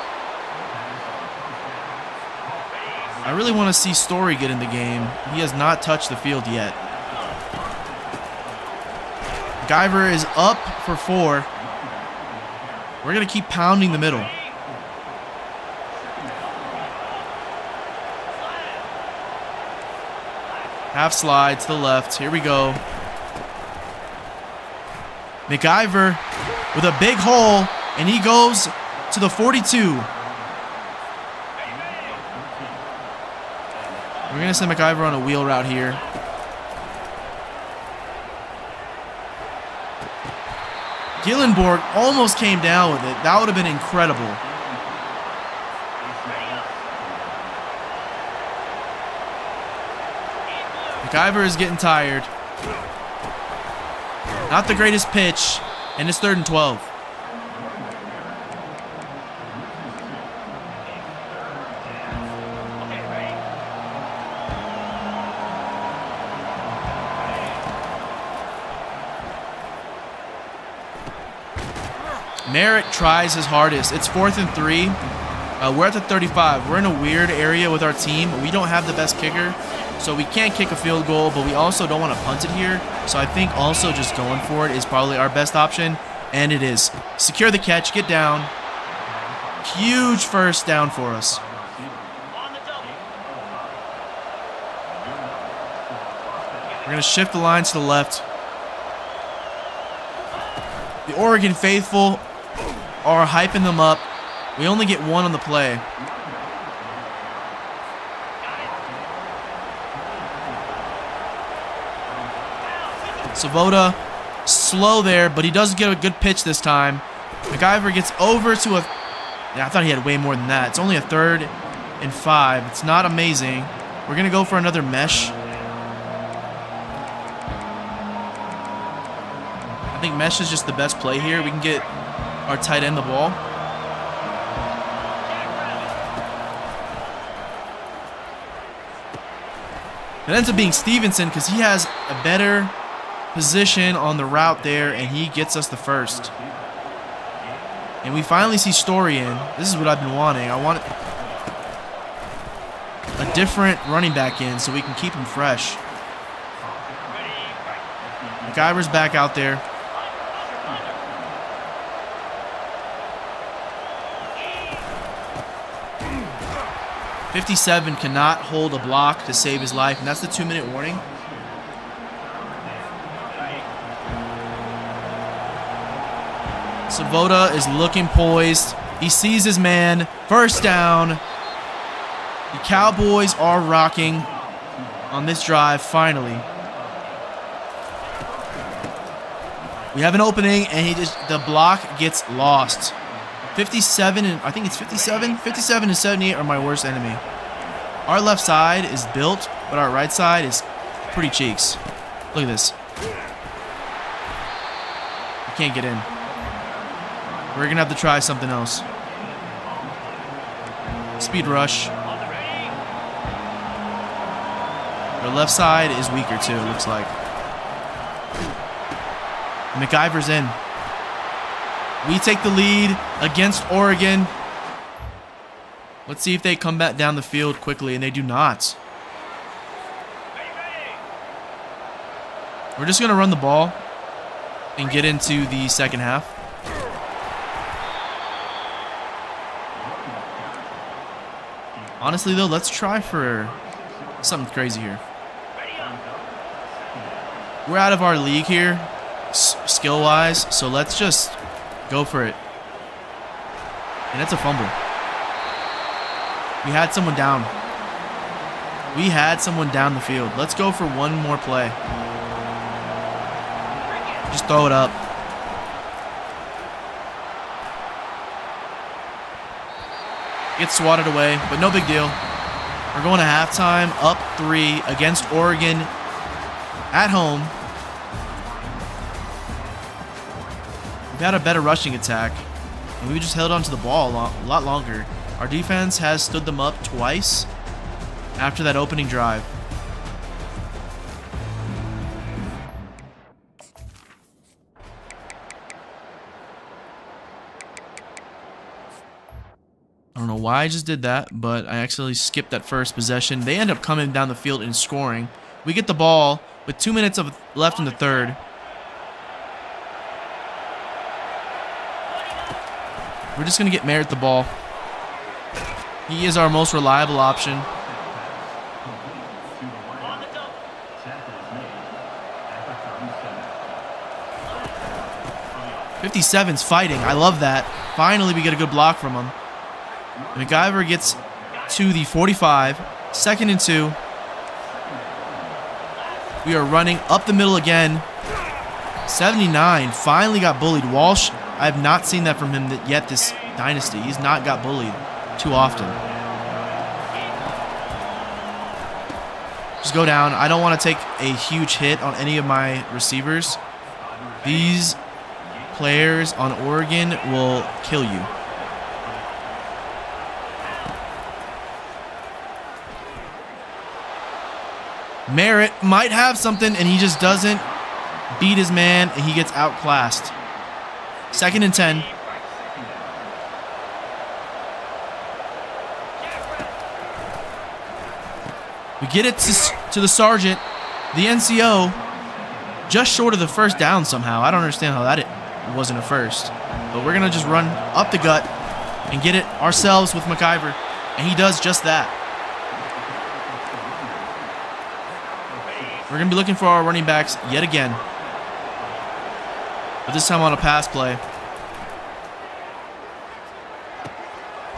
I really want to see Story get in the game. He has not touched the field yet. Guyver is up for 4. We're going to keep pounding the middle. Half slide to the left. Here we go. McIver with a big hole, and he goes to the 42. We're going to send McIver on a wheel route here. Gillenborg almost came down with it. That would have been incredible. McIver is getting tired. Not the greatest pitch, and it's 3rd and 12. Merritt tries his hardest. It's 4th and 3. We're at the 35. We're in a weird area with our team. We don't have the best kicker, so we can't kick a field goal, but we also don't want to punt it here. So I think also just going for it is probably our best option, and it is. Secure the catch, get down. Huge first down for us. On the double. We're going to shift the lines to the left. The Oregon faithful are hyping them up. We only get one on the play. Svoboda, slow there, but he does get a good pitch this time. MacIver gets over to a... Yeah, I thought he had way more than that. It's only a 3rd and 5. It's not amazing. We're going to go for another mesh. I think mesh is just the best play here. We can get our tight end the ball. It ends up being Stevenson because he has a better position on the route there, and he gets us the first. And we finally see Story in. This is what I've been wanting. I want a different running back in so we can keep him fresh. MacIver's back out there. .57 cannot hold a block to save his life, and that's the 2-minute warning. Svoboda is looking poised. He sees his man. First down. The Cowboys are rocking on this drive, finally. We have an opening, and the block gets lost. 57, and I think it's 57. 57 and 78 are my worst enemy. Our left side is built, but our right side is pretty cheeks. Look at this. I can't get in. We're going to have to try something else. Speed rush. Our left side is weaker too, it looks like. MacIver's in. We take the lead against Oregon. Let's see if they come back down the field quickly, and they do not. We're just going to run the ball and get into the second half. Honestly, though, let's try for something crazy here. We're out of our league here, skill-wise, so let's just go for it. And it's a fumble. We had someone down. We had someone down the field. Let's go for one more play. Just throw it up. Gets swatted away, but no big deal. We're going to halftime, up 3 against Oregon at home. We've had a better rushing attack, and we just held onto the ball a lot longer. Our defense has stood them up twice after that opening drive. I don't know why I just did that, but I actually skipped that first possession. They end up coming down the field and scoring. We get the ball with 2 minutes left in the third. We're just going to get Merritt the ball. He is our most reliable option. On the double. 57's fighting. I love that. Finally, we get a good block from him. MacIver gets to the 45. 2nd and 2. We are running up the middle again. 79 finally got bullied. Walsh, I have not seen that from him yet this dynasty. He's not got bullied too often. Just go down. I don't want to take a huge hit on any of my receivers. These players on Oregon will kill you. Merritt might have something, and he just doesn't beat his man, and he gets outclassed. 2nd and 10. We get it to the sergeant, the NCO, just short of the first down somehow. I don't understand how that it wasn't a first. But we're going to just run up the gut and get it ourselves with McIver. And he does just that. We're going to be looking for our running backs yet again. But this time on a pass play.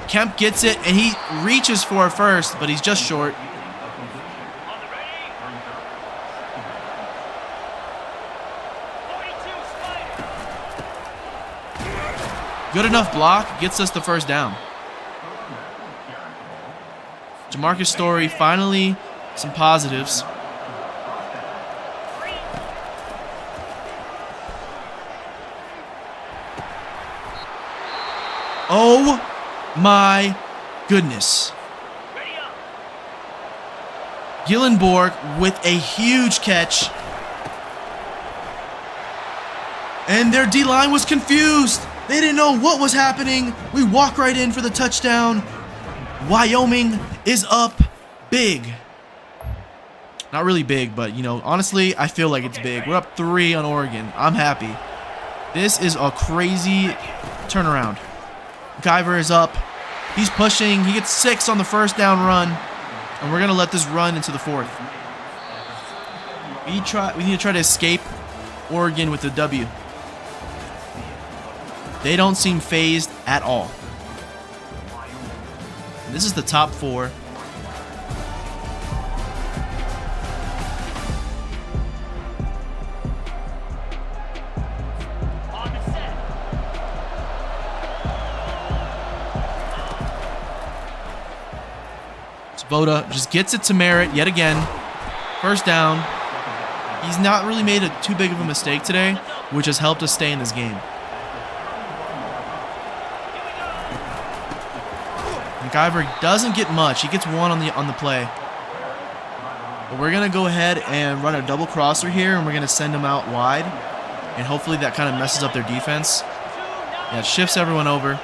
Kemp gets it, and he reaches for a first, but he's just short. Good enough block, gets us the first down. Jamarcus Story, finally some positives. Oh my goodness. Gillenborg with a huge catch. And their D-line was confused. They didn't know what was happening. We walk right in for the touchdown. Wyoming is up big. Not really big, but, you know, honestly, I feel like it's big. We're up 3 on Oregon. I'm happy. This is a crazy turnaround. McIver is up. He's pushing. He gets 6 on the first down run. And we're going to let this run into the 4th. We need to try to escape Oregon with the W. They don't seem phased at all. This is the top 4. Voda just gets it to Merritt yet again. First down. He's not really made too big of a mistake today, which has helped us stay in this game. McIver doesn't get much. He gets 1 on the play. But we're gonna go ahead and run a double crosser here, and we're gonna send them out wide, and hopefully that kind of messes up their defense. Yeah, it shifts everyone over.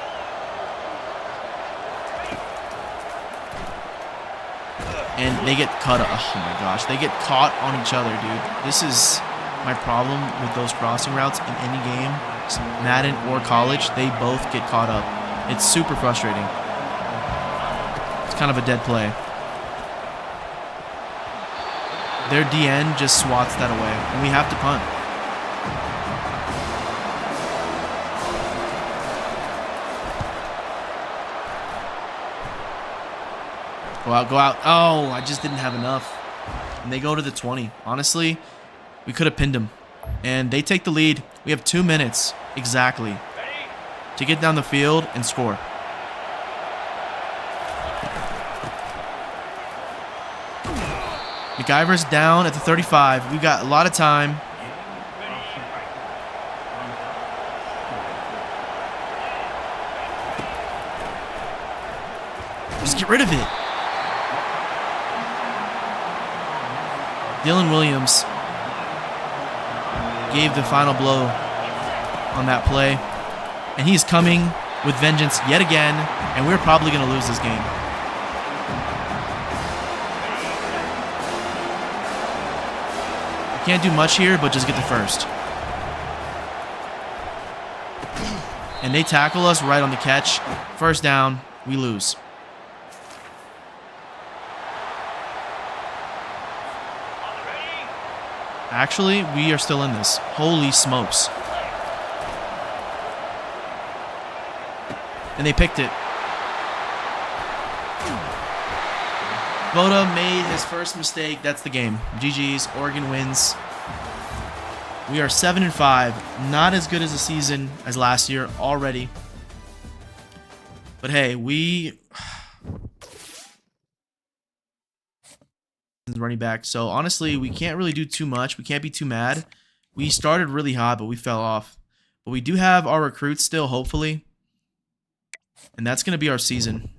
And they get cut. Oh my gosh, they get caught on each other, dude. This is my problem with those crossing routes in any game, Madden or college. They both get caught up. It's super frustrating. It's kind of a dead play. Their DN just swats that away, and we have to punt. Go out, go out. Oh, I just didn't have enough. And they go to the 20. Honestly, we could have pinned them. And they take the lead. We have 2 minutes exactly to get down the field and score. McIver's down at the 35. We've got a lot of time. Just get rid of it. Dylan Williams gave the final blow on that play. And he's coming with vengeance yet again. And we're probably going to lose this game. Can't do much here, but just get the first. And they tackle us right on the catch. First down, we lose. Actually, we are still in this. Holy smokes. And they picked it. Voda made his first mistake. That's the game. GG's. Oregon wins. We are 7-5. Not as good as a season as last year already. But hey, we... running back. So honestly, we can't really do too much. We can't be too mad. We started really hot, but we fell off. But we do have our recruits still, hopefully. And that's going to be our season.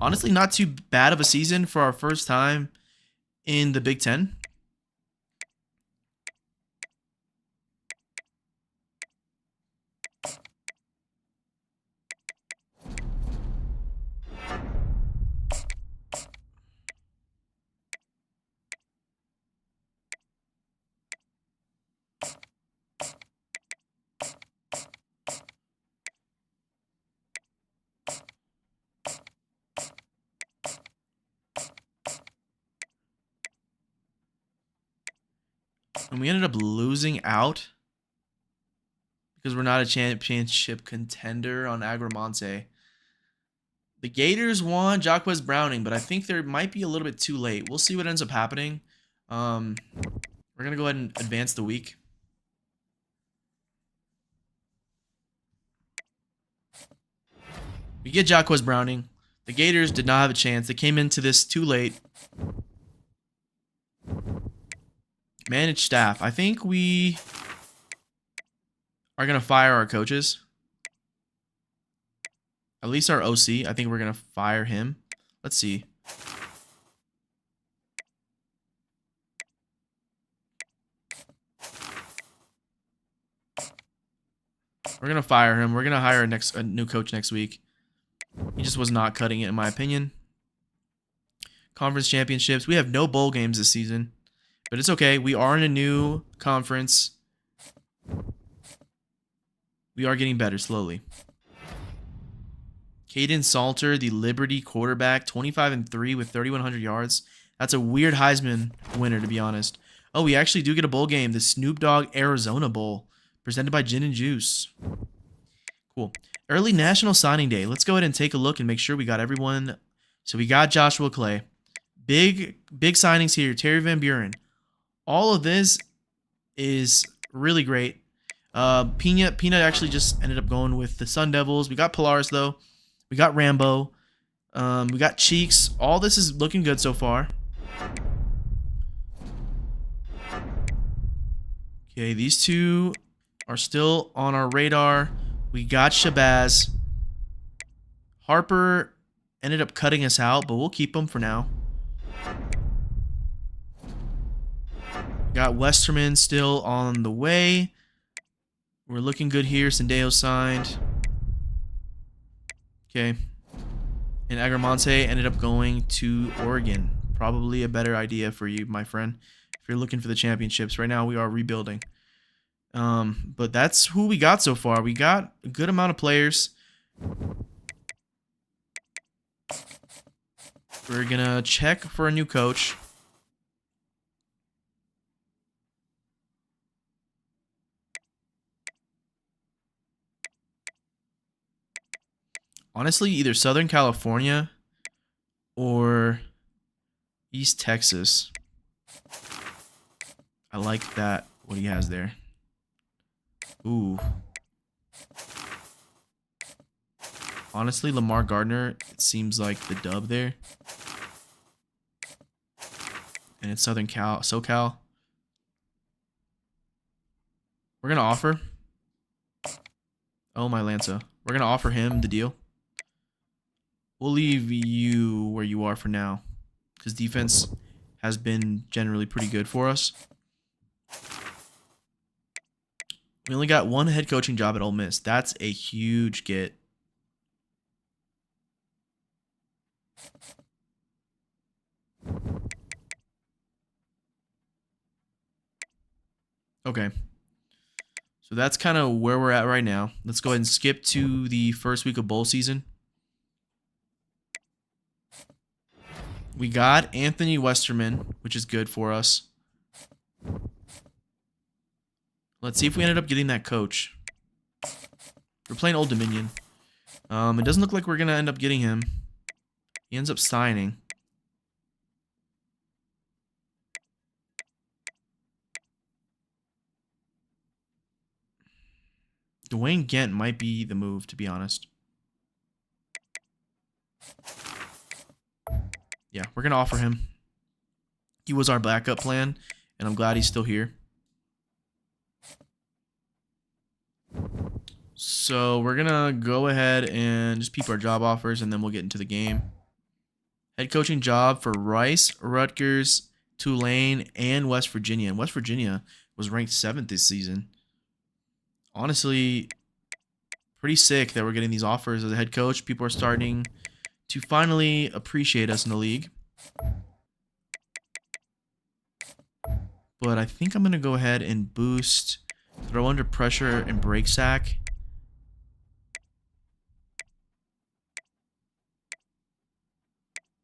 Honestly, not too bad of a season for our first time in the Big Ten. And we ended up losing out because we're not a championship contender on Agramonte. The Gators won Jacquez Browning, but I think there might be a little bit too late. We'll see what ends up happening. We're going to go ahead and advance the week. We get Jacquez Browning. The Gators did not have a chance. They came into this too late. Managed staff. I think we are going to fire our coaches. At least our OC. I think we're going to fire him. Let's see. We're going to fire him. We're going to hire a new coach next week. He just was not cutting it, in my opinion. Conference championships. We have no bowl games this season. But it's okay. We are in a new conference. We are getting better slowly. Caden Salter, the Liberty quarterback, 25-3 with 3,100 yards. That's a weird Heisman winner, to be honest. Oh, we actually do get a bowl game. The Snoop Dogg Arizona Bowl, presented by Gin and Juice. Cool. Early National Signing Day. Let's go ahead and take a look and make sure we got everyone. So we got Joshua Clay. Big signings here. Terry Van Buren. All of this is really great. Pina actually just ended up going with the Sun Devils. We got Polaris, though. We got Rambo. We got Cheeks. All this is looking good so far. Okay, these two are still on our radar. We got Shabazz. Harper ended up cutting us out, but we'll keep him for now. Got Westerman still on the way. We're looking good here. Sendeo signed. Okay. And Agramonte ended up going to Oregon. Probably a better idea for you, my friend, if you're looking for the championships. Right now, we are rebuilding. But that's who we got so far. We got a good amount of players. We're going to check for a new coach. Honestly, either Southern California or East Texas. I like that, what he has there. Ooh. Honestly, Lamar Gardner, it seems like the dub there. And it's Southern SoCal. We're going to offer. Oh, my Lanza. We're going to offer him the deal. We'll leave you where you are for now, because defense has been generally pretty good for us. We only got one head coaching job at Ole Miss. That's a huge get. Okay. So that's kind of where we're at right now. Let's go ahead and skip to the first week of bowl season. We got Anthony Westerman, which is good for us. Let's see if we ended up getting that coach. We're playing Old Dominion. It doesn't look like we're going to end up getting him. He ends up signing. Dwayne Gent might be the move, to be honest. Yeah, we're going to offer him. He was our backup plan, and I'm glad he's still here. So we're going to go ahead and just peep our job offers, and then we'll get into the game. Head coaching job for Rice, Rutgers, Tulane, and West Virginia. And West Virginia was ranked 7th this season. Honestly, pretty sick that we're getting these offers as a head coach. People are starting to finally appreciate us in the league. But I think I'm going to go ahead and boost, throw under pressure, and break sack.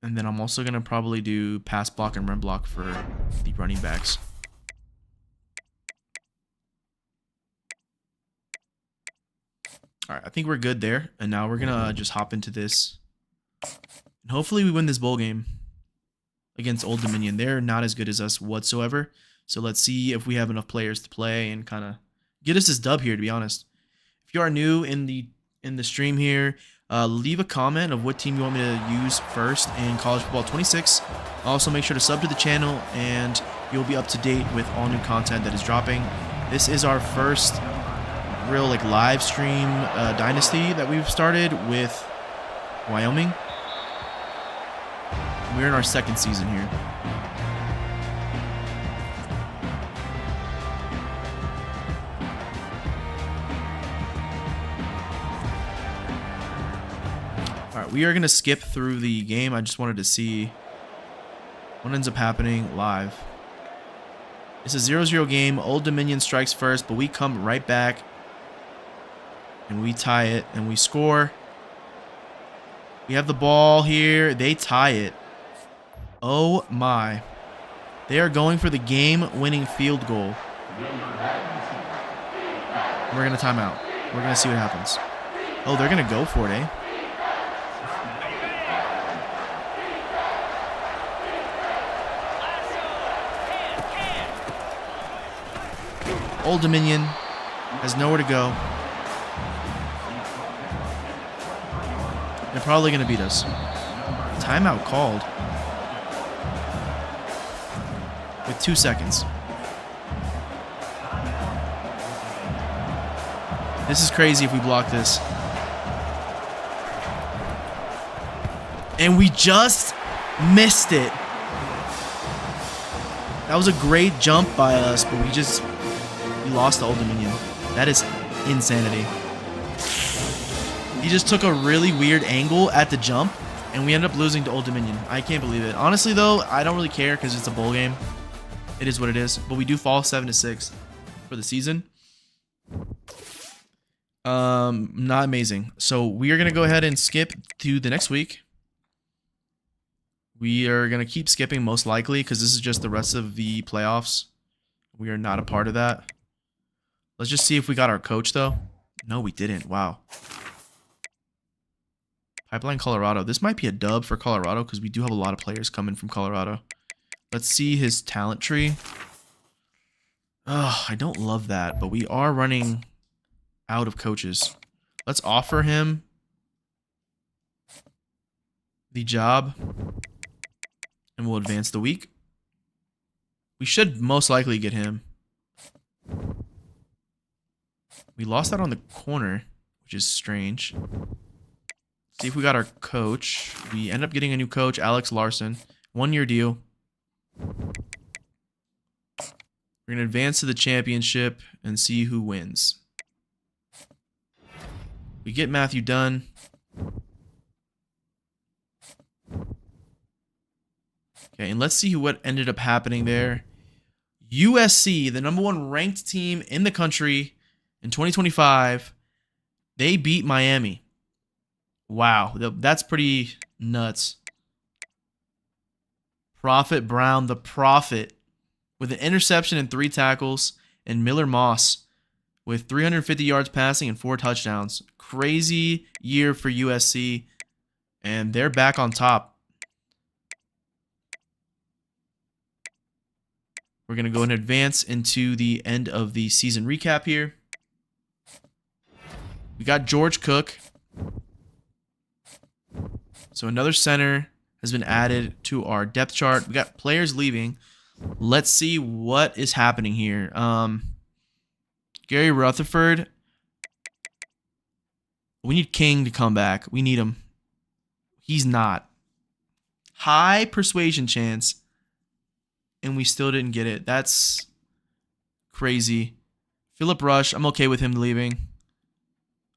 And then I'm also going to probably do pass block and run block for the running backs. All right, I think we're good there. And now we're going to just hop into this. And hopefully we win this bowl game against Old Dominion. They're not as good as us whatsoever. So let's see if we have enough players to play and kind of get us this dub here, to be honest. If you are new in the stream here, leave a comment of what team you want me to use first in College Football 26. Also, make sure to sub to the channel, and you'll be up to date with all new content that is dropping. This is our first real live stream dynasty that we've started with Wyoming. We're in our second season here. Alright, we are going to skip through the game. I just wanted to see what ends up happening live. It's a 0-0 game. Old Dominion strikes first, but we come right back. And we tie it, and we score. We have the ball here. They tie it. Oh, my. They are going for the game-winning field goal. We're going to time out. We're going to see what happens. Oh, they're going to go for it, eh? Old Dominion has nowhere to go. They're probably going to beat us. Timeout called. With 2 seconds. This is crazy if we block this. And we just missed it. That was a great jump by us, but we lost to Old Dominion. That is insanity. He just took a really weird angle at the jump, and we ended up losing to Old Dominion. I can't believe it. Honestly, though, I don't really care because it's a bowl game. It is what it is. But we do fall 7-6 for the season. Not amazing. So we are going to go ahead and skip to the next week. We are going to keep skipping most likely because this is just the rest of the playoffs. We are not a part of that. Let's just see if we got our coach, though. No, we didn't. Wow. Pipeline, Colorado. This might be a dub for Colorado because we do have a lot of players coming from Colorado. Let's see his talent tree. Oh, I don't love that, but we are running out of coaches. Let's offer him the job, and we'll advance the week. We should most likely get him. We lost that on the corner, which is strange. See if we got our coach. We end up getting a new coach, Alex Larson. 1-year deal. We're going to advance to the championship and see who wins. We get Matthew Dunn. Okay, and let's see what ended up happening there. USC, the #1 ranked team in the country in 2025, they beat Miami. Wow, that's pretty nuts. Prophet Brown, the Prophet, with an interception and 3 tackles, and Miller Moss with 350 yards passing and 4 touchdowns. Crazy year for USC, and they're back on top. We're going to go and advance into the end of the season recap here. We got George Cook. So another center has been added to our depth chart. We got players leaving. Let's see what is happening here. Gary Rutherford. We need King to come back. We need him. He's not. High persuasion chance. And we still didn't get it. That's crazy. Philip Rush. I'm okay with him leaving.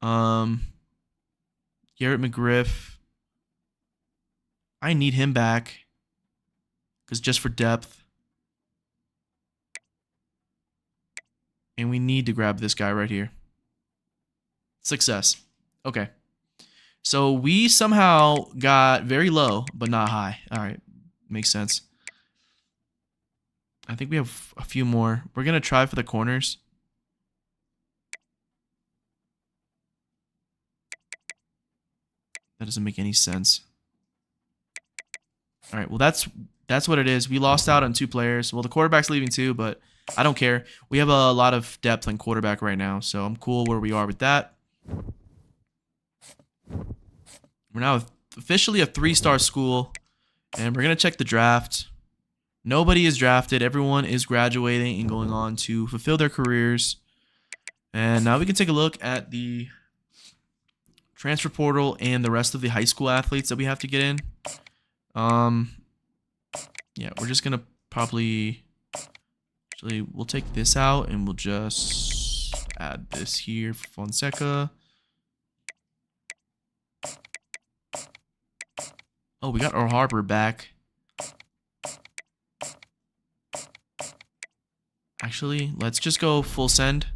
Garrett McGriff. I need him back. Because just for depth. And we need to grab this guy right here. Success. Okay. So we somehow got very low, but not high. All right. Makes sense. I think we have a few more. We're going to try for the corners. That doesn't make any sense. All right, well, that's what it is. We lost out on 2 players. Well, the quarterback's leaving too, but I don't care. We have a lot of depth on quarterback right now, so I'm cool where we are with that. We're now officially a 3-star school, and we're going to check the draft. Nobody is drafted. Everyone is graduating and going on to fulfill their careers. And now we can take a look at the transfer portal and the rest of the high school athletes that we have to get in. Yeah, we're just gonna probably actually we'll take this out and we'll just add this here for Fonseca. Oh, we got our Harper back. Actually, let's just go full send.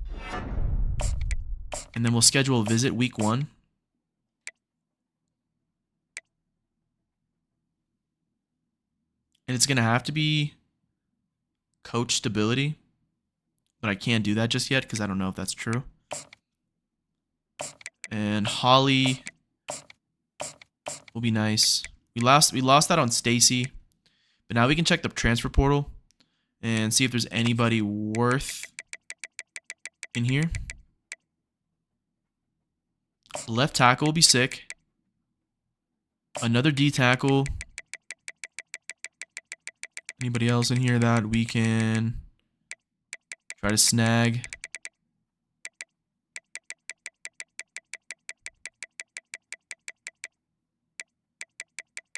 And then we'll schedule a visit week 1. And it's going to have to be coach stability. But I can't do that just yet because I don't know if that's true. And Holly will be nice. We lost that on Stacy. But now we can check the transfer portal and see if there's anybody worth in here. Left tackle will be sick. Another D tackle. Anybody else in here that we can try to snag?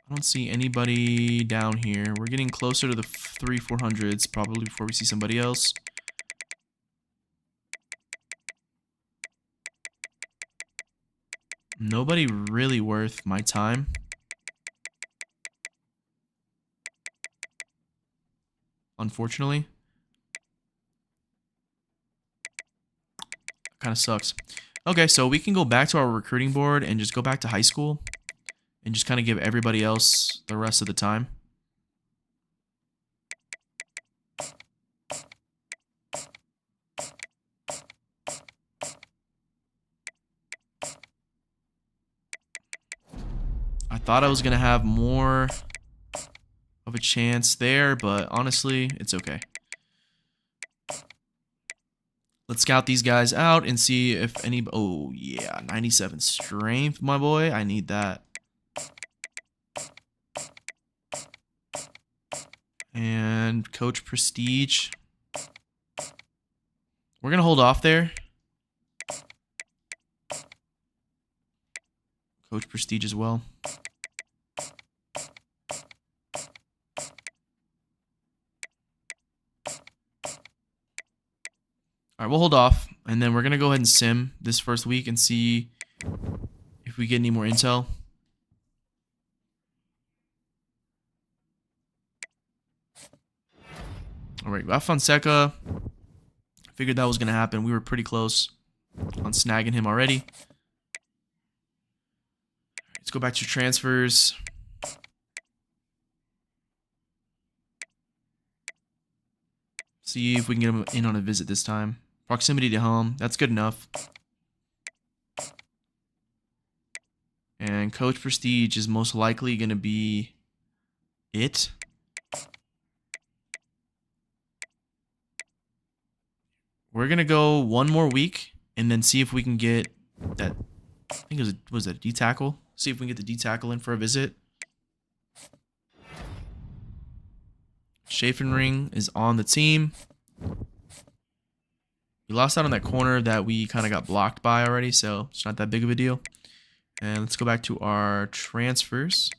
I don't see anybody down here. We're getting closer to the 300-400s probably before we see somebody else. Nobody really worth my time. Unfortunately. Kind of sucks. Okay, so we can go back to our recruiting board and just go back to high school and just kind of give everybody else the rest of the time. I thought I was going to have more of a chance there, but honestly, it's okay. Let's scout these guys out and see if any... Oh, yeah, 97 strength, my boy. I need that. And Coach Prestige. We're going to hold off there. Coach Prestige as well. All right, we'll hold off, and then we're going to go ahead and sim this first week and see if we get any more intel. All right, got Fonseca. Figured that was going to happen. We were pretty close on snagging him already. Let's go back to transfers. See if we can get him in on a visit this time. Proximity to home. That's good enough. And Coach Prestige is most likely going to be it. We're going to go one more week and then see if we can get that. I think it was that D-tackle. See if we can get the D-tackle in for a visit. Schaefenring is on the team. We lost out on that corner that we kind of got blocked by already, so it's not that big of a deal. And let's go back to our transfers.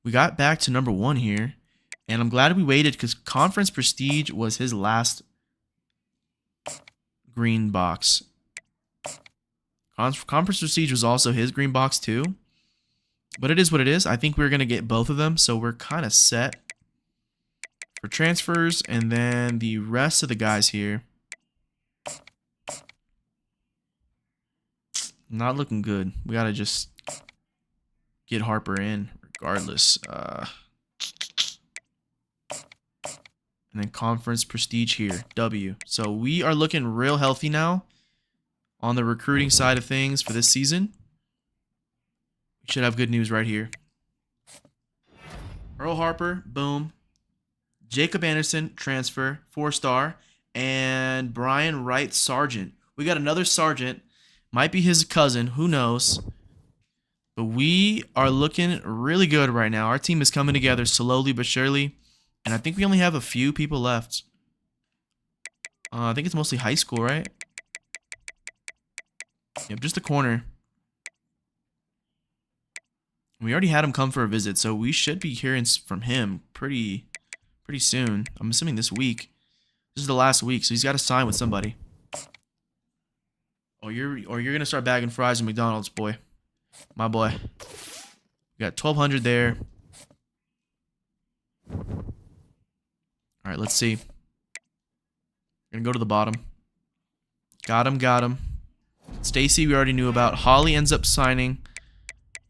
We got back to number 1 here, and I'm glad we waited because Conference Prestige was his last green box. Conference Prestige was also his green box too, but it is what it is. I think we're going to get both of them, so we're kind of set for transfers, and then the rest of the guys here. Not looking good. We got to just get Harper in regardless. And then Conference Prestige here. W. So we are looking real healthy now on the recruiting side of things for this season. We Should have good news right here. Earl Harper, boom. Jacob Anderson, transfer, 4-star. And Brian Wright, Sargent. We got another Sargent. Might be his cousin, who knows. But we are looking really good right now. Our team is coming together slowly but surely. And I think we only have a few people left. I think it's mostly high school, right? Yep, just the corner. We already had him come for a visit, so we should be hearing from him pretty soon. I'm assuming this week. This is the last week, so he's got to sign with somebody. Oh, you're gonna start bagging fries at McDonald's, boy. My boy. We got 1,200 there. All right, let's see. Gonna go to the bottom. Got him. Stacy, we already knew about. Holly ends up signing.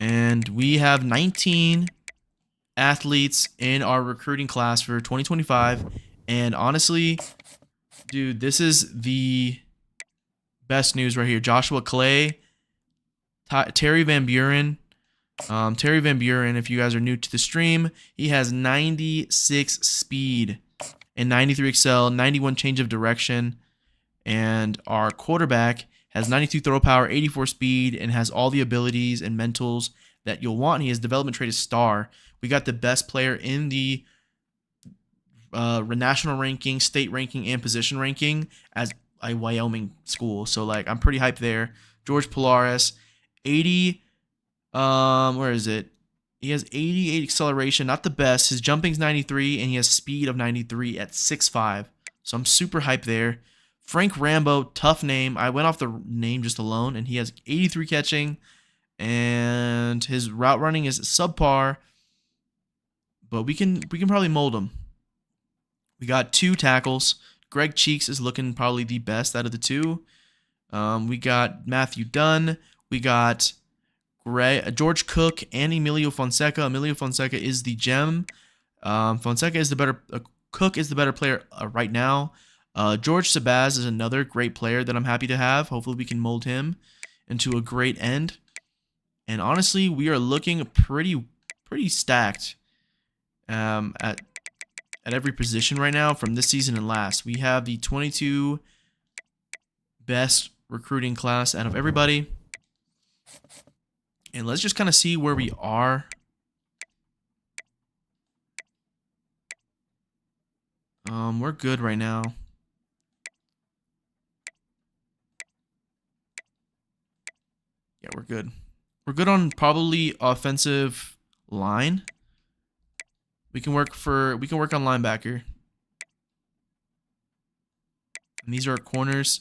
And we have 19 athletes in our recruiting class for 2025. And honestly, dude, this is the best news right here. Joshua Clay, Terry Van Buren. Terry Van Buren, if you guys are new to the stream, he has 96 speed and 93 excel, 91 change of direction. And our quarterback has 92 throw power, 84 speed, and has all the abilities and mentals that you'll want. He has development trait as star. We got the best player in the national ranking, state ranking, and position ranking as a Wyoming school. So, like, I'm pretty hyped there. George Pilares, 80, where is it? He has 88 acceleration, not the best. His jumping's 93, and he has speed of 93 at 6'5". So I'm super hyped there. Frank Rambo, tough name. I went off the name just alone, and he has 83 catching, and his route running is subpar, but we can probably mold him. We got 2 tackles. Greg Cheeks is looking probably the best out of the 2. We got Matthew Dunn. We got George Cook and Emilio Fonseca. Emilio Fonseca is the gem. Fonseca is the better. Cook is the better player right now. George Sabaz is another great player that I'm happy to have. Hopefully we can mold him into a great end. And honestly, we are looking pretty stacked at every position right now from this season and last. We have the 22 best recruiting class out of everybody. And let's just kind of see where we are. We're good right now. Yeah, we're good. We're good on probably offensive line. We can work on linebacker. And these are our corners.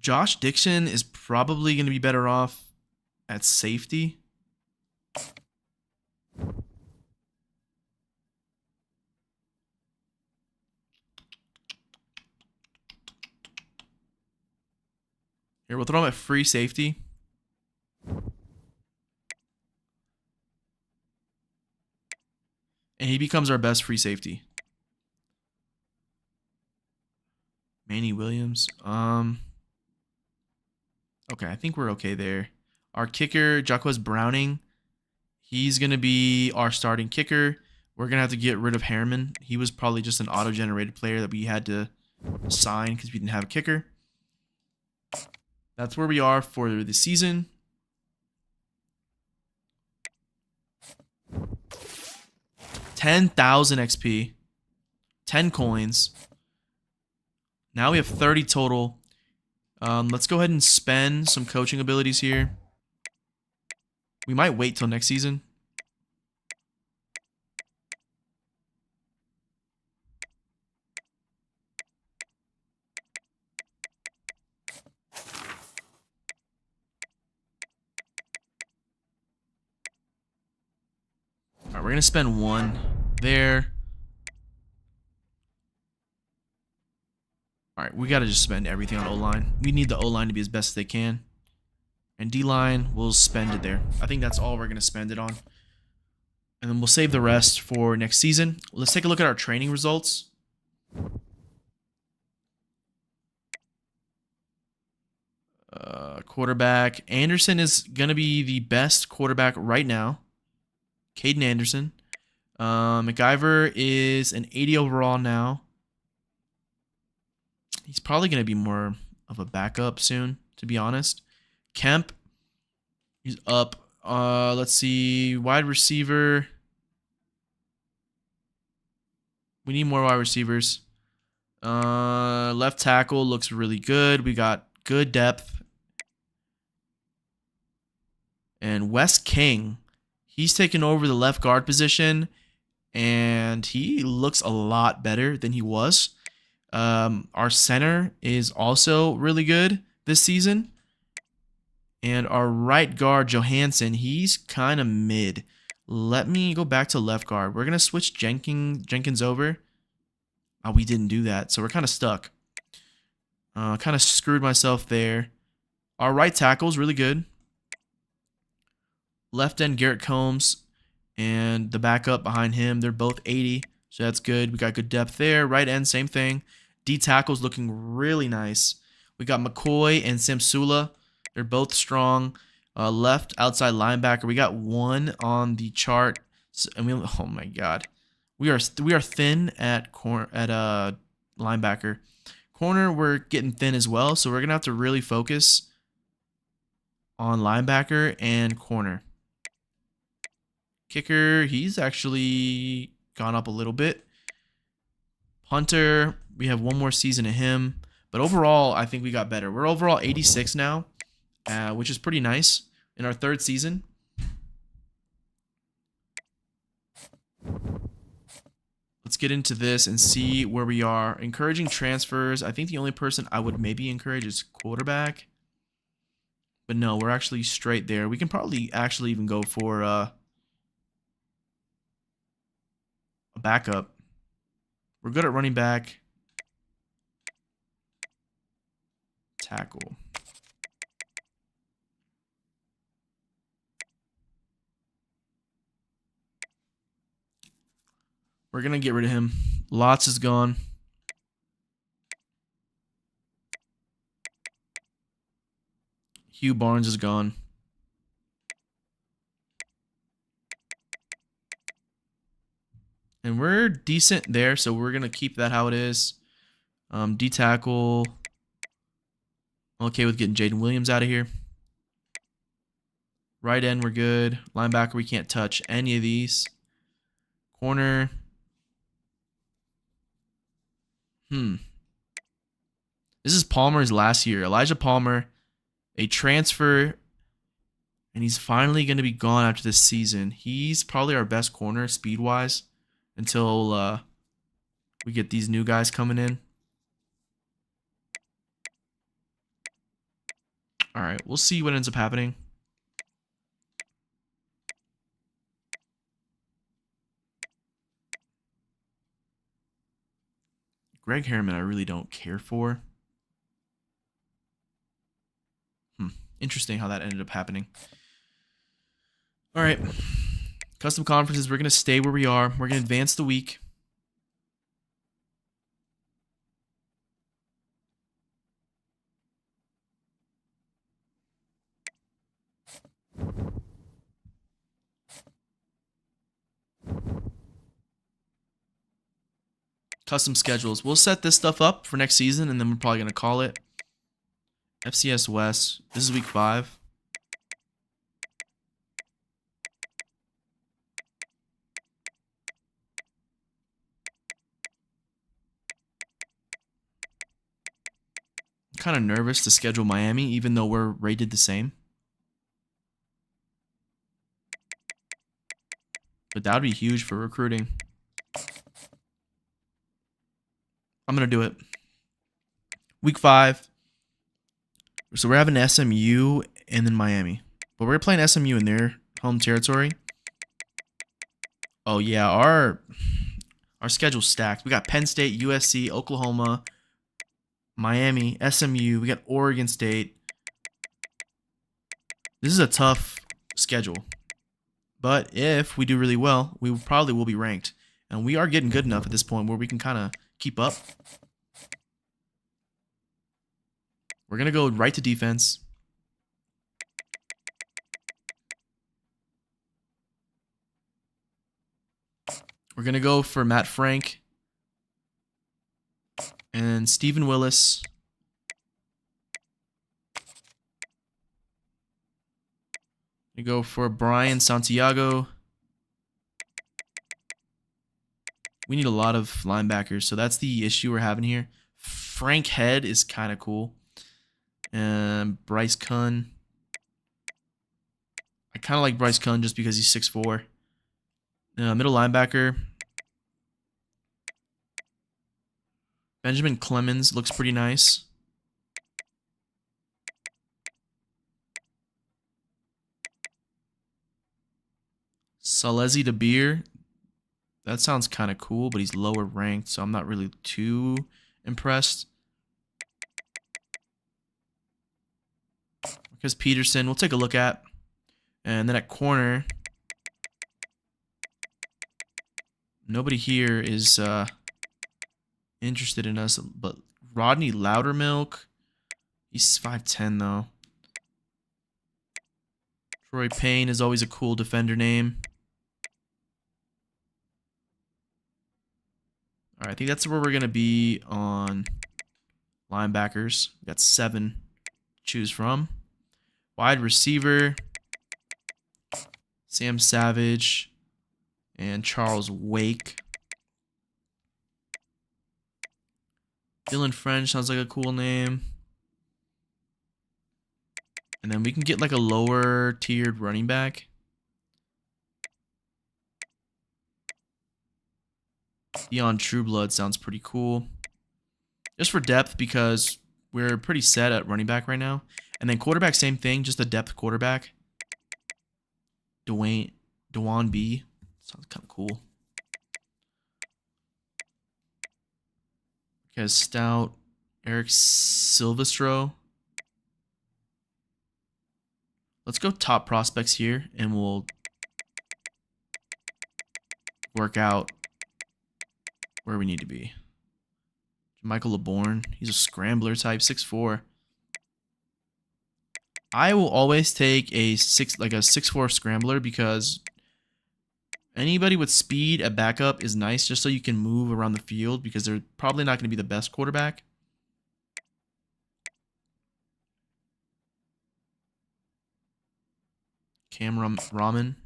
Josh Dixon is probably going to be better off at safety. Here, we'll throw him at free safety. And he becomes our best free safety. Manny Williams. Okay, I think we're okay there. Our kicker, Jaquez Browning, he's going to be our starting kicker. We're going to have to get rid of Harriman. He was probably just an auto-generated player that we had to sign because we didn't have a kicker. That's where we are for the season. $10,000 XP. 10 coins. Now we have 30 total. Let's go ahead and spend some coaching abilities here. We might wait till next season. All right, we're going to spend 1 there. All right, we got to just spend everything on O-line. We need the O-line to be as best as they can. And D-line, we'll spend it there. I think that's all we're going to spend it on. And then we'll save the rest for next season. Let's take a look at our training results. Quarterback. Anderson is going to be the best quarterback right now. Caden Anderson. McIver is an 80 overall now. He's probably going to be more of a backup soon, to be honest. Kemp, he's up. Let's see. Wide receiver. We need more wide receivers. Left tackle looks really good. We got good depth. And Wes King, he's taken over the left guard position, and he looks a lot better than he was. Our center is also really good this season. And our right guard, Johansson, he's kind of mid. Let me go back to left guard. We're going to switch Jenkins over. Oh, we didn't do that, so we're kind of stuck. Kind of screwed myself there. Our right tackle is really good. Left end, Garrett Combs, and the backup behind him, they're both 80, so that's good. We got good depth there. Right end, same thing. D tackle's looking really nice. We got McCoy and Samsula. They're both strong. Left outside linebacker, we got one on the chart, and we, oh my god, we are thin at linebacker. Corner, we're getting thin as well, so we're gonna have to really focus on linebacker and corner. Kicker, he's actually gone up a little bit. Punter, we have one more season of him. But overall, I think we got better. We're overall 86 now, which is pretty nice in our third season. Let's get into this and see where we are. Encouraging transfers. I think the only person I would maybe encourage is quarterback. But no, we're actually straight there. We can probably actually even go for a backup. We're good at running back. Tackle. We're going to get rid of him. Lots is gone. Hugh Barnes is gone. And we're decent there, so we're going to keep that how it is. D tackle. I'm okay with getting Jaden Williams out of here. Right end, we're good. Linebacker, we can't touch any of these. Corner. This is Palmer's last year. Elijah Palmer, a transfer, and he's finally going to be gone after this season. He's probably our best corner speed-wise until we get these new guys coming in. All right, we'll see what ends up happening. Greg Harriman, I really don't care for. Interesting how that ended up happening. All right. Custom conferences, we're going to stay where we are. We're going to advance the week. Custom schedules. We'll set this stuff up for next season, and then we're probably going to call it. FCS West. This is week 5. I'm kind of nervous to schedule Miami, even though we're rated the same. But that would be huge for recruiting. I'm going to do it. Week 5. So we're having SMU and then Miami. But we're playing SMU in their home territory. Oh, yeah. Our schedule's stacked. We got Penn State, USC, Oklahoma, Miami, SMU. We got Oregon State. This is a tough schedule. But if we do really well, we probably will be ranked. And we are getting good enough at this point where we can kind of keep up. We're going to go right to defense. We're going to go for Matt Frank and Stephen Willis. We go for Brian Santiago. We need a lot of linebackers, so that's the issue we're having here. Frank Head is kind of cool. And Bryce Kunn. I kind of like Bryce Kunn just because he's 6'4". Middle linebacker. Benjamin Clemens looks pretty nice. Salezi DeBeer. That sounds kind of cool, but he's lower ranked, so I'm not really too impressed. Because Peterson, we'll take a look at. And then at corner, nobody here is interested in us, but Rodney Loudermilk, he's 5'10" though. Troy Payne is always a cool defender name. All right, I think that's where we're going to be on linebackers. We got 7 to choose from. Wide receiver, Sam Savage and Charles Wake. Dylan French sounds like a cool name. And then we can get like a lower tiered running back. Deion Trueblood sounds pretty cool. Just for depth, because we're pretty set at running back right now. And then quarterback, same thing, just a depth quarterback. Dewan B. Sounds kind of cool. Okay, Stout. Eric Silvestro. Let's go top prospects here, and we'll work out where we need to be. Michael LeBourne. He's a scrambler type, 6'4". I will always take a 6'4" scrambler because anybody with speed at backup is nice, just so you can move around the field, because they're probably not going to be the best quarterback. Cam Raman.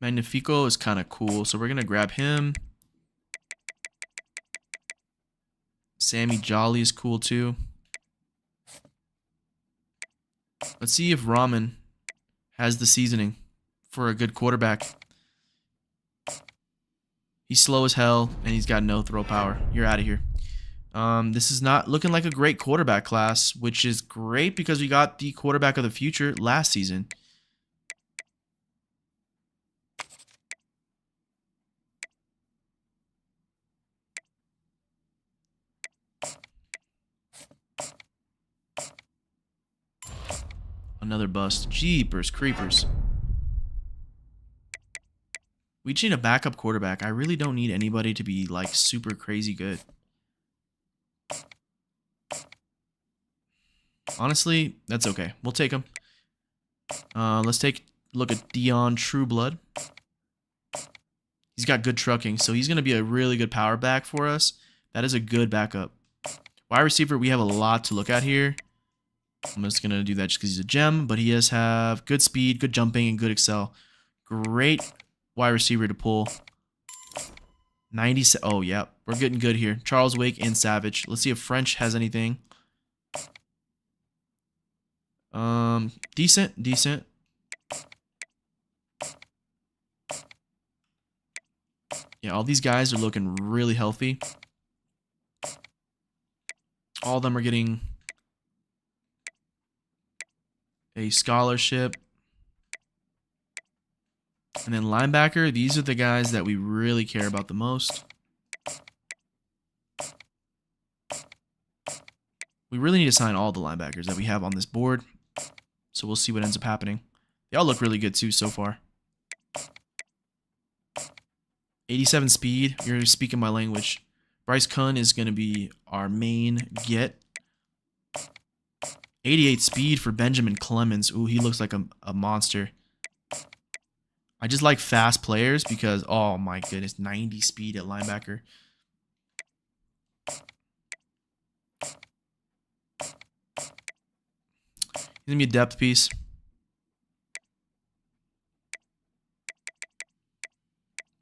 Magnifico is kind of cool, so we're going to grab him. Sammy Jolly is cool too. Let's see if Raman has the seasoning for a good quarterback. He's slow as hell, and he's got no throw power. You're out of here. This is not looking like a great quarterback class, which is great because we got the quarterback of the future last season. Another bust. Jeepers creepers. We just need a backup quarterback. I really don't need anybody to be like super crazy good. Honestly, that's okay. We'll take him. Let's take a look at Deion Trueblood. He's got good trucking, so he's going to be a really good power back for us. That is a good backup. Wide receiver, we have a lot to look at here. I'm just going to do that just because he's a gem, but he does have good speed, good jumping, and good excel. Great wide receiver to pull. 90. Oh, yeah. We're getting good here. Charles Wake and Savage. Let's see if French has anything. Decent. Yeah, all these guys are looking really healthy. All of them are getting a scholarship. And then linebacker, these are the guys that we really care about the most. We really need to sign all the linebackers that we have on this board. So we'll see what ends up happening. They all look really good too so far. 87 speed. You're speaking my language. Bryce Kunn is going to be our main get. 88 speed for Benjamin Clemens. Ooh, he looks like a monster. I just like fast players because, oh my goodness, 90 speed at linebacker. He's going to be a depth piece.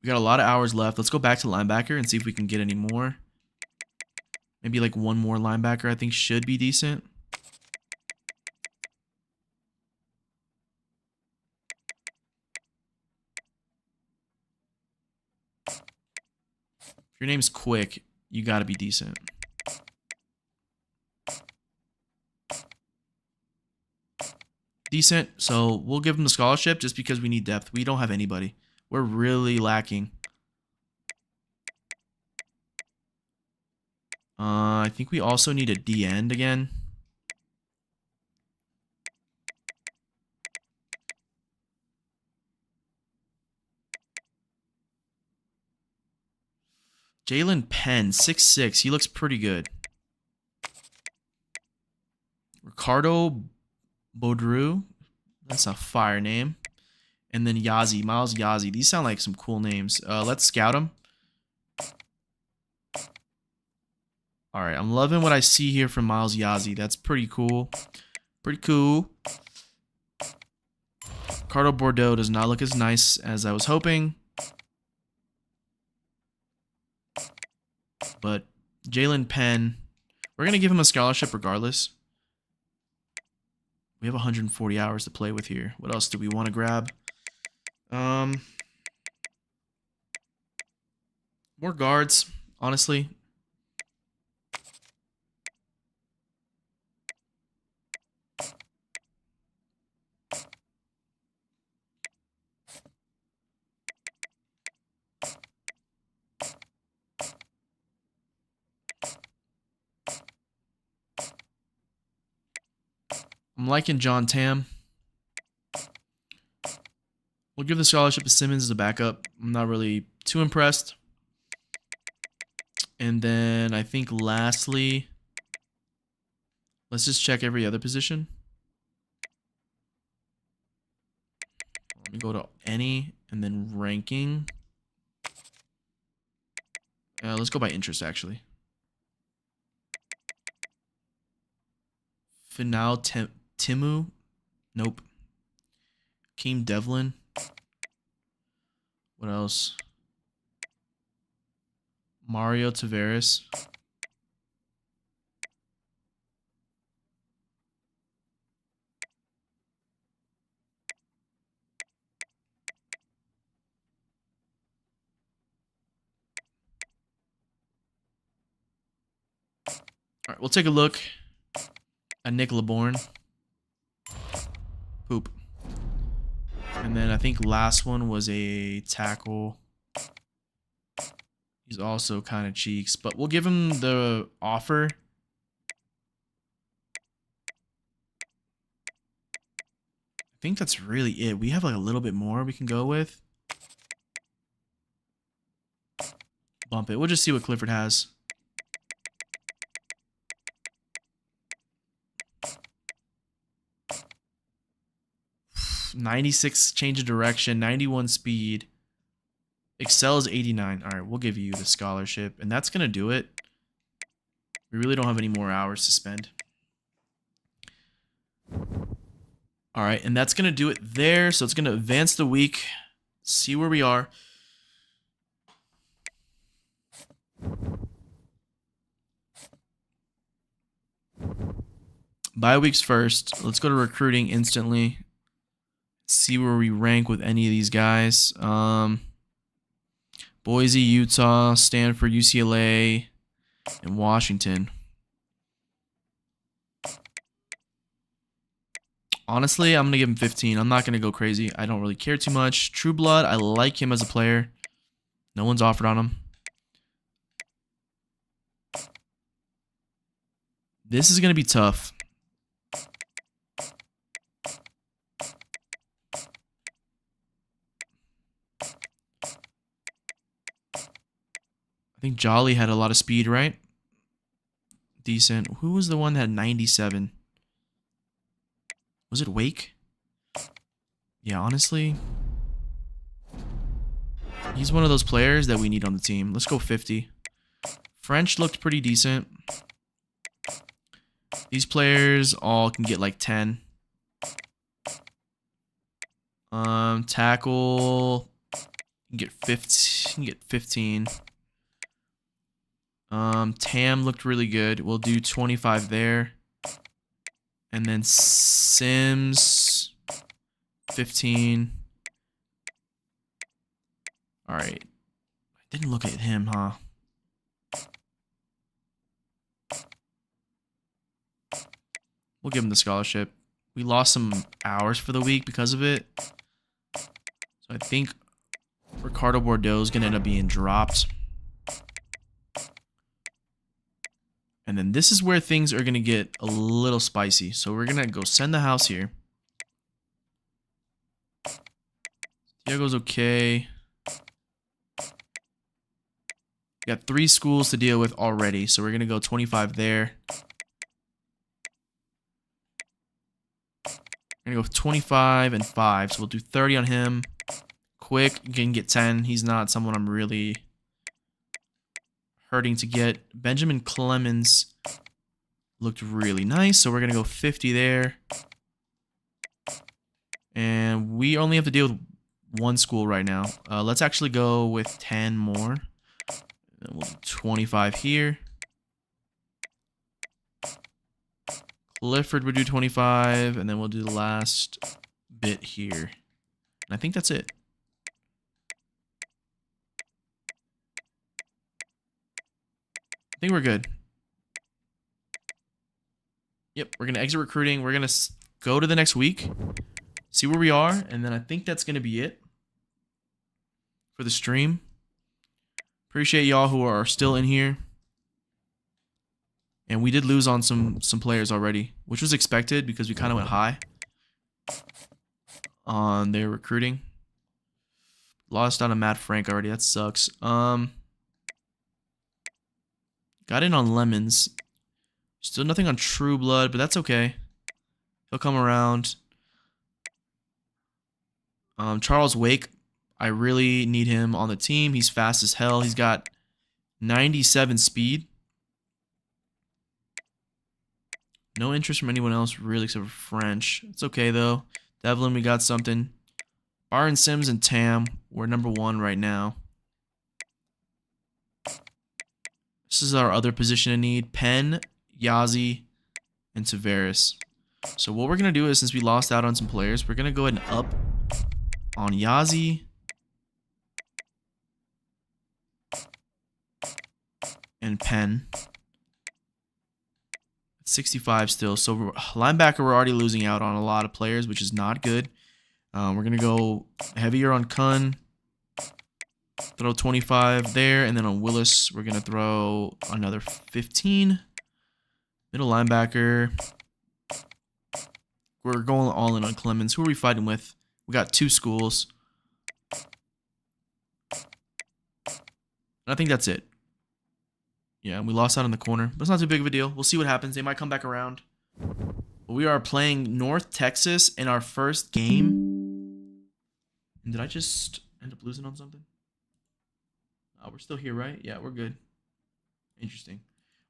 We got a lot of hours left. Let's go back to linebacker and see if we can get any more. Maybe like one more linebacker I think should be decent. If your name's Quick, you got to be decent. Decent, so we'll give him the scholarship just because we need depth. We don't have anybody. We're really lacking. I think we also need a D-end again. Jalen Penn, 6'6". He looks pretty good. Ricardo Baudru. That's a fire name. And then Yazi, Miles Yazi. These sound like some cool names. Let's scout them. All right, I'm loving what I see here from Miles Yazi. That's pretty cool. Pretty cool. Ricardo Bordeaux does not look as nice as I was hoping. But Jalen Penn, we're going to give him a scholarship regardless. We have 140 hours to play with here. What else do we want to grab? More guards, honestly. I'm liking John Tam. We'll give the scholarship to Simmons as a backup. I'm not really too impressed. And then I think lastly, let's just check every other position. Let me go to any and then ranking. Let's go by interest actually. Finau Timu? Nope. Keem Devlin. What else? Mario Tavares. All right, we'll take a look at Nick LeBourne. Poop. And then I think last one was a tackle. He's also kind of cheeks, but we'll give him the offer. I think that's really it. We have like a little bit more we can go with. Bump it. We'll just see what Clifford has. .96 change of direction, 91 speed. Excel is 89. All right, we'll give you the scholarship, and that's going to do it. We really don't have any more hours to spend. All right, and that's going to do it there. So it's going to advance the week, see where we are. Bye weeks first. Let's go to recruiting instantly. See where we rank with any of these guys. Boise, Utah, Stanford, UCLA, and Washington. Honestly, I'm going to give him 15. I'm not going to go crazy. I don't really care too much. True Blood, I like him as a player. No one's offered on him. This is going to be tough. I think Jolly had a lot of speed, right? Decent. Who was the one that had 97? Was it Wake? Yeah, honestly, he's one of those players that we need on the team. Let's go 50. French looked pretty decent. These players all can get like 10. Tackle can get 15. Can get 15. Tam looked really good. We'll do 25 there. And then Sims 15. All right. I didn't look at him, huh? We'll give him the scholarship. We lost some hours for the week because of it. So I think Ricardo Bordeaux is going to end up being dropped. And then this is where things are going to get a little spicy. So we're going to go send the house here. Diego's okay. We got 3 schools to deal with already. So we're going to go 25 there. We're going to go 25 and 5. So we'll do 30 on him. Quick, can get 10. He's not someone I'm really hurting to get. Benjamin Clemens looked really nice, so we're going to go 50 there. And we only have to deal with 1 school right now. Let's actually go with 10 more. And we'll do 25 here. Clifford would do 25, and then we'll do the last bit here. And I think that's it. I think we're good. Yep, we're going to exit recruiting. We're going to go to the next week, see where we are, and then I think that's going to be it for the stream. Appreciate y'all who are still in here. And we did lose on some players already, which was expected because we kind of went high on their recruiting. Lost out on Matt Frank already. That sucks. Got in on Lemons. Still nothing on True Blood, but that's okay. He'll come around. Charles Wake, I really need him on the team. He's fast as hell. He's got 97 speed. No interest from anyone else really except for French. It's okay though. Devlin, we got something. Byron Sims and Tam, we're number 1 right now. This is our other position in need. Penn, Yazi, and Tavares. So what we're going to do is, since we lost out on some players, we're going to go ahead and up on Yazi and Penn. 65 still. So linebacker, we're already losing out on a lot of players, which is not good. We're going to go heavier on Kun. Throw 25 there. And then on Willis, we're going to throw another 15. Middle linebacker. We're going all in on Clemens. Who are we fighting with? We got 2 schools. And I think that's it. Yeah, we lost out in the corner, but it's not too big of a deal. We'll see what happens. They might come back around. But we are playing North Texas in our first game. And did I just end up losing on something? We're still here, right? Yeah, we're good. Interesting.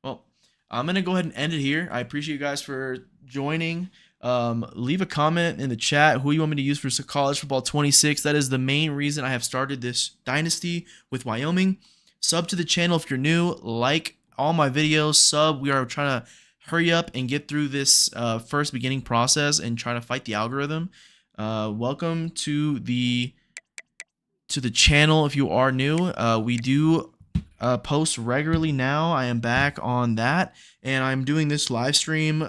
Well, I'm going to go ahead and end it here. I appreciate you guys for joining. Leave a comment in the chat who you want me to use for College Football 26. That is the main reason I have started this dynasty with Wyoming. Sub to the channel if you're new. Like all my videos. Sub. We are trying to hurry up and get through this first beginning process and try to fight the algorithm. Welcome to the channel if you are new. We do post regularly now. I am back on that, and I'm doing this live stream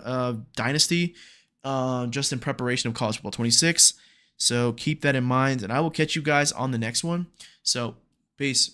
Dynasty just in preparation of College Football 26. So keep that in mind, and I will catch you guys on the next one. So peace.